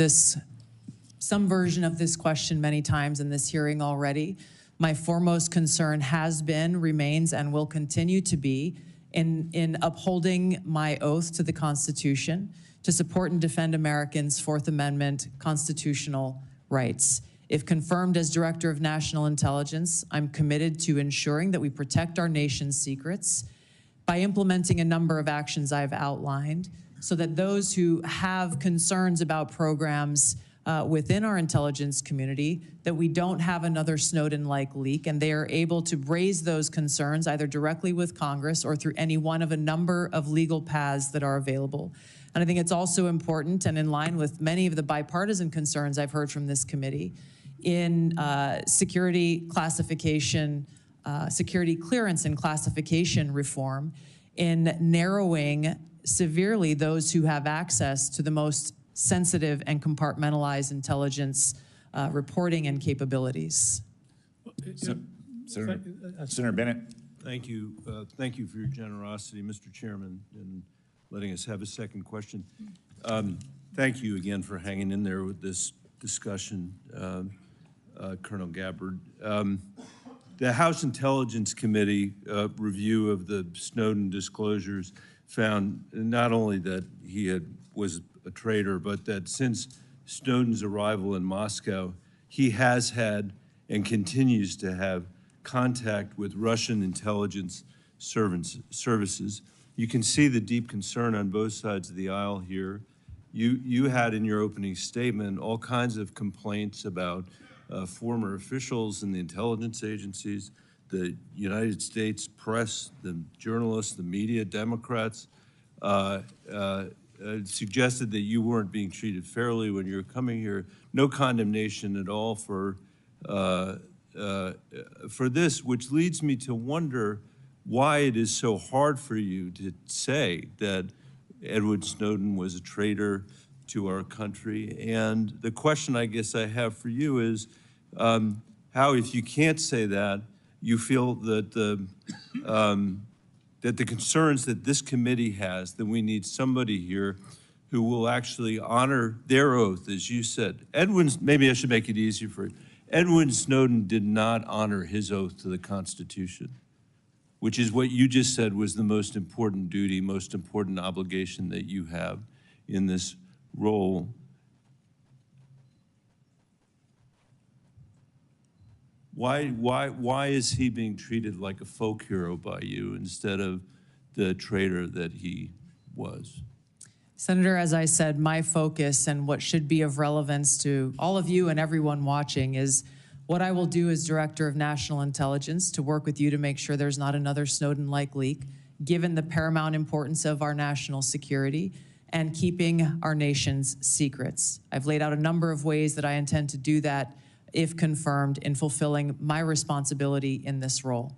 some version of this question many times in this hearing already. My foremost concern has been, remains, and will continue to be in upholding my oath to the Constitution to support and defend Americans' Fourth Amendment constitutional rights. If confirmed as Director of National Intelligence, I'm committed to ensuring that we protect our nation's secrets by implementing a number of actions I've outlined so that those who have concerns about programs within our intelligence community, that we don't have another Snowden-like leak, and they are able to raise those concerns either directly with Congress or through any one of a number of legal paths that are available. And I think it's also important, and in line with many of the bipartisan concerns I've heard from this committee, in security classification, security clearance and classification reform, in narrowing severely those who have access to the most sensitive and compartmentalized intelligence reporting and capabilities. Senator Bennett. Thank you. Thank you for your generosity, Mr. Chairman, in letting us have a second question. Thank you again for hanging in there with this discussion, Colonel Gabbard. The House Intelligence Committee review of the Snowden disclosures found not only that he was a traitor, but that since Snowden's arrival in Moscow, he has had and continues to have contact with Russian intelligence services. You can see the deep concern on both sides of the aisle here. You had in your opening statement all kinds of complaints about former officials in the intelligence agencies, the United States press, the journalists, the media, Democrats, suggested that you weren't being treated fairly when you were coming here. No condemnation at all for this, which leads me to wonder why it is so hard for you to say that Edward Snowden was a traitor to our country. And the question I guess I have for you is how, if you can't say that, you feel that the concerns that this committee has, that we need somebody here who will actually honor their oath, as you said. Maybe I should make it easier for you. Edward Snowden did not honor his oath to the Constitution, which is what you just said was the most important duty, most important obligation that you have in this role. Why is he being treated like a folk hero by you instead of the traitor that he was? Senator, as I said, my focus and what should be of relevance to all of you and everyone watching is what I will do as Director of National Intelligence to work with you to make sure there's not another Snowden-like leak, given the paramount importance of our national security and keeping our nation's secrets. I've laid out a number of ways that I intend to do that, if confirmed, in fulfilling my responsibility in this role.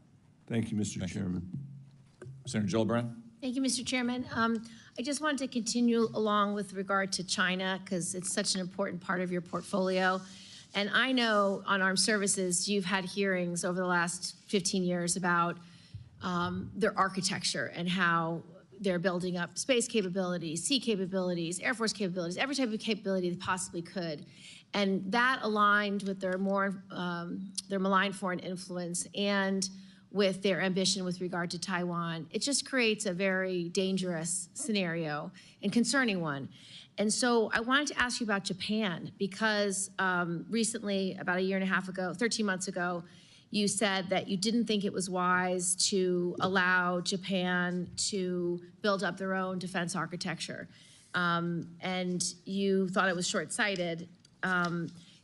Thank you, Mr. Chairman. Senator Gillibrand. Thank you, Mr. Chairman. I just wanted to continue along with regard to China because it's such an important part of your portfolio. And I know on armed services, you've had hearings over the last 15 years about their architecture and how they're building up space capabilities, sea capabilities, Air Force capabilities, every type of capability they possibly could. And that aligned with their malign foreign influence and with their ambition with regard to Taiwan. It just creates a very dangerous scenario and concerning one. And so I wanted to ask you about Japan because recently, about a year and a half ago, 13 months ago, you said that you didn't think it was wise to allow Japan to build up their own defense architecture. And you thought it was short-sighted.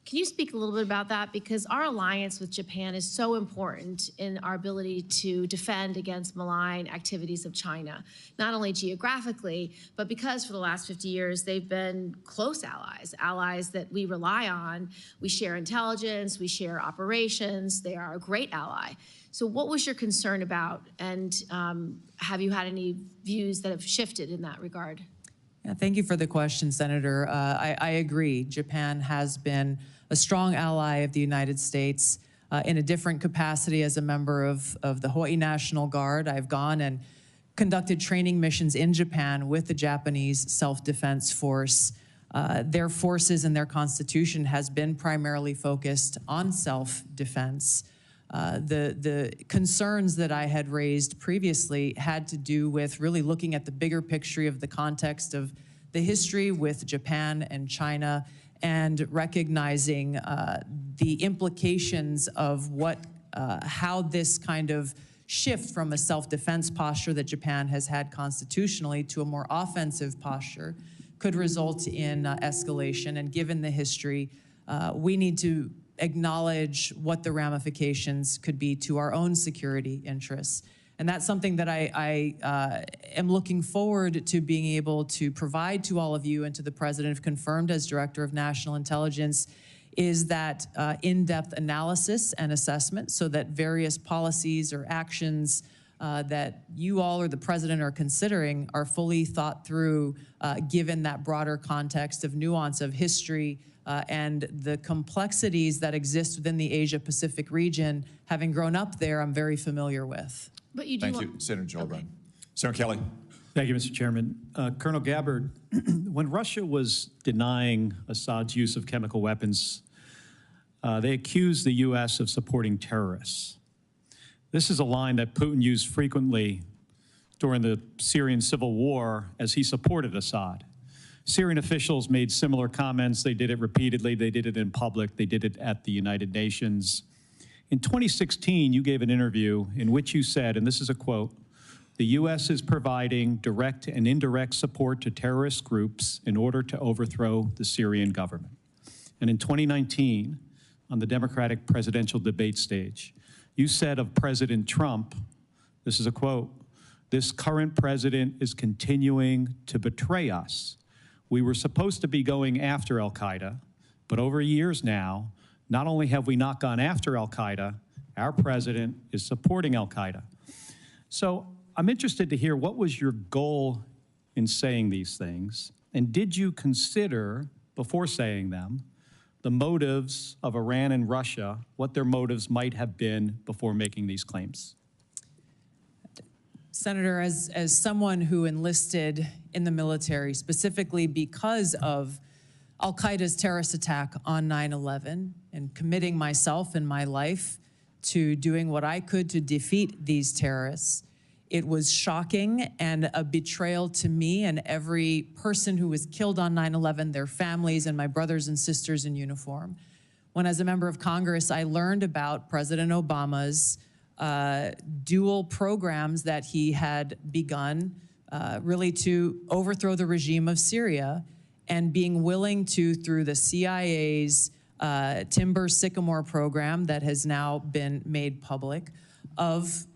Can you speak a little bit about that? Because our alliance with Japan is so important in our ability to defend against malign activities of China, not only geographically, but because for the last 50 years, they've been close allies, allies that we rely on. We share intelligence, we share operations. They are a great ally. So what was your concern about? And have you had any views that have shifted in that regard? Yeah, thank you for the question, Senator. I agree. Japan has been a strong ally of the United States in a different capacity as a member of the Hawaii National Guard. I've gone and conducted training missions in Japan with the Japanese Self-Defense Force. Their forces and their constitution has been primarily focused on self-defense. The concerns that I had raised previously had to do with really looking at the bigger picture of the context of the history with Japan and China and recognizing the implications of how this kind of shift from a self-defense posture that Japan has had constitutionally to a more offensive posture could result in escalation. And given the history, we need to acknowledge what the ramifications could be to our own security interests. And that's something that I am looking forward to being able to provide to all of you and to the President, if confirmed as Director of National Intelligence, is that in-depth analysis and assessment so that various policies or actions that you all or the President are considering are fully thought through given that broader context of nuance of history and the complexities that exist within the Asia-Pacific region. Having grown up there, I'm very familiar with. But you do Thank you, Senator Gillibrand. Okay. Senator Kelly. Thank you, Mr. Chairman. Colonel Gabbard, when Russia was denying Assad's use of chemical weapons, they accused the U.S. of supporting terrorists. This is a line that Putin used frequently during the Syrian civil war as he supported Assad. Syrian officials made similar comments. They did it repeatedly. They did it in public. They did it at the United Nations. In 2016, you gave an interview in which you said, and this is a quote, "The U.S. is providing direct and indirect support to terrorist groups in order to overthrow the Syrian government." And in 2019, on the Democratic presidential debate stage, you said of President Trump, this is a quote, "This current president is continuing to betray us. We were supposed to be going after al-Qaeda, but over years now, not only have we not gone after al-Qaeda, our president is supporting al-Qaeda." So I'm interested to hear, what was your goal in saying these things? And did you consider, before saying them, the motives of Iran and Russia, what their motives might have been before making these claims? Senator, as someone who enlisted in the military specifically because of al-Qaeda's terrorist attack on 9/11 and committing myself and my life to doing what I could to defeat these terrorists, it was shocking and a betrayal to me and every person who was killed on 9/11, their families and my brothers and sisters in uniform. When, as a member of Congress, I learned about President Obama's dual programs that he had begun really to overthrow the regime of Syria and being willing to, through the CIA's timber sycamore program that has now been made public of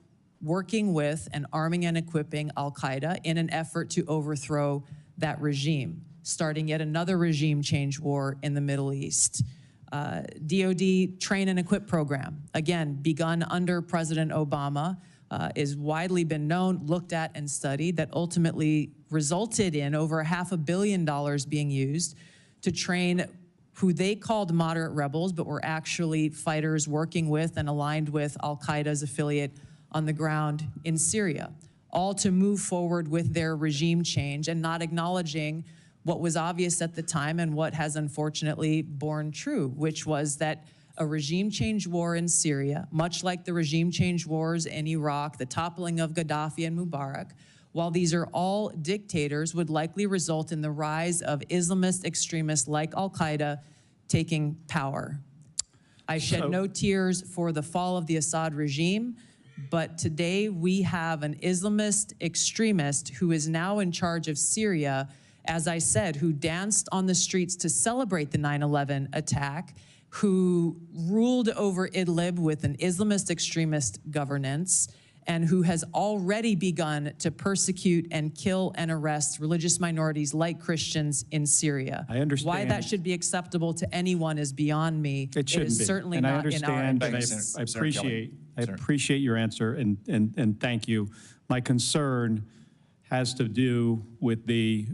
working with and arming and equipping al-Qaeda in an effort to overthrow that regime, starting yet another regime change war in the Middle East. DoD train and equip program, again, begun under President Obama, is widely been known, looked at, and studied, that ultimately resulted in over $500 million being used to train who they called moderate rebels, but were actually fighters working with and aligned with al-Qaeda's affiliate on the ground in Syria, all to move forward with their regime change and not acknowledging what was obvious at the time and what has unfortunately borne true, which was that a regime change war in Syria, much like the regime change wars in Iraq, the toppling of Gaddafi and Mubarak, while these are all dictators, would likely result in the rise of Islamist extremists like al-Qaeda taking power. I shed no tears for the fall of the Assad regime, but today we have an Islamist extremist who is now in charge of Syria, as I said, who danced on the streets to celebrate the 9/11 attack, who ruled over Idlib with an Islamist extremist governance, and who has already begun to persecute and kill and arrest religious minorities like Christians in Syria. I understand. Why that should be acceptable to anyone is beyond me. It shouldn't is be. certainly and not I understand, in our and interests. I appreciate your answer, and thank you. My concern has to do with the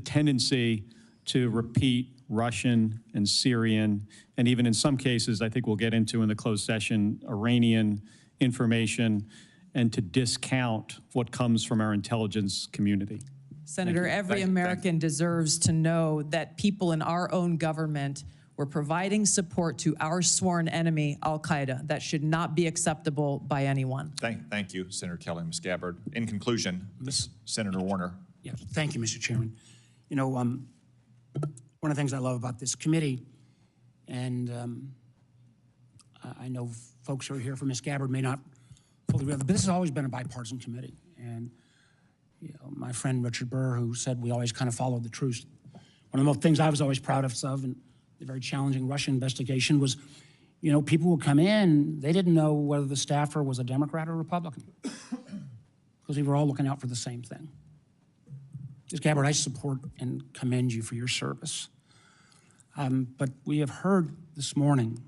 tendency to repeat Russian and Syrian, and even in some cases, I think we'll get into in the closed session, Iranian information, and to discount what comes from our intelligence community. Senator, every American deserves to know that people in our own government were providing support to our sworn enemy, al-Qaeda. That should not be acceptable by anyone. Thank you, Senator Kelly. Ms. Gabbard. In conclusion, Senator Warner. Yeah, thank you, Mr. Chairman. You know, one of the things I love about this committee, and I know folks who are here for Ms. Gabbard may not fully realize, but this has always been a bipartisan committee. And you know, my friend Richard Burr, who said we always kind of followed the truth. One of the things I was always proud of in the very challenging Russia investigation was, you know, people would come in, they didn't know whether the staffer was a Democrat or Republican, because we were all looking out for the same thing. Ms. Gabbard, I support and commend you for your service. But we have heard this morning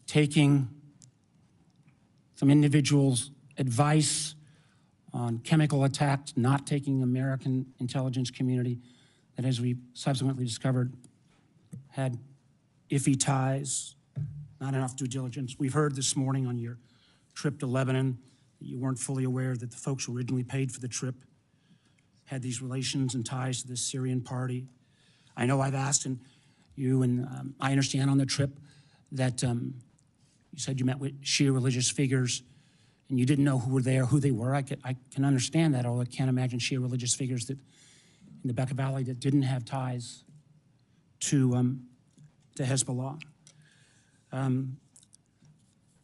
taking some individuals' advice on chemical attacks, not taking American intelligence community that, as we subsequently discovered, had iffy ties, not enough due diligence. We've heard this morning on your trip to Lebanon that you weren't fully aware that the folks who originally paid for the trip had these relations and ties to the Syrian party. I know I've asked you, and I understand on the trip that you said you met with Shia religious figures and you didn't know who were there, who they were. I can understand that, although I can't imagine Shia religious figures that in the Bekaa Valley that didn't have ties to Hezbollah. And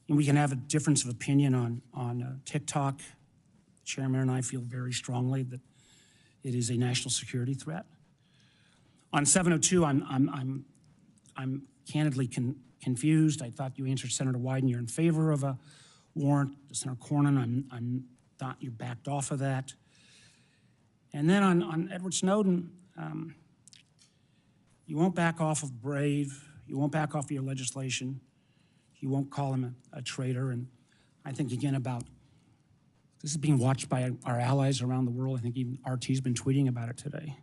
we can have a difference of opinion on TikTok. The chairman and I feel very strongly that it is a national security threat. On 702, I'm candidly confused. I thought you answered Senator Wyden, you're in favor of a warrant. Senator Cornyn, I'm thought you backed off of that. And then on Edward Snowden, you won't back off of Brave. You won't back off of your legislation. You won't call him a traitor. And I think, again, about this is being watched by our allies around the world. I think even RT's been tweeting about it today,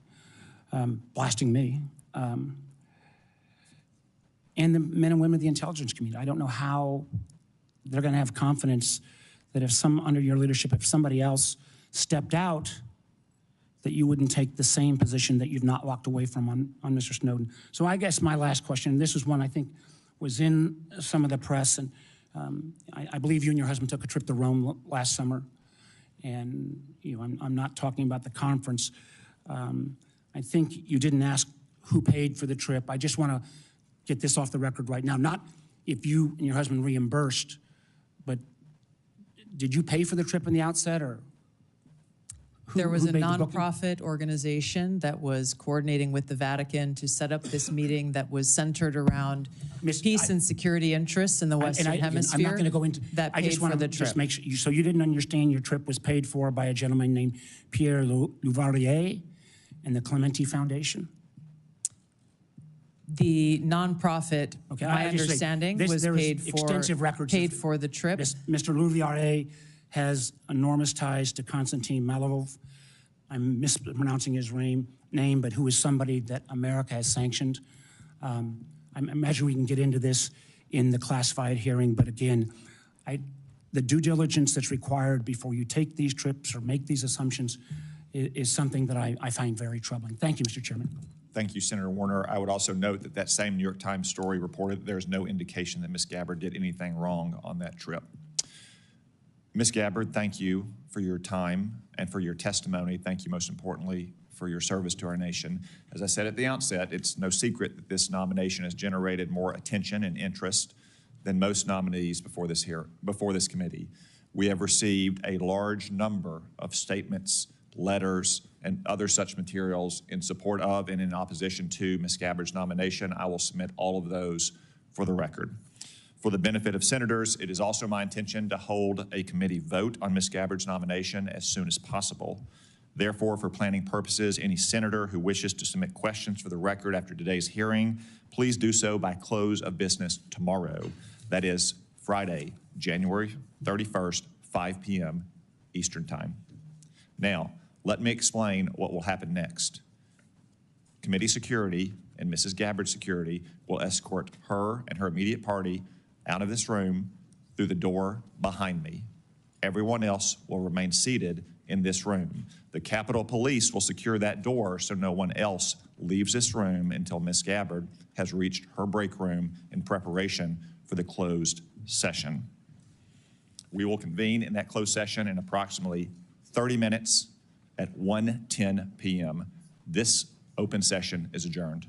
blasting me. And the men and women of the intelligence community. I don't know how they're going to have confidence that if under your leadership, if somebody else stepped out, that you wouldn't take the same position that you've not walked away from on Mr. Snowden. So I guess my last question, and this was one I think was in some of the press, and I believe you and your husband took a trip to Rome last summer. And you know, I'm not talking about the conference. I think you didn't ask who paid for the trip. I just want to get this off the record right now. Not if you and your husband reimbursed, but did you pay for the trip in the outset, or There was who a made the booking? nonprofit organization that was coordinating with the Vatican to set up this meeting that was centered around peace and security interests in the Western Hemisphere. I'm not going to go into that I paid just for want the to trip. just make sure. So you didn't understand your trip was paid for by a gentleman named Pierre Louvarier and the Clementi Foundation? The nonprofit, my understanding, was paid for the trip. Mr. Louvarier has enormous ties to Konstantin Malovov. I'm mispronouncing his name, but who is somebody that America has sanctioned. I imagine we can get into this in the classified hearing, but again, the due diligence that's required before you take these trips or make these assumptions is something that I find very troubling. Thank you, Mr. Chairman. Thank you, Senator Warner. I would also note that that same New York Times story reported that there's no indication that Ms. Gabbard did anything wrong on that trip. Ms. Gabbard, thank you for your time and for your testimony. Thank you, most importantly, for your service to our nation. As I said at the outset, it's no secret that this nomination has generated more attention and interest than most nominees before this committee. We have received a large number of statements, letters, and other such materials in support of and in opposition to Ms. Gabbard's nomination. I will submit all of those for the record. For the benefit of senators, it is also my intention to hold a committee vote on Ms. Gabbard's nomination as soon as possible. Therefore, for planning purposes, any senator who wishes to submit questions for the record after today's hearing, please do so by close of business tomorrow. That is Friday, January 31st, 5 p.m. Eastern Time. Now, let me explain what will happen next. Committee security and Mrs. Gabbard's security will escort her and her immediate party out of this room through the door behind me. Everyone else will remain seated in this room. The Capitol Police will secure that door so no one else leaves this room until Ms. Gabbard has reached her break room in preparation for the closed session. We will convene in that closed session in approximately 30 minutes at 1:10 p.m. This open session is adjourned.